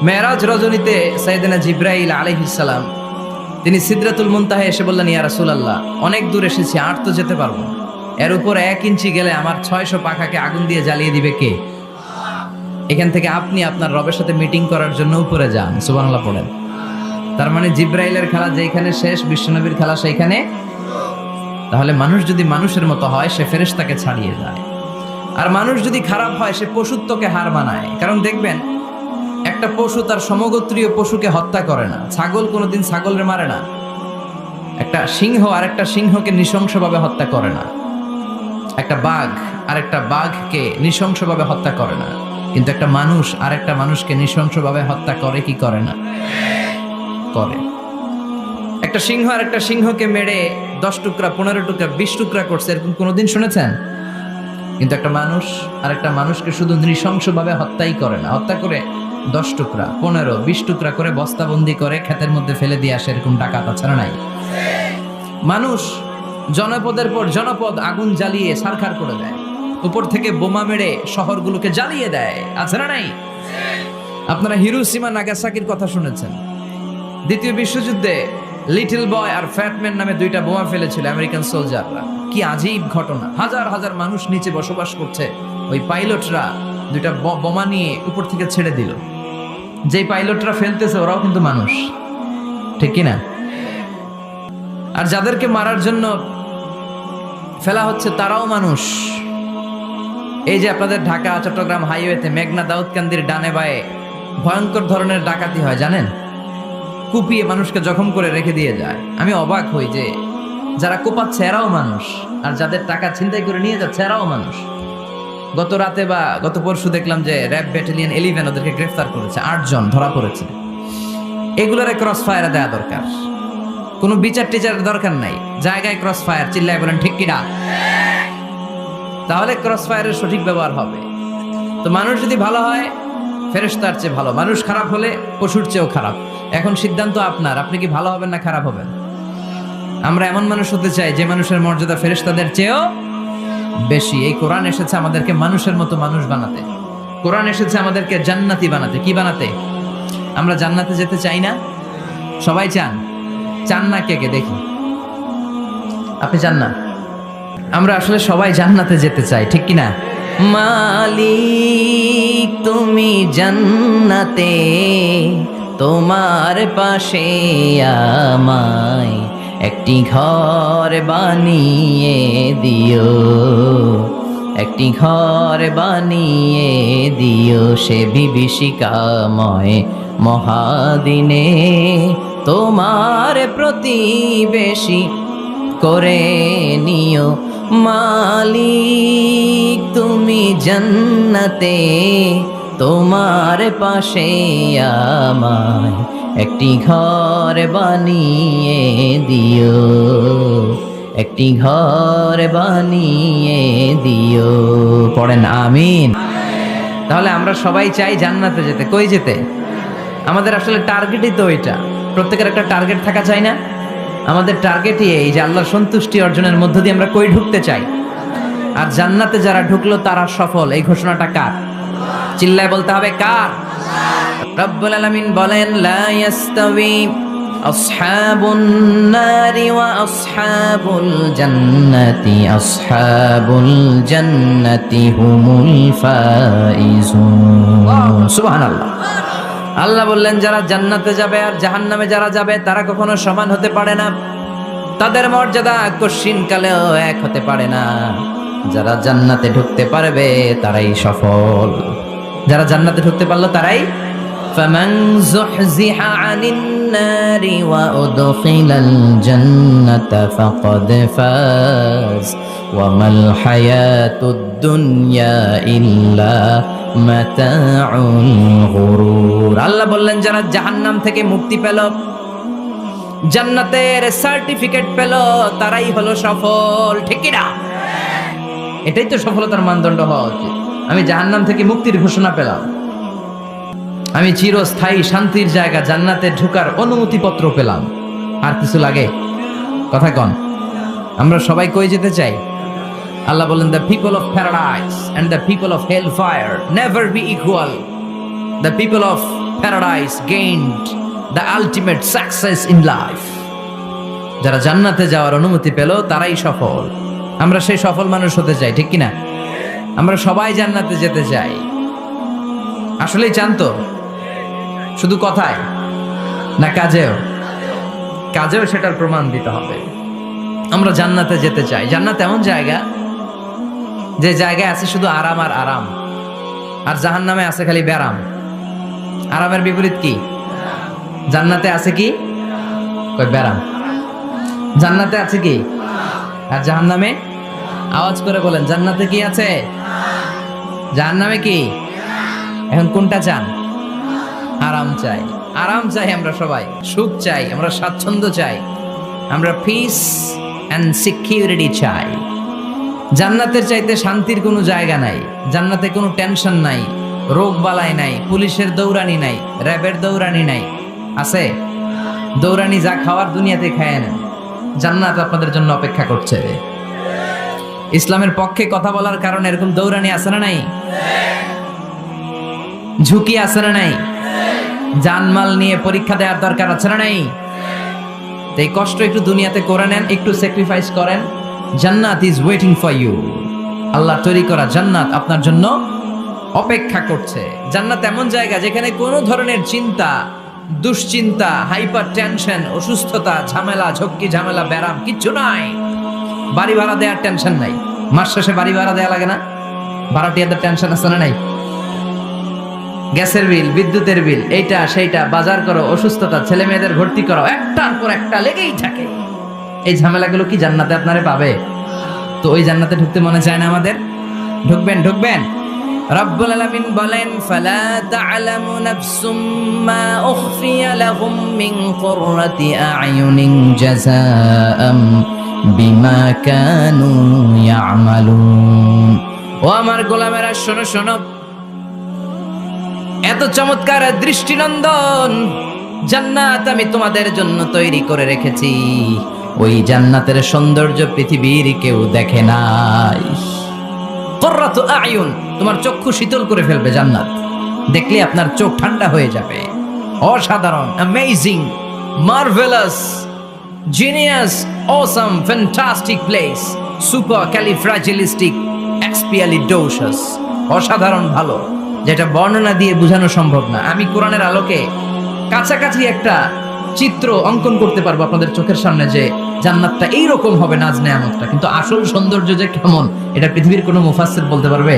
মেরাজ রজনীতে সাইয়েদনা জিব্রাইল আলাইহিস সালাম তিনি সিদরাতুল মুনতাহা এসে বললেন, ইয়া রাসূলুল্লাহ, অনেক দূর এসেছি, আর তো যেতে পারবো না। এর উপর 1 ইঞ্চি গেলে আমার 600 পাখাকে আগুন দিয়ে জ্বালিয়ে দিবে কে? এখান থেকে আপনি আপনার রবের সাথে মিটিং করার জন্য উপরে যান। সুবহানাল্লাহ পড়েন। তার মানে জিব্রাইলের খেলা যেখানে শেষ, বিশ্বনবীর খেলা সেইখানে। তাহলে মানুষ যদি মানুষের মতো হয়, সে ফেরেশতাকে ছাড়িয়ে যায়। আর মানুষ যদি খারাপ হয়, সে পশুত্বকে হার মানায়। কারণ দেখবেন, একটা পশু তার সমগোত্রীয় পশুকে হত্যা করে না। ছাগল কোনোদিন ছাগলের মারে না। একটা সিংহ আর একটা সিংহকে নৃশংসভাবে হত্যা করে না। একটা বাঘ আর একটা বাঘকে নৃশংসভাবে হত্যা করে না। কিন্তু একটা মানুষ আর একটা মানুষকে নৃশংসভাবে হত্যা করে কি করে না? করে। একটা সিংহ আর একটা সিংহকে মেরে 10 টুকরা, 15 টুকরা, 20 টুকরা করছে, এরকম কোনোদিন শুনেছেন? কিন্তু একটা মানুষ আর একটা মানুষকে শুধু নৃশংসভাবে হত্যাই করে না, হত্যা করে 10 টুকরা, 15, 20 টুকরা করে বস্তাবন্দি করে ক্ষেতের মধ্যে ফেলে দিয়ে আসে, এরকম ডাকাত ছাড়া নাই। মানুষ জনপদের পর জনপদ আগুন জ্বালিয়ে ছারখার করে দেয়, উপর থেকে বোমা মেরে শহরগুলোকে জ্বালিয়ে দেয়, আছে না নাই? আপনারা হিরোশিমা নাগাসাকির কথা শুনেছেন। দ্বিতীয় বিশ্বযুদ্ধে লিটল বয় আর ফ্যাটম্যান নামে 2টা বোমা ফেলেছিল আমেরিকান সোলজাররা। কি আজীব ঘটনা! হাজার হাজার মানুষ নিচে বসবাস করছে, ওই পাইলটরা 2টা বোমা নিয়ে উপর থেকে ছেড়ে দিল। যেই পাইলটরা ফেলতেছে ওরাও কিন্তু মানুষ, ঠিক কিনা? আর যাদেরকে মারার জন্য ফেলা হচ্ছে তারাও মানুষ। এই যে আপনাদের ঢাকা চট্টগ্রাম হাইওয়েতে মেঘনা দাউদকান্দির ডানে বায়ে ভয়ঙ্কর ধরনের ডাকাতি হয়, জানেন? কুপিয়ে মানুষকে জখম করে রেখে দিয়ে যায়। আমি অবাক হই যে যারা কোপাচ্ছে এরাও মানুষ, আর যাদের টাকা ছিনতাই করে নিয়ে যাচ্ছে এরাও মানুষ। গত রাতে বা গত পরশু দেখলাম যে র্যাব ব্যাটালিয়ন 11 ওদেরকে গ্রেফতার করেছে, 8 জন ধরা পড়েছে। এগুলোর ক্রস ফায়ারে দেওয়া দরকার, কোনো বিচার টিচারের দরকার নাই, জায়গায় ক্রস ফায়ার। চিল্লায় বলেন ঠিক কিনা? তাহলে ক্রস ফায়ারের সঠিক ব্যবহার হবে। তো মানুষ যদি ভালো হয়, ফেরেশতার চেয়ে ভালো। মানুষ খারাপ হলে পশুর চেয়েও খারাপ। এখন সিদ্ধান্ত আপনার, আপনি কি ভালো হবেন না খারাপ হবেন? আমরা এমন মানুষ হতে চাই যে মানুষের মর্যাদা ফেরেশতাদের চেয়েও বেশি। এই কোরআন এসেছে আমাদেরকে মানুষের মতো মানুষ বানাতে। কোরআন এসেছে আমাদেরকে জান্নাতি বানাতে। কি বানাতে? আমরা জান্নাতে যেতে চাই না? সবাই চান? চান না কে কে? দেখি, আপনি চান না? আমরা আসলে সবাই জান্নাতে যেতে চাই, ঠিক কিনা? মালিক তুমি জান্নাতে, তোমার পাশে আমায় একটি ঘর বানিয়ে দিও, একটি ঘর বানিয়ে দিও সে বিভীষিকাময় মহাদিনে, তোমার প্রতিবেশী করে নিও। মালিক তুমি জান্নাতে, তোমার পাশে আমায় একটি ঘর বানিয়ে দিও, একটি ঘর বানিয়ে দিও। পড়েন আমিন। তাহলে আমরা সবাই চাই জান্নাতে যেতে। কই যেতে? আমাদের আসলে টার্গেটই তো ওইটা। প্রত্যেকের একটা টার্গেট থাকা চাই না? আমাদের টার্গেটই এই যে আল্লাহর সন্তুষ্টি অর্জনের মধ্য দিয়ে আমরা কই ঢুকতে চাই। আর জান্নাতে যারা ঢুকলো তারা সফল। এই ঘোষণাটা কার? চিল্লায় বলতে হবে কার? রব্বুল আলামিন বলেন, লা ইয়াস্তাওয়ি আসহাবুন নারি ওয়া আসহাবুল জান্নাতি আসহাবুল জান্নাতি হুমুল ফাইজুন। সুবহানাল্লাহ। আল্লাহ বললেন যারা জান্নাতে যাবে আর জাহান্নামে যারা যাবে তারা কখনো সমান হতে পারে না, তাদের মর্যাদা কশিনকালেও এক হতে পারে না। যারা জান্নাতে ঢুকতে পারবে তারাই সফল, যারা জান্নাতে ঢুকতে পারলো তারাই। ফামান যুহজিহা আনিন নারি ওয়া উদখিলাল জান্নাতা ফাকাদ ফাজ ওয়া মাল হায়াতুদ দুনিয়া ইল্লা মাতাউল গুরুর। আল্লাহ বললেন যারা জাহান্নাম থেকে মুক্তি পেল, জান্নাতের সার্টিফিকেট পেল, তারাই হলো সফল। ঠিক কি না? এটাই তো সফলতার মানদণ্ড হওয়া উচিত। আমি জাহান্নাম থেকে মুক্তির ঘোষণা পেলাম, আমি চিরস্থায়ী শান্তির জায়গা জান্নাতে ঢোকার অনুমতিপত্র পেলাম, আর কিছু লাগে? কথা কন। আমরা সবাই কই যেতে চাই? আল্লাহ বলেন the people of paradise and the people of hellfire never be equal. The people of paradise gained the ultimate success in life. যারা জান্নাতে যাওয়ার অনুমতি পেল তারাই সফল। আমরা সেই সফল মানুষ হতে চাই, ঠিক কিনা? আমরা সবাই জান্নাতে যেতে চাই। আসলেই চান তো? শুধু কথায় না কাজেও? কাজেও সেটার প্রমাণ দিতে হবে। আমরা জান্নাতে যেতে চাই। জান্নাত এমন জায়গা যে জায়গায় আছে শুধু আরাম আর আরাম, আর জাহান্নামে আছে খালি ব্যারাম। আরামের বিপরীত কি? জান্নাতে আছে কি? কই ব্যারাম। জান্নাতে আছে কি? আর জাহান্নামে? আওয়াজ করে বলেন, জান্নাতে কি আছে? জাহান্নামে কি? এখন কোনটা চান? আরাম চাই। আরাম চাই আমরা সবাই, সুখ চাই, আমরা স্বাচ্ছন্দ্য চাই, আমরা পিস অ্যান্ড সিকিউরিটি চাই। জান্নাতের চাইতে শান্তির কোনো জায়গা নাই। জান্নাতে কোনো টেনশন নাই, রোগ বালাই নাই, পুলিশের দৌড়ানি নাই, র্যাবের দৌড়ানি নাই। আছে? দৌড়ানি যা খাওয়ার দুনিয়াতে খায় না, জান্নাত আপনাদের জন্য অপেক্ষা করছে। ইসলামের পক্ষে কথা বলার কারণে এরকম দৌড়ানি আছে না নাই? ঝুঁকি আছে না নাই? জানমাল নিয়ে পরীক্ষা দেওয়ার দরকার আছে না নাই? এই কষ্ট একটু দুনিয়াতে করে নেন, একটু স্যাক্রিফাইস করেন। জান্নাত ইজ ওয়েটিং ফর ইউ। আল্লাহ তৈরি করা জান্নাত আপনার জন্য অপেক্ষা করছে। জান্নাত এমন জায়গা যেখানে কোনো ধরনের চিন্তা, দুশ্চিন্তা, হাইপার টেনশন, অসুস্থতা, ঝামেলা, ঝক্কি ঝামেলা, ব্যারাম কিচ্ছু নাই। বাড়ি ভাড়া দেওয়ার টেনশন নাই। মাস শেষে বাড়ি ভাড়া দেওয়া লাগে না? ভাড়াটিয়াদের টেনশন আছে না নাই? গ্যাসের বিল, বিদ্যুতের বিল, এইটা সেইটা, বাজার করো, অসুস্থতা, ছেলে মেয়েদের ভর্তি করো, একটার পর একটা লেগেই থাকে। এই ঝামেলাগুলো কি জান্নাতে আপনারে পাবে? তো ওই জান্নাতে ঢুকতে মনে চায় না আমাদের? ঢুকবেন, ঢুকবেন। রব্বুল আলামিন বলেন, ফালা তা'লামু নাফসুম মা উখফিয়া লাহুম মিন কুররাতি আ'য়ুনিন জাযাআম বিমা কানু ইয়া'মালুন। ও আমার গোলামেরা, শোনো শোনো, এত চমৎকার দৃষ্টিনন্দন জান্নাত আমি তোমাদের জন্য তৈরি করে রেখেছি। ওই জান্নাতের সৌন্দর্য পৃথিবীর কেউ দেখে নাই। কুররাতু আ'য়ুন, তোমার চক্ষু শীতল করে ফেলবে জান্নাত। দেখলে আপনার চোখ ঠান্ডা হয়ে যাবে। অসাধারণ, amazing, marvellous, genius, awesome, fantastic place, supercalifragilisticexpialidocious. অসাধারণ ভালো, যেটা বর্ণনা দিয়ে বোঝানো সম্ভব না। আমি কোরআনের আলোকে কাছাকাছি একটা চিত্র অঙ্কন করতে পারবো আপনাদের চোখের সামনে, যে জান্নাতটা এইরকম হবে, নাজ নেয়ামতটা। কিন্তু আসল সৌন্দর্য যে কেমন, এটা পৃথিবীর কোনো মুফাসসির বলতে পারবে?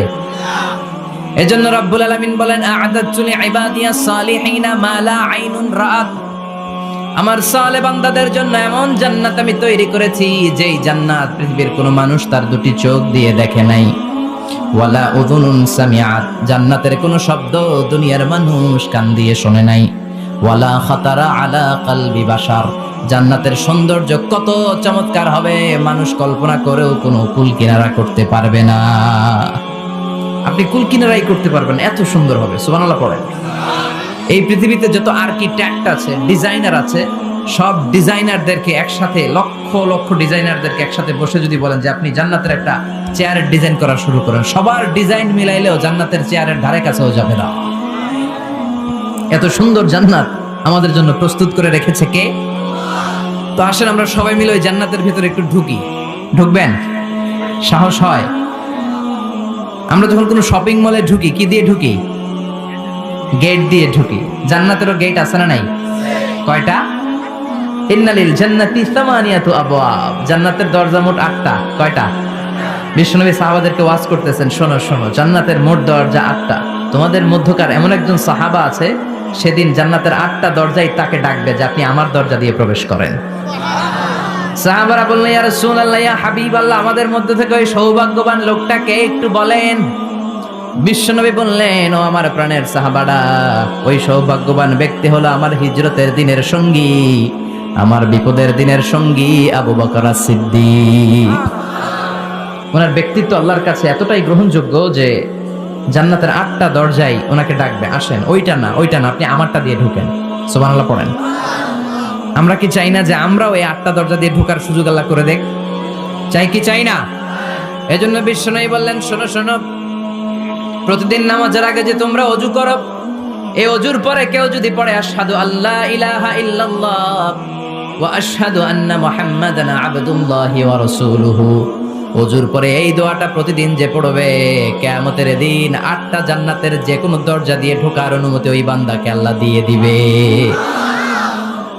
এজন্য রব্বুল আলামিন বলেন, আ'আদাতু লিইবাদিয়াস সালিহিনা মা লা আইনুন রাআত। আমার সালেহ বান্দাদের জন্য এমন জান্নাত আমি তৈরি করেছি, যেই জান্নাত পৃথিবীর কোনো মানুষ তার দুটি চোখ দিয়ে দেখে নাই। ওয়ালা উযুনুন সামিআত, জান্নাতের কোনো শব্দ দুনিয়ার মানুষ কান দিয়ে শোনে নাই। ওয়ালা খাতারা আলা কলবি বাশার, জান্নাতের সৌন্দর্য কত চমৎকার হবে মানুষ কল্পনা করেও কোনো কুল কিনারা করতে পারবে না। আপনি কুল কিনারাই করতে পারবেন, এত সুন্দর হবে। সুবহানাল্লাহ পড়েন। এই পৃথিবীতে যত আর্কিটেক্ট আছে, ডিজাইনার আছে, সব ডিজাইনারদেরকে একসাথে, লক্ষ লক্ষ ডিজাইনারদেরকে একসাথে বসে যদি বলেন যে আপনি জান্নাতের একটা চেয়ারের ডিজাইন করা শুরু করেন, সবার ডিজাইন মিলাইলেও জান্নাতের চেয়ারের ধারে কাছেও যাবে না। এত সুন্দর জান্নাত আমাদের জন্য প্রস্তুত করে রেখেছে কে? তো আসেন আমরা সবাই মিলে ওই জান্নাতের ভেতরে একটু ঢুকি। ঢুকবেন? সাহস হয়? আমরা যখন কোনো শপিং মলে ঢুকি কি দিয়ে ঢুকি? গেট দিয়ে ঢুকি। জান্নাতেরও গেট আছে না নাই? কয়টা? ইন্নালিল জান্নাতি সামানিয়াতু আবওয়াব। জান্নাতের দরজা মোট 8টা। কয়টা? বিশ্বনবী সাহাবাদেরকে ওয়াজ করতেছেন, শোনো শোনো, জান্নাতের মোট দরজা 8টা। তোমাদের মধ্যকার এমন একজন সাহাবা আছে, সেদিন জান্নাতের 8টা দরজাই তাকে ডাকবে যে আপনি আমার দরজা দিয়ে প্রবেশ করেন। সাহাবারা বললেন, ইয়া রাসূলুল্লাহ, ইয়া হাবিবাল্লাহ, আমাদের মধ্যে থেকে ওই সৌভাগ্যবান লোকটাকে একটু বলেন। বিশ্বনবী বললেন, ও আমার প্রাণের সাহাবারা, ওই সৌভাগ্যবান ব্যক্তি হলো আমার হিজরতের দিনের সঙ্গী, আমার বিপদের দিনের সঙ্গী আবু বকর as-সিদ্দিক। ওনার ব্যক্তিত্ব আল্লাহর কাছে এতটাই গ্রহণযোগ্য যে জান্নাতের 8টা দরজাই ওনাকে ডাকবে, আসেন। ওইটা না, ওইটা না, আপনি আমারটা দিয়ে ঢুকেন। সুবহানাল্লাহ পড়েন। আমরা কি চাই না যে আমরা ওই 8টা দরজা দিয়ে ঢোকার সুযোগ আল্লাহ করে দেখ? চাই কি চাই না? এজন্য বিশ্বনবী বললেন, শোনো শোনো, প্রতিদিন নামাজের আগে যে তোমরা ওযু করো, এই ওযুর পরে কেউ যদি পড়ে আশহাদু আল্লা ইলাহা ইল্লাল্লাহ ওয়া আশহাদু আন্না মুহাম্মাদান আবদুল্লাহি ওয়া রাসূলুহু, ওযুর পরে এই দোয়াটা প্রতিদিন যে পড়বে, কিয়ামতের দিন 8টা জান্নাতের যে কোনো দরজা দিয়ে ঢোকার অনুমতি ওই বান্দাকে আল্লাহ দিয়ে দিবে।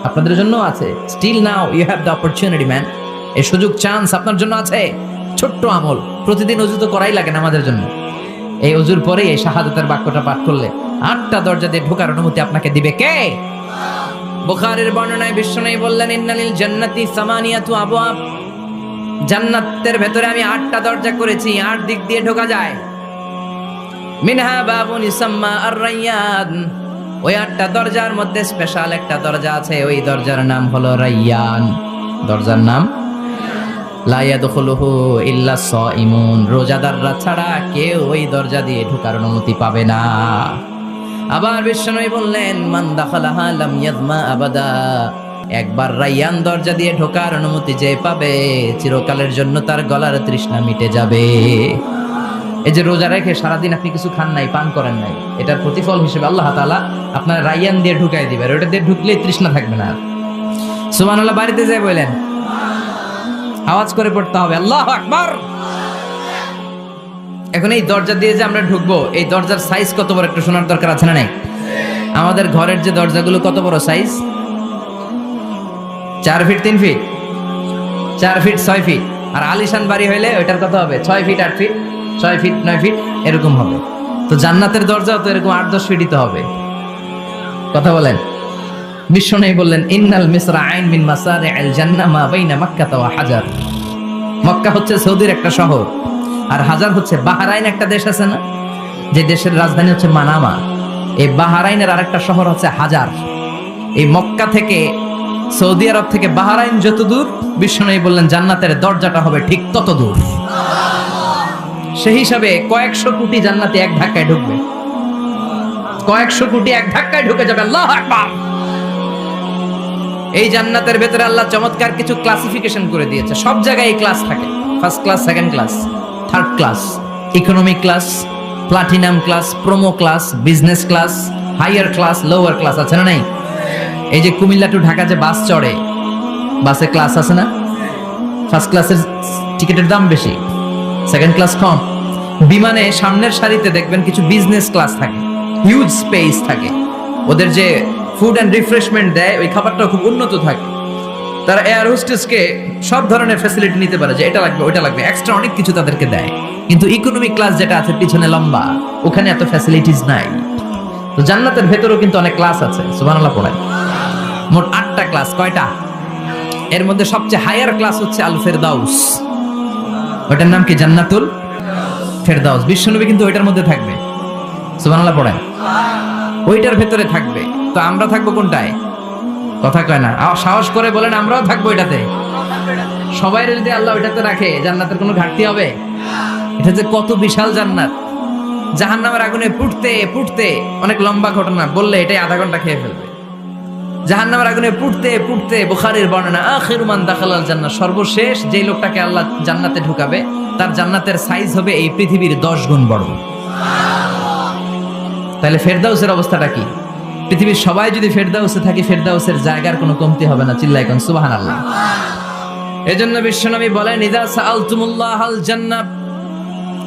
আপনাদের জন্য আছে। Still now you have the opportunity man. এই সুযোগ, চান্স আপনার জন্য আছে। ছোট্ট আমল, প্রতিদিন ওযু তো করাই লাগে না আমাদের জন্য। এই ওযুর পরে এই শাহাদাতের বাক্যটা পাঠ করলে 8টা দরজা দিয়ে ঢোকার অনুমতি আপনাকে দিবে কে? বুখারীর বর্ণনায় বিশ্বনবী বললেন, ইন্নালিল জান্নাতি সামানিয়াতু আবওয়াব। জান্নাতের ভেতরে আমি 8টা দরজা করেছি, 8 দিক দিয়ে ঢোকা যায়। মিনহা বাবুন ইসাম্মা আর-রায়্যান। ওই 8টা দরজার মধ্যে স্পেশাল একটা দরজা আছে, ওই দরজার নাম হলো রায়্যান। দরজার নাম লা ইয়াদখুলুহু ইল্লা সাইমুন। রোজাদাররা ছাড়া কেউ ওই দরজা দিয়ে ঢোকার অনুমতি পাবে না। আবার বিশ্বনবী বললেন, মান দাখালাহা লাম ইয়াযমা আবাদা। একবার রায়্যান দরজা দিয়ে ঢোকার অনুমতি যে পাবে, চিরকালের জন্য তার গলার তৃষ্ণা মিটে যাবে। এই যে রোজা রেখে সারাদিন আপনি কিছু খান নাই, পান করেন নাই, এটার প্রতিফল হিসেবে আল্লাহ তাআলা আপনার রায়্যান দিয়ে ঢুকাই দিবে। আর ওটা দিয়ে ঢুকলেই তৃষ্ণা থাকবে না। সুবহানাল্লাহ। বাড়িতে যাই বলেন, আওয়াজ করে পড়তে হবে আল্লাহু আকবার। এখন এই দরজা দিয়ে যে আমরা ঢুকবো, এই দরজার সাইজ কত বড় একটু শোনার দরকার আছে না নাই? আমাদের ঘরের যে দরজাগুলো কত বড় সাইজ? 4 ফিট 3 ফিট, 4 ফিট 6 ফিট। আর আলিশান বাড়ি হইলে ওইটার কত হবে? 6 ফিট 8 ফিট, 6 ফিট 9 ফিট, এরকম হবে। তো জান্নাতের দরজাও তো এরকম 8-10 ফিটই তো হবে। কথা বলেন। বিশ্বনবী বললেন, ইন্নাল মিসরাআইন মিন মাসারি'আল জান্নাহ মা বাইনা মাক্কাহ ওয়া হাজার। মক্কা হচ্ছে সৌদির একটা শহর, আর হাজার হচ্ছে বাহরাইন, একটা দেশ আছে না, যে দেশের রাজধানী হচ্ছে মানামা। এই বাহরাইনের আরেকটা শহর হচ্ছে হাজার। এই মক্কা থেকে, সৌদি আরব থেকে বাহরাইন যত দূর, বিশ্বনবী বললেন জান্নাতের দরজাটা হবে ঠিক তত দূর। সেই হিসাবে কয়েকশো কোটি জান্নাতে এক ধাক্কায় ঢুকবে। কয়েকশো কোটি এক ধাক্কায় ঢুকে যাবে। আল্লাহু আকবার। এই জান্নাতের ভেতরে আল্লাহ চমৎকার কিছু ক্লাসিফিকেশন করে দিয়েছে। সব জায়গায় এই ক্লাস থাকে, first class, second class, third class, economy class, platinum class, promo class, business class, higher class, lower class, আছে না নাই? এই যে কুমিল্লা টু ঢাকা যে বাস চড়ে, বাসে ক্লাস আছে না? ফার্স্ট ক্লাসের টিকিটের দাম বেশি, সেকেন্ড ক্লাস কম। বিমানে সামনের সারিতে দেখবেন কিছু বিজনেস ক্লাস থাকে, হিউজ স্পেস থাকে। ওদের যে ফুড অ্যান্ড রিফ্রেশমেন্ট দেয়, ওই খাবারটাও খুব উন্নত থাকে। তারা এয়ার হোস্টেসকে সব ধরনের ফ্যাসিলিটি নিতে পারে, যে এটা লাগবে ওইটা লাগবে, এক্সট্রা অনেক কিছু তাদেরকে দেয়। কিন্তু ইকোনমিক ক্লাস যেটা আছে পিছনে লম্বা, ওখানে এত ফ্যাসিলিটিস নাই। তো জান্নাতের ভেতরেও কিন্তু অনেক ক্লাস আছে। সুবহানাল্লাহ পড়েন। মোট 8টা ক্লাস। কয়টা? এর মধ্যে সবচেয়ে হায়ার ক্লাস হচ্ছে আল ফেরদাউস। ওটার নাম কি? জান্নাতুল ফেরদাউস। বিশ্বনবী কিন্তু ওইটার মধ্যে থাকবে। সুবহানাল্লাহ পড়েন। ওইটার ভেতরে থাকবে। তো আমরা থাকবো কোনটায়? কথা কয় না, সাহস করে বলেন আমরাও থাকবো এটাতে। সবাই যদি আল্লাহ ওইটাতে রাখে, জান্নাতের কোনো ঘাটতি হবে? এটা যে কত বিশাল জান্নাত! জাহান্নামের আগুনে পুড়তে পুড়তে, অনেক লম্বা ঘটনা, বললে এটাই আধা ঘন্টা খেয়ে ফেলবে। জাহান্নামের আগুনে পুড়তে পুড়তে, বুখারীর বর্ণনা, আখিরু মান দাখালাল জান্নাহ, সর্বশেষ যেই লোকটাকে আল্লাহ জান্নাতে ঢুকাবে, তার জান্নাতের সাইজ হবে এই পৃথিবীর 10 গুণ বড়। তাহলে ফেরদাউসের অবস্থাটা কি? পৃথিবীর সবাই যদি ফেরদাউসে থাকে, ফেরদাউসের জায়গার কোনো কমতি হবে না। চিল্লায় কোন সুবহানাল্লাহ। এজন্য বিশ্বনবী বলেন, ইযা সাআলতুমুল্লাহাল জান্নাহ,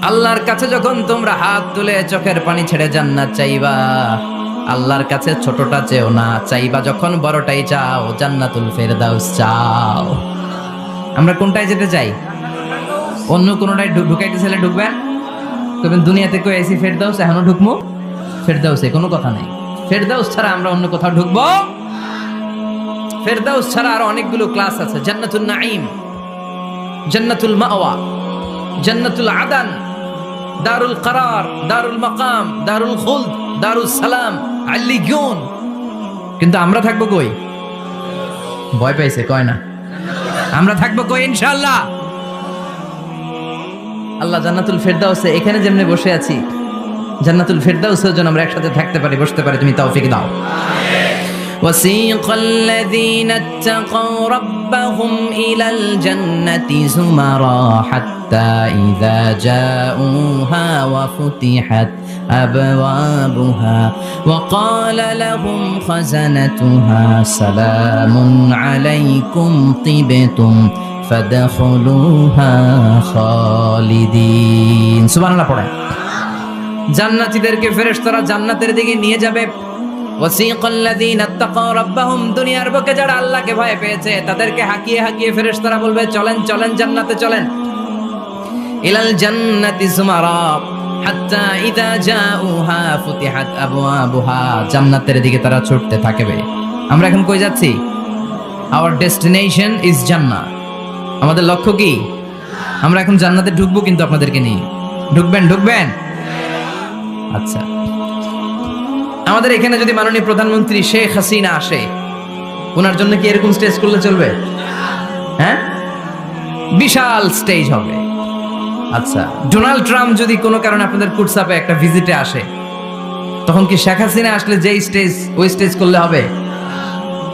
আল্লাহর কাছে যখন তোমরা হাত তুলে চোখের পানি ছেড়ে জান্নাত চাইবা, আল্লাহর কাছে ছোটটা চেও না, চাইবা যখন বড়টাই চাও, জান্নাতুল ফেরদাউস চাও। আমরা কোনটায় যেতে চাই? অন্য কোনটায় ঢুকাইতে চাইলে ঢুকবেন, তখন দুনিয়াতে কই আইছি ফেরদাউস, এখনো ঢুকমু ফেরদাউসে, কোনো কথা নাই। ফেরদাউস ছাড়া আমরা অন্য কোথাও ঢুকবো? ফেরদাউস ছাড়া আরো অনেকগুলো ক্লাস আছে। জান্নাতুল নাঈম, জান্নাতুল মাওয়া, জান্নাতুল আদান, দারুল করার, দারুল মাকাম, দারুল খুলদ, দারুস সালাম, আল্লিগুন। কিন্তু আমরা থাকবো কই? ভয় পাইছে, কয় না। আমরা থাকবো কই? ইনশাআল্লাহ। আল্লাহ জান্নাতুল ফেরদাউসে এখানে যেমনি বসে আছি, জান্নাতুল ফেরদাউসের জন্য আমরা একসাথে থাকতে পারি, বসতে পারি। তুমি তৌফিক দাও। وسيق الذين اتقوا ربهم إلى الجنة زمرا حتى إذا جاءوها وفتحت أبوابها وقال لهم خزنتها سلام عليكم طبتم فادخلوها خالدين। সুবহানাল্লাহ পড়ে। জান্নাতীদেরকে ফেরেশতারা জান্নাতের দিকে নিয়ে যাবে। ওয়াসিকাল্লাযীনা ইত্তাকাউ রাব্বাহুম, দুনিয়ার বুকে যারা আল্লাহকে ভয় পেয়েছে তাদেরকে হাঁকিয়ে হাঁকিয়ে ফেরেশতারা বলবে, চলেন চলেন জান্নাতে চলেন। ইলাল জান্নাতি যুমারা হাত্তা ইযা জাউহা ফুতিহাত আবওয়াবুহা, জান্নাতের দিকে তারা ছুটতে থাকবে। আমরা এখন কই যাচ্ছি? আওয়ার ডেস্টিনেশন ইজ জান্নাহ। আমাদের লক্ষ্য কি? আমরা এখন জান্নাতে ঢুকবো, কিন্তু আপনাদেরকে নিয়ে। ঢুকবেন? ঢুকবেন? আচ্ছা, আমাদের এখানে যদি মাননীয় প্রধানমন্ত্রী শেখ হাসিনা আসে, ওনার জন্য কি এরকম স্টেজ করলে চলবে? হ্যাঁ, বিশাল স্টেজ হবে। আচ্ছা, ডোনাল্ড ট্রাম্প যদি কোনো কারণে আপনাদের কুটসাপে একটা ভিজিটে আসে, তখন কি শেখ হাসিনা আসলে যেই স্টেজ, ওই স্টেজ করলে হবে?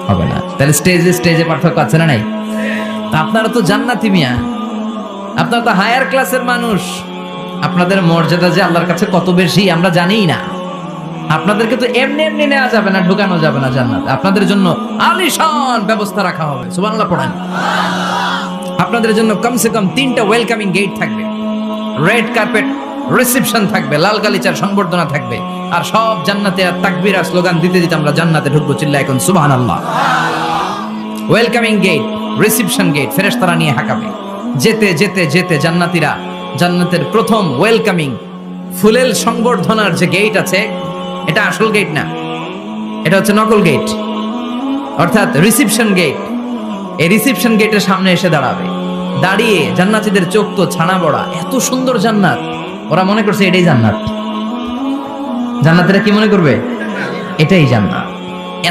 হবে না। তাহলে স্টেজে স্টেজে পার্থক্য আছে না নাই? আপনারা তো জান্নাতি মিয়া, আপনারা তো হায়ার ক্লাসের মানুষ। আপনাদের মর্যাদা যে আল্লাহর কাছে কত বেশি আমরা জানিই না। আপনাদেরকে তো এমনি এমনি নেওয়া যাবে না, ঢুকানো যাবে না জান্নাতে। আপনাদের জন্য আলিশান ব্যবস্থা রাখা হবে। সুবহানাল্লাহ পড়েন। আপনাদের জন্য কমসে কম 3টা ওয়েলকামিং গেট থাকবে, রেড কার্পেট রিসেপশন থাকবে, লাল গালিচার সংবর্ধনা থাকবে, আর সব জান্নাতে আর তাকবীর আর স্লোগান দিতে দিতে আমরা জান্নাতে ঢুকবো। চিল্লায় এখন সুবহানাল্লাহ। ওয়েলকামিং গেট, রিসেপশন গেট ফেরেশতারা নিয়ে হাঁকাবে। যেতে যেতে যেতে জান্নাতীরা জান্নাতের প্রথম ওয়েলকামিং ফুলেল সংবর্ধনার যে গেট আছে, এটা আসল গেট না, এটা হচ্ছে নকল গেট, অর্থাৎ রিসেপশন গেট। এই রিসেপশন গেটের সামনে এসে দাঁড়াবে। দাঁড়িয়ে জান্নাতীদের চোখ তো ছানা বড়া, এত সুন্দর জান্নাত, ওরা মনে করছে এটাই জান্নাত। জান্নাতীরা কি মনে করবে? এটাই জান্নাত।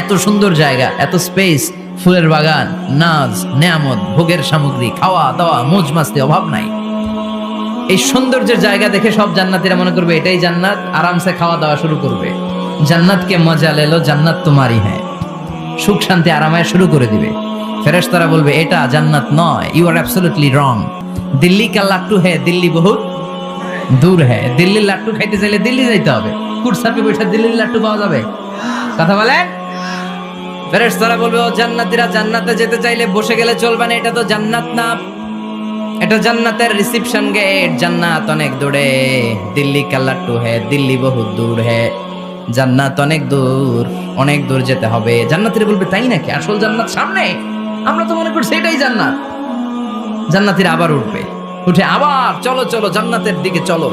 এত সুন্দর জায়গা, এত স্পেস, ফুলের বাগান, নাজ নেয়ামত, ভোগের সামগ্রী, খাওয়া দাওয়া, মৌজ মাস্তি, অভাব নাই। এই সৌন্দর্যের জায়গা দেখে সব জান্নাতীরা মনে করবে এটাই জান্নাত, আরামসে খাওয়া দাওয়া শুরু করবে। জান্নাতকে মজা লেলো, জান্নাত তোমারই হ্যাঁ, সুখ শান্তি আরামায় শুরু করে দিবে। ফেরেশতারা বলবে এটা জান্নাত নয়, you are absolutely wrong. Delhi কা লাট্টু হ্যাঁ, দিল্লি বহুত দূর হ্যাঁ। দিল্লির লাট্টু খাইতে চাইলে দিল্লি যাইতে হবে। কুটসাপে বসে দিল্লির লাট্টু পাওয়া যাবে? কথা বলেন। ফেরেশতারা বলবে ও জান্নাতীরা, জান্নাতে যেতে চাইলে বসে গেলে চলবে না, এটা তো জান্নাত না, এটা জান্নাতের রিসেপশন গেট। জান্নাত অনেক দূরে, দিল্লি কা লাট্টু হ্যাঁ, দিল্লি বহুত দূর হ্যাঁ, জান্নাত অনেক দূর, অনেক দূর যেতে হবে। জান্নাতীরা বলবে তাই নাকি? আসল জান্নাত সামনে, আমরা তো মনে করছি এটাই জান্নাত। জান্নাতীরা আবার উঠবে, উঠে আবার চলো চলো জান্নাতের দিকে চলো,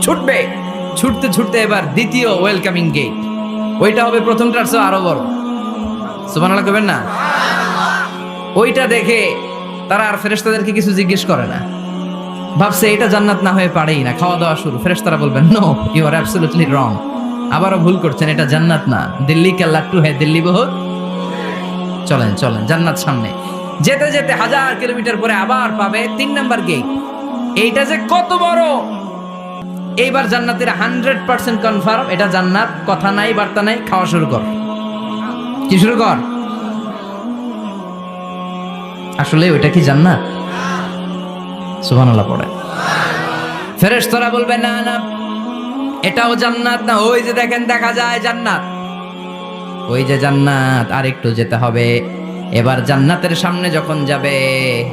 ছুটবে। ছুটতে ছুটতে এবার দ্বিতীয় ওয়েলকামিং গেট, ওইটা হবে প্রথমটার চেয়ে আরো বড়। সুবহানাল্লাহ কইবেন না? ওইটা দেখে তারা আর ফেরেশতাদেরকে কিছু জিজ্ঞেস করে না, ভাবছে এটা জান্নাত না হয়ে পারেই না। খাওয়া দাওয়া শুরু। ফেরেশতারা বলবেন no, you are absolutely wrong, আবারও ভুল করছেন, এটা জান্নাত না, দিল্লি কা লাট্টু হ্যাঁ, দিল্লি বহুত। চলেন চলেন, জান্নাত সামনে। যেতে যেতে 1000 কিলোমিটার পরে আবার পাবে 3 নাম্বার গেট। এইটা যে কত বড়! এইবার জান্নাতীরা 100% কনফার্ম এটা জান্নাত, কথা নাই বার্তা নাই, খাওয়া শুরু কর। কি শুরু কর? আসলে ওইটা কি জান্নাত? সুবহানাল্লাহ পড়ে। ফেরেশতারা বলবে না না, এটাও জান্নাত না, ওই যে দেখেন দেখা যায় জান্নাত। ওই যে জান্নাত, আর একটু যেতে হবে। এবার জান্নাতের সামনে যখন যাবে,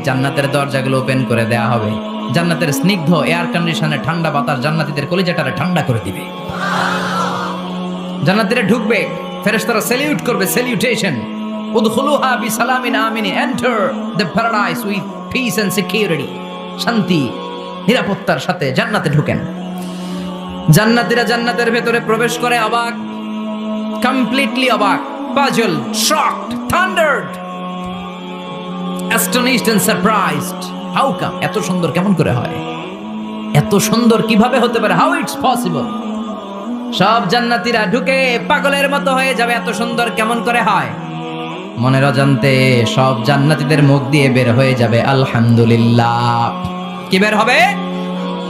জান্নাতের দরজাগুলো ওপেন করে দেয়া হবে। জান্নাতের স্নিগ্ধ এয়ার কন্ডিশনে ঠান্ডা বাতাস জান্নাতীদের কলিজাটারে ঠান্ডা করে দিবে। জান্নাতীরা ঢুকবে, ফেরেশতারা স্যালিউট করবে, স্যালিউটেশন। উদখুলুহা বিসালামিন আমিন, enter the paradise with peace and security. শান্তি নিরাপত্তার সাথে জান্নাতে ঢুকেন। জান্নাতীরা জান্নাতের ভেতরে প্রবেশ করে অবাক, কমপ্লিটলি অবাক, puzzled, shocked, thundered, astonished and surprised. How come? এত সুন্দর কেমন করে হয়? এত সুন্দর কিভাবে হতে পারে? How it's possible? সব জান্নাতীরা ঢুকে পাগলের মতো হয়ে যাবে, এত সুন্দর কেমন করে হয়? মনের অজান্তে সব জান্নাতীদের মুখ দিয়ে বের হয়ে যাবে আলহামদুলিল্লাহ। কি বের হবে?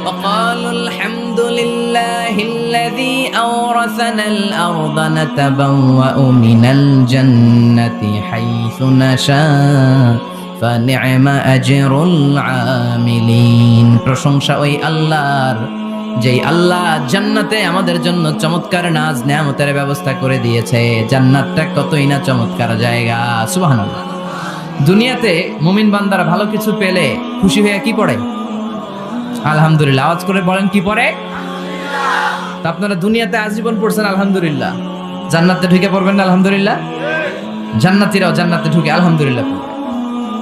وقالوا الحمد لله الذي أورثنا الأرض نتبوأ من الجنة حيث نشاء فنعم أجر العاملين। প্রশংসা ওই আল্লাহর, যেই আল্লাহ জান্নাতে আমাদের জন্য চমৎকার নাজ নেয়ামতের ব্যবস্থা করে দিয়েছে। জান্নাতটা কতই না চমৎকার জায়গা। সুবহানাল্লাহ। দুনিয়াতে মুমিন বান্দারা ভালো কিছু পেলে খুশি হয়ে কি পড়ে? আলহামদুলিল্লাহ। আওয়াজ করে বলেন কি পড়ে? তা আপনারা দুনিয়াতে আজীবন পড়ছেন আলহামদুলিল্লাহ, জান্নাতে ঢুকে পড়বেন না আলহামদুলিল্লাহ? জান্নাতীরাও জান্নাতে ঢুকে আলহামদুলিল্লাহ পড়বে।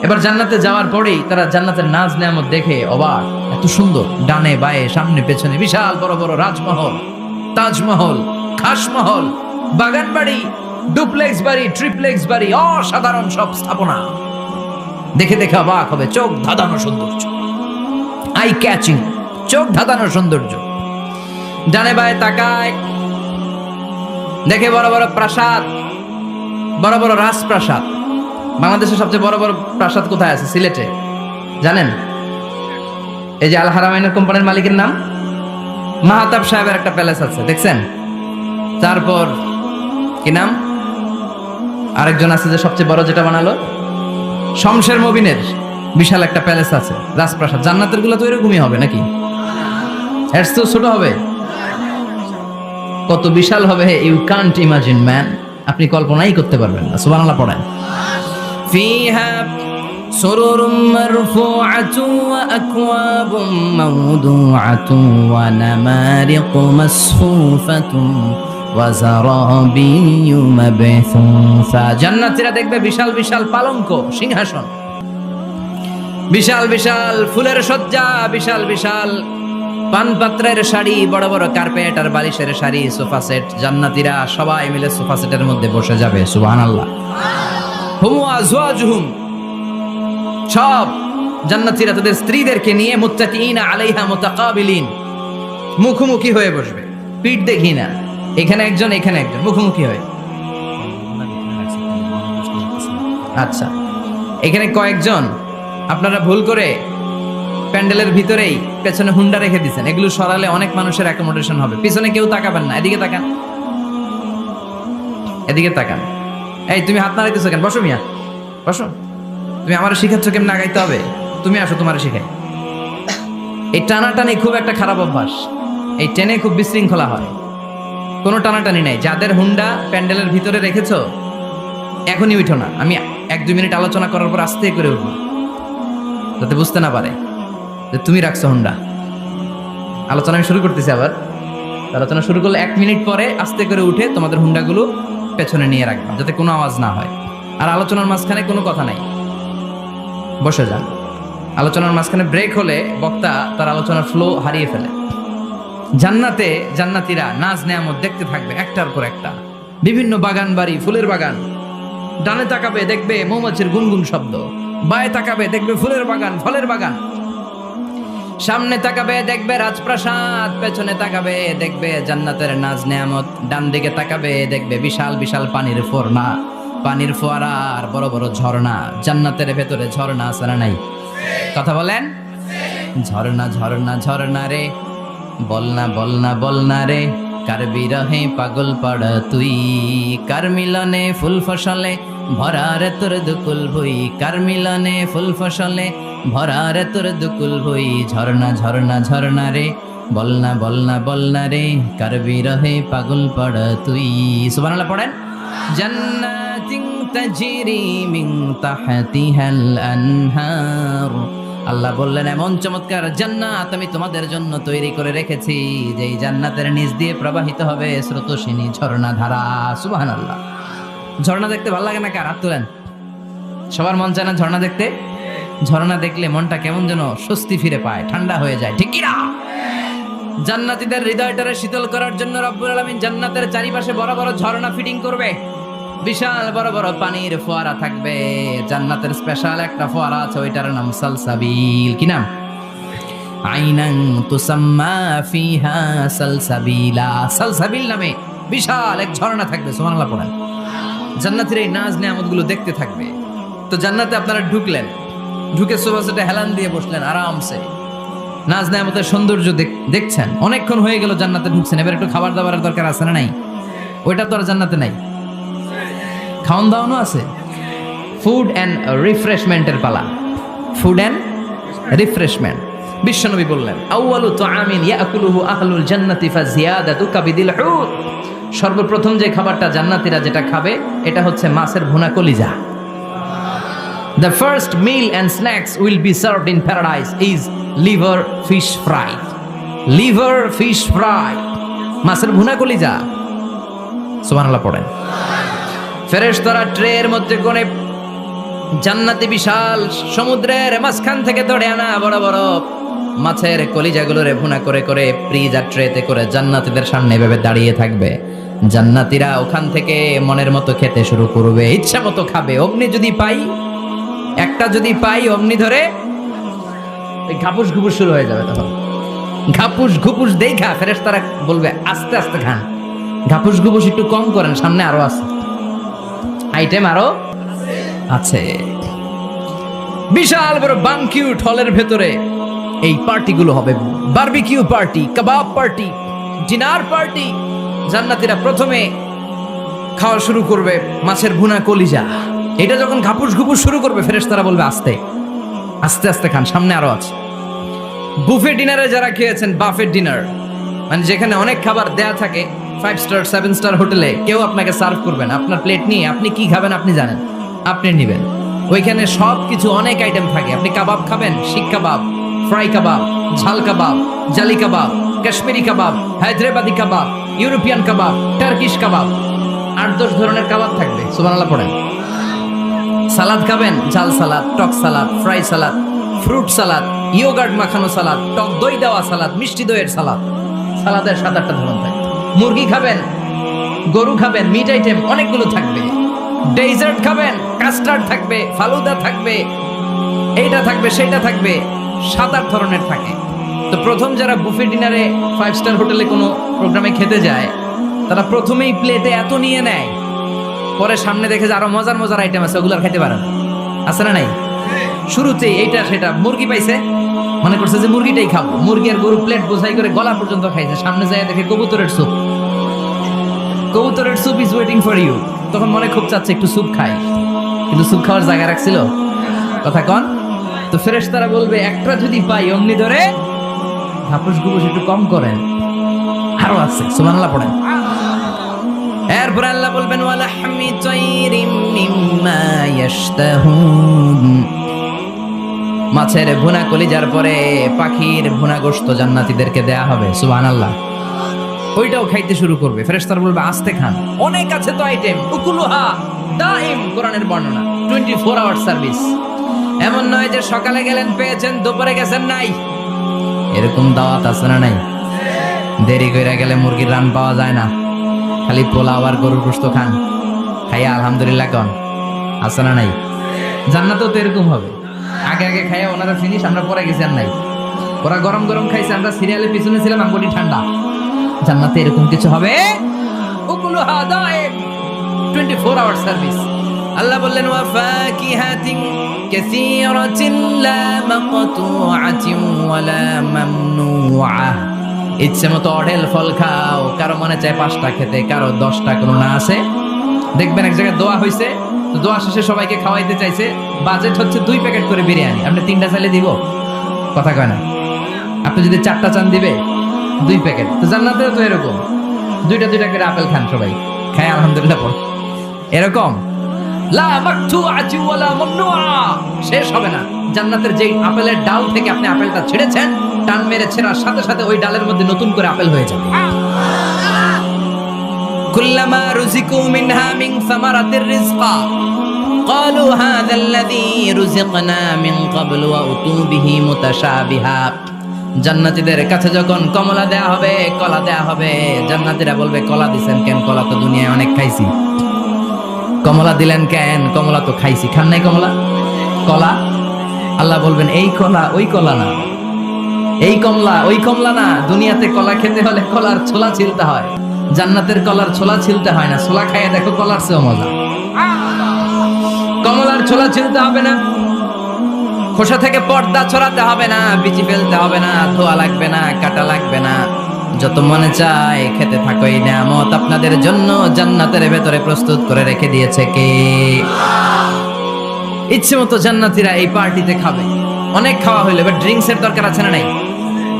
এবার জান্নাতে যাওয়ার পরেই তারা জান্নাতের নাজ নেয়ামত দেখে অবাক, এত সুন্দর। ডানে বায়ে সামনে পেছনে বিশাল বড় বড় রাজমহল, তাজমহল, খাসমহল, বাগান বাড়ি, ডুপ্লেক্স বাড়ি, ট্রিপ্লেক্স বাড়ি, অসাধারণ সব স্থাপনা। দেখে দেখে অবাক হবে, চোখ ধাঁধানো সৌন্দর্য, আই ক্যাচিং, চোখ ধাঁধানো সৌন্দর্য। ডানে বায়ে তাকায়, দেখে বড় বড় প্রাসাদ, বড় বড় রাজপ্রাসাদ। বাংলাদেশের সবচেয়ে বড় বড় প্রাসাদ কোথায় আছে? সিলেটে, জানেন? এই যে আল হারামাইনের কোম্পানির মালিকের নাম মাহতাব সাহেবের একটা প্যালেস আছে, দেখছেন? তারপর কি নাম আরেকজন আছে যে সবচেয়ে বড় যেটা বানালো, শমশের মবিনের বিশাল একটা প্যালেস আছে, রাজপ্রাসাদ। জান্নাতের গুলো তো এরকমই হবে নাকি? এর তো ছোট হবে, কত বিশাল হবে ইউ কান্ট ইমাজিন ম্যান, আপনি কল্পনাই করতে পারবেন না। সুবহানাল্লাহ পড়েন। ফিহা সুরুরুম মারফুআতুন ওয়া আকওয়াবুম মাওদুআতুন ওয়া নামারিকু মাসফুফাতুন ওয়া যারাবিয়্যু মাবথুসা। জান্নাতীরা দেখবে বিশাল বিশাল পালঙ্ক, সিংহাসন, বিশাল বিশাল ফুলের সজ্জা, বিশাল বিশাল পানপাত্রের শাড়ি, বড় বড় কার্পেট আর বালিশের শাড়ি, সোফা সেট। জান্নাতীরা সবাই মিলে সোফা সেটের মধ্যে বসে যাবে। সুবহানাল্লাহ। হুম ওয়া আজওয়াজুহুম, সব জান্নাতীরা তাদের স্ত্রীদেরকে নিয়ে মুত্তাকিইনা আলাইহা মুতাকাবিলিন, মুখোমুখি হয়ে বসবে, পিঠ দেখি না, এখানে একজন এখানে একজন, মুখোমুখি হয়ে। আচ্ছা, এখানে কয়েকজন আপনারা ভুল করে প্যান্ডেলের ভিতরেই পেছনে হুন্ডা রেখে দিচ্ছেন, এগুলো সরালে অনেক মানুষের অ্যাকোমোডেশন হবে। পিছনে কেউ তাকাবেন না, এদিকে তাকান, এদিকে তাকান। এই তুমি হাত নাড়াইতেছো কেন? বসো মিয়া, বসো। তুমি আমার শিখাচ্ছ কেমন আগাইতে হবে? তুমি আসো, তোমার শিখাই। এই টানাটানি খুব একটা খারাপ অভ্যাস, এই টেনে খুব বিশৃঙ্খলা হয়। কোনো টানাটানি নাই। যাদের হুন্ডা প্যান্ডেলের ভিতরে রেখেছো এখনই উঠো না, আমি 1-2 মিনিট আলোচনা করার পর আস্তে করে উঠবো, যাতে বুঝতে না পারে যে তুমি রাখছো হুন্ডা। আলোচনা আমি শুরু করতেছি আবার। আলোচনা শুরু করলে 1 মিনিট পরে আস্তে করে উঠে তোমাদের হুন্ডাগুলো পেছনে নিয়ে রাখবা, যাতে কোনো আওয়াজ না হয়। আর আলোচনার মাঝখানে কোনো কথা নাই, বসে যান। আলোচনার মাঝখানে ব্রেক হলে বক্তা তার আলোচনার ফ্লো হারিয়ে ফেলে। জান্নাতে জান্নাতীরা নাজ নেয়ামত দেখতে থাকবে একটার পর একটা, বিভিন্ন বাগান বাড়ি, ফুলের বাগান। ডানে তাকাবে দেখবে মৌমাছির গুনগুন শব্দ, বায়ে তাকাবে দেখবে ফুলের বাগান, ফলের বাগান। সামনে তাকাবে দেখবে রাজপ্রাসাদ, পেছনে তাকাবে দেখবে জান্নাতের নাজ নেয়ামত। ডান দিকে তাকাবে দেখবে বিশাল বিশাল পানির ফোয়ারা, পানির ফোয়ারা আর বড় বড় ঝর্ণা। জান্নাতের ভেতরে ঝর্ণা আছে না নাই? কথা বলেন। ঝর্ণা ঝর্ণা ঝর্ণা রে, বলনা বলনা বলনা রে, কার বিরহে পাগল পাড়া তুই, কার মিলনে ফুল ফসলে ভরা রে তোর দুকুল ভুই, কার মিলনে ফুল ফসলে ভরা রে তোর দুকুল ভুই। ঝর্ণা ঝর্ণা ঝর্ণা রে, বলনা বলনা বলনা রে, কার বিরহে পাগল পাড়া তুই। সুবহানাল্লাহ পড়েন। জান্নাতিন তাজরি মিন তাহতিহাল আনহার। আল্লাহ বললেন এমন চমৎকার জান্নাত আমি তোমাদের জন্য তৈরি করে রেখেছি, যেই জান্নাতের নিচ দিয়ে প্রবাহিত হবে স্রোতস্বিনী ঝর্ণা ধারা। সুবহানাল্লাহ। ঝর্ণা দেখতে ভালো লাগে না? কার হাত তোলেন। সবার মন চায় না ঝর্ণা দেখতে? ঝর্ণা দেখলে মনটা কেমন যেন স্বস্তি ফিরে পায়, ঠান্ডা হয়ে যায়, ঠিক কি না? জান্নাতীদের হৃদয়টারে শীতল করার জন্য রব্বুল আলামিন জান্নাতের চারিপাশে বড় বড় ঝর্ণা ফিটিং করবে, বিশাল বড় বড় পানির ফোয়ারা থাকবে। জান্নাতের স্পেশাল একটা ফোয়ারা আছে, ওইটার নাম সালসাবিল। কি নাম? আইনান তুসাম্মা ফিহা সালসাবিলা। সালসাবিল নামে বিশাল এক ঝর্ণা থাকবে। সুবহানাল্লাহ পড়েন। জান্নাতের এই নাজ নেয়ামতগুলো দেখতে থাকবে। তো জান্নাতে আপনারা ঢুকলেন, ঢুকে সোফাসেটে হেলান দিয়ে বসলেন আরামসে, নাজ নেয়ামতের সৌন্দর্য দেখছেন। অনেকক্ষণ হয়ে গেল জান্নাতে ঢুকছেন, এবার একটু খাবার দাবারের দরকার আছে না নাই? ওইটা তো আর জান্নাতে নাই। খাওয়ান দাওয়ানো আছে। ফুড অ্যান্ড রিফ্রেশমেন্টের পালা। Food and refreshment. বিশ্বনবী বললেন আউয়ালু তুআমিন ইয়াকুলুহু আহলুল জান্নাতি ফাজিয়াদাতু কাবিদিল হুত। সর্বপ্রথম যে খাবারটা জান্নাতীরা যেটা খাবে এটা হচ্ছে মাছের ভুনা কলিজা। The first meal and snacks will be served in paradise is liver fish fry. Liver fish fry. মাছের ভুনা কলিজা। সুবহানাল্লাহ পড়েন। ফেরেশতারা ট্রের মধ্যে করে জান্নাতি বিশাল সমুদ্রের মাঝখান থেকে ধরে আনা বড় বড় মাছের কলিজাগুলোরে ভুনা করে করে ফ্রিজার ট্রেতে করে জান্নাতীদের সামনে এভাবে দাঁড়িয়ে থাকবে। জান্নাতীরা ওখান থেকে মনের মতো খেতে শুরু করবে, ইচ্ছা মতো খাবে। অমনি যদি পাই, একটা যদি পাই, অমনি ধরে ঘাপুস ঘুপুস শুরু হয়ে যাবে। তখন ঘাপুস ঘুপুস দেখা ফেরেশতারা বলবে আস্তে আস্তে খান, ঘাপুস ঘুপুস একটু কম করেন, সামনে আরো আছে আইটেম, আরো আছে। বিশাল বড় বানকিউট হলের ভেতরে এই পার্টিগুলো হবে। বারবিকিউ পার্টি, কাবাব পার্টি, ডিনার পার্টি। জান্নাতীরা প্রথমে খাওয়া শুরু করবে মাছের ভুনা কলিজা। এটা যখন ঘাপুস ঘুপুস শুরু করবে ফেরেশতারা বলবে আস্তে আস্তে আস্তে খান, সামনে আরো আছে। বুফে ডিনারে যারা খেয়েছেন, বাফেট ডিনার মানে যেখানে অনেক খাবার দেয়া থাকে, 5 স্টার 7 স্টার হোটেলে কেউ আপনাকে সার্ভ করবেন, আপনার প্লেট নিয়ে আপনি কি খাবেন আপনি জানেন, আপনি নেবেন। ওইখানে সব কিছু অনেক আইটেম থাকে। আপনি কাবাব খাবেন, শিক কাবাব, ফ্রাই কাবাব, ঝাল কাবাব, জালি কাবাব, কাশ্মীরি কাবাব, হায়দ্রাবাদি কাবাব, ইউরোপিয়ান কাবাব, টার্কিশ কাবাব, 8-10 ধরনের কাবাব থাকবে। সুবহানাল্লাহ পড়েন। সালাদ খাবেন, ঝাল সালাদ, টক salad, fry salad, fruit salad, yoghurt মাখানো সালাদ, টক দই দেওয়া সালাদ, মিষ্টি দইয়ের সালাদ। সালাদের 7-8টা ধরন থাকে। মুরগি খাবেন, গরু খাবেন, মিট আইটেম অনেকগুলো থাকবে। ডেজার্ট খাবেন, কাস্টার্ড থাকবে, ফালুদা থাকবে, এইটা থাকবে, সেটা থাকবে, 7-8 ধরনের থাকে। তো প্রথম যারা বুফে ডিনারে 5 স্টার হোটেলে কোনো প্রোগ্রামে খেতে যায়, তারা প্রথমেই প্লেটে এত নিয়ে নেয়, পরে সামনে দেখে যে আরো মজার মজার আইটেম আছে, ওগুলো আর খেতে পারেন, আছে না নাই? শুরুতেই এইটা সেটা মুরগি পাইছে, মনে করছে যে মুরগিটাই খাবো, মুরগি আর গরু প্লেট বোঝাই করে গলা পর্যন্ত খাইছে। সামনে যায় দেখে কবুতরের স্যুপ, কবুতরের soup is waiting for you. তখন মনে খুব চাচ্ছে একটু স্যুপ খাই, কিন্তু স্যুপ খাওয়ার জায়গা রাখছিল, কথা কন। তো ফেরেশতারা বলবে একটা যদি পাই অমনি ধরে ঘাপুস ঘুপুস একটু কম করেন, আরো আছে। সুবহানাল্লাহ পড়েন। এরপর আল্লাহ বলবেন ওয়ালাহমি তাইরিম মিম্মা ইয়াশতাহুন। মাছের ভুনা কলিজার পরে পাখির ভুনা গোশত জান্নাতীদেরকে দেয়া হবে। সুবহানাল্লাহ। ওইটাও খাইতে শুরু করবে। ফেরেশতারা বলবে আস্তে খান, অনেক আছে তো আইটেম। উকুলুহা দাইম, কোরআনের বর্ণনা, 24 আওয়ার সার্ভিস। এমন নয় যে সকালে গেলেন পেয়েছেন, দুপুরে গেছেন নাই। এরকম দাওয়াত আছে না নাই? দেরি কইরা গেলে মুরগির রান পাওয়া যায় না, খালি পোলাও আর গরুর গোশত খান, খাইয়া আলহামদুলিল্লাহ কন, আছে না নাই? জান্নাতেও তো এরকম হবে। আগে আগে খাইয়া ওনারা ফিনিশ, আমরা পরে গেছি আর নাই। ওরা গরম গরম খাইছে, আমরা সিরিয়ালের পিছনে ছিলাম, আঙ্গুলি ঠান্ডা। জান্নাতে এরকম কিছু হবে। উকুলুহা দাইম, 24 আওয়ার সার্ভিস। আল্লাহ বললেন ওয়া ফাকিহাতিন কাসীরাতিন লা মাকতুআতিন ওয়া লা মামনুআ। ইচ্ছে মতো অঢেল ফল খাও, কারো মনে চায় 5টা খেতে, কারো 10টা, কোনো না আছে। দেখবেন এক জায়গায় দোয়া হয়েছে, তো দোয়া শেষে সবাইকে খাওয়াইতে চাইছে, বাজেট হচ্ছে 2 প্যাকেট করে বিরিয়ানি। আপনি 3টা চাইলে দিব, কথা কয় না। আপনি যদি 4টা চান দিবে 2 প্যাকেট। তো জান্নাতেও তো এরকম, 2টা করে আপেল খান, সবাই খায় আলহামদুলিল্লাহ পড়। এরকম লা মাকতুআতি ওয়ালা মামনুআ, শেষ হবে না। জান্নাতের যেই আপেলের ডাল থেকে আপনি আপেলটা ছেড়েছেন, টান মেরে ছেড়ার সাথে সাথে ওই ডালের মধ্যে নতুন করে আপেল হয়ে যাবে। কুল্লামা রুজিকু মিনহা মিন সামারাতির রিজকা ক্বালু হাযাল্লাযী রুজিকনা মিন ক্বাবলু ওয়া উতু বিহি মুতাশাবিহা। জান্নাতীদের কাছে যখন কমলা দেয়া হবে, কলা দেয়া হবে, জান্নাতীরা বলবে কলা দিবেন কেন? কলা তো দুনিয়ায় অনেক খাইছি। কমলা দিলেন কেন? কমলা তো খাইছি। খান নাই কমলা? কলা? আল্লাহ বলবেন এই কলা ওই কলা না, এই কমলা ওই কমলা না। দুনিয়াতে কলা খেতে হলে কলার ছোলা ছিলতে হয়, জান্নাতের কলার ছোলা ছিলতে হয় না। ছোলা খাইয়ে দেখো, কলার চেয়েও মজা। কমলার ছোলা ছিলতে হবে না, খোসা থেকে পর্দা ছড়াতে হবে না, বিচি ফেলতে হবে না, ধোয়া লাগবে না, কাটা লাগবে না। যত মনে চায় খেতে থাকো। এই নিয়ামত আপনাদের জন্য জান্নাতের ভেতরে প্রস্তুত করে রেখে দিয়েছে কে? ইচ্ছে মতো জান্নাতীরা এই পার্টিতে খাবে। অনেক খাওয়া হইলো, এবার ড্রিঙ্কস এর দরকার আছে না নাই?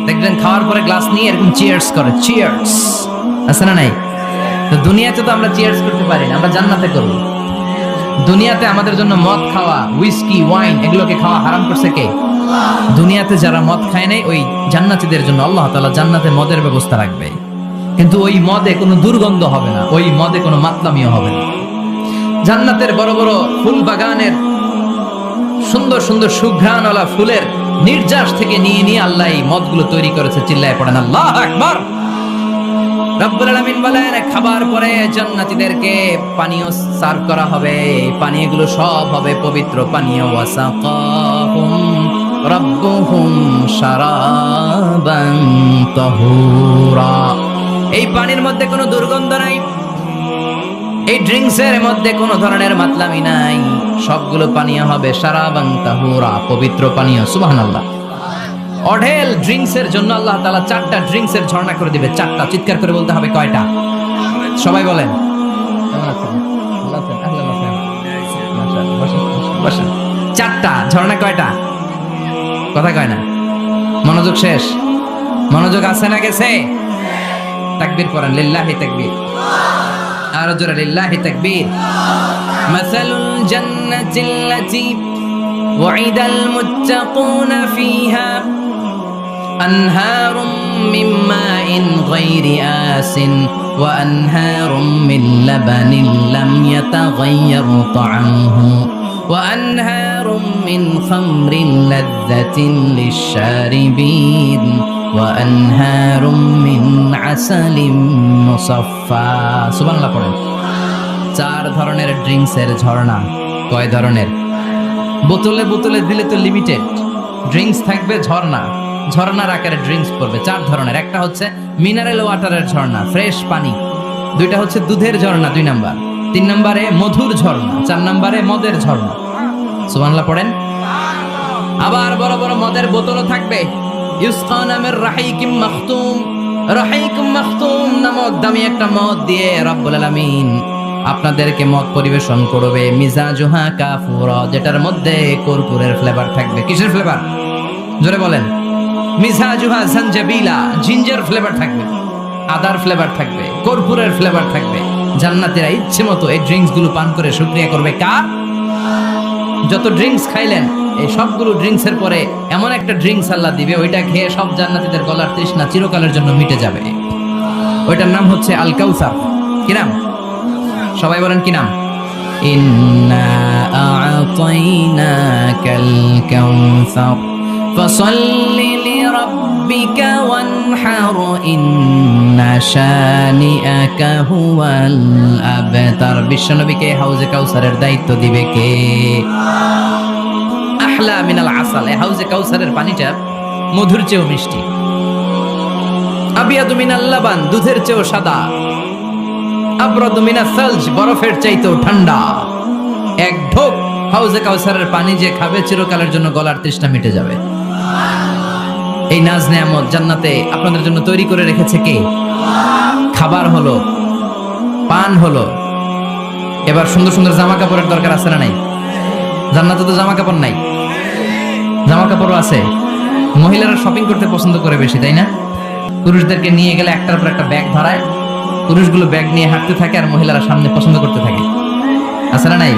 দেখবেন খাওয়ার পরে গ্লাস নিয়ে এরকম চিয়ার্স করে, চিয়ার্স আছে না নাই? তো দুনিয়াতে তো আমরা চিয়ার্স করতে পারি না, আমরা জান্নাতে করব। দুনিয়াতে আমাদের জন্য মদ খাওয়া, হুইস্কি, ওয়াইন এগুলোকে খাওয়া হারাম করছে কে? দুনিয়াতে যারা মদ খায় নাই, ওই জান্নাতীদের জন্য আল্লাহ তাআলা জান্নাতে মদের ব্যবস্থা রাখবে। কিন্তু ওই মদে কোনো দুর্গন্ধ হবে না, ওই মদে কোনো মাতলামিও হবে না। জান্নাতের বড় বড় ফুল বাগানের সুন্দর সুন্দর সুঘ্রাণওয়ালা ফুলের নির্যাস থেকে নিয়ে নিয়ে আল্লাহ এই মদগুলো তৈরি করেছে। চিল্লায় পড়েন আল্লাহু আকবার। রব্বুল আলামিন বলেন, খাবার পরে জান্নাতীদেরকে পানীয় সার্ভ করা হবে। এই পানীয়গুলো সব হবে পবিত্র পানীয়। ওয়াসাকাহুম রাব্বুহুম শারাবান তাহুরা। এই পানির মধ্যে কোনো দুর্গন্ধ নাই, এই ড্রিঙ্কসের মধ্যে কোনো ধরনের মাতলামি নাই। সবগুলো পানীয় হবে শারাবান তাহুরা, পবিত্র পানীয়। সুবহানাল্লাহ। অঢেল ড্রিঙ্কসের জন্য আল্লাহ তাআলা 4টা ড্রিঙ্কসের ঝর্ণা করে দিবে। 4টা, চিৎকার করে বলতে হবে কয়টা? সবাই বলেন। কেমন আছেন? ভালো আছেন? আহলান ওয়া সাহলান। মাশাআল্লাহ। বসেন। 4টা ঝর্ণা কয়টা? কথা কয় না। মনোযোগ শেষ। মনোযোগ আছে না গেছে? তাকবীর পড়েন, লিল্লাহি তাকবীর। আর জোরে লিল্লাহি তাকবীর। মাসালুল জান্নাতিল্লাতী ওয়াইদাল মুত্তাকুনা ফিহা أنهار من ماء غير آسن وأنهار من لبن لم يتغير طعمه وأنهار من خمر لذة للشاربين وأنهار من عسل مصفى سبحان الله পড়েন। 4 ধরনের ড্রিঙ্কসের ঝর্ণা। কয় ধরনের? বোতলে বোতলে দিলে তো লিমিটেড। ড্রিঙ্কস থাকবে, ঝর্ণা ঝর্ণার আকারে ড্রিঙ্কস পড়বে। 4 ধরনের। একটা হচ্ছে মিনারেল ওয়াটারের ঝর্ণা, ফ্রেশ পানি। 2টা হচ্ছে দুধের ঝর্ণা, 2 নাম্বার। 3 নম্বরে মধুর ঝর্ণা, 4 নম্বরে মদের ঝর্ণা। সুবহানাল্লাহ পড়েন। আবার বড় বড় মদের বোতলও থাকবে। ইউসকানা মির রাহিকিম মাখতুম। রাহিকুম মাখতুম নামক দামি একটা মদ দিয়ে রব্বুল আলামিন আপনাদেরকে মদ পরিবেশন করবে। মিজাজুহা কাফুরা, যেটার মধ্যে কুরকুরের ফ্লেভার থাকবে। কিসের ফ্লেভার? জোরে বলেন। মিজাজুহা জানজাবিলা, জিঞ্জার ফ্লেভার থাকবে, আদার ফ্লেভার থাকবে, কর্পূরের ফ্লেভার থাকবে। জান্নাতীরা ইচ্ছে মতো এই ড্রিঙ্কস গুলো পান করে শুকরিয়া করবে কার? যত ড্রিঙ্কস খাইলেন, এই সবগুলো ড্রিঙ্কস এর পরে এমন একটা ড্রিঙ্কস আল্লাহ দিবে, ওইটা খেয়ে সব জান্নাতীদের গলার তৃষ্ণা চিরকালের জন্য মিটে যাবে। ওইটার নাম হচ্ছে আল কাউসার। কি নাম? সবাই বলেন কি নাম? ইন্না আ'তাইনাকাল কাউসার ফাসাল্লি লিরাব্বিকা ওয়ানহার ইন্না শানিআকা হুয়াল আবতার। বিশ্বনবীকে হাউজে কাউসারের দায়িত্ব দিবে কে? আহলা মিনাল আসাল। এই হাউজে কাউসারের পানিটা মধুর চেয়েও মিষ্টি। আবিয়াদু মিনাল লাবান, দুধের চেয়েও সাদা। আবরাদু মিনাস সালজ, বরফের চাইতেও ঠান্ডা। এক ঢোক হাউজে কাউসারের পানি যে খাবে, চিরকালের জন্য গলার তৃষ্ণা মিটে যাবে। এই নাজ নেয়ামত জান্নাতে আপনাদের জন্য তৈরি করে রেখেছে কে? খাবার হলো, পান হলো। এবার সুন্দর সুন্দর জামা কাপড়ের দরকার আছে না নাই? জান্নাতে তো জামা কাপড় নাই, জামা কাপড়ও আছে। মহিলারা শপিং করতে পছন্দ করে বেশি, তাই না? পুরুষদেরকে নিয়ে গেলে একটার পর একটা ব্যাগ ধরায়, পুরুষগুলো ব্যাগ নিয়ে হাঁটতে থাকে আর মহিলারা সামনে পছন্দ করতে থাকে। আছে না নাই?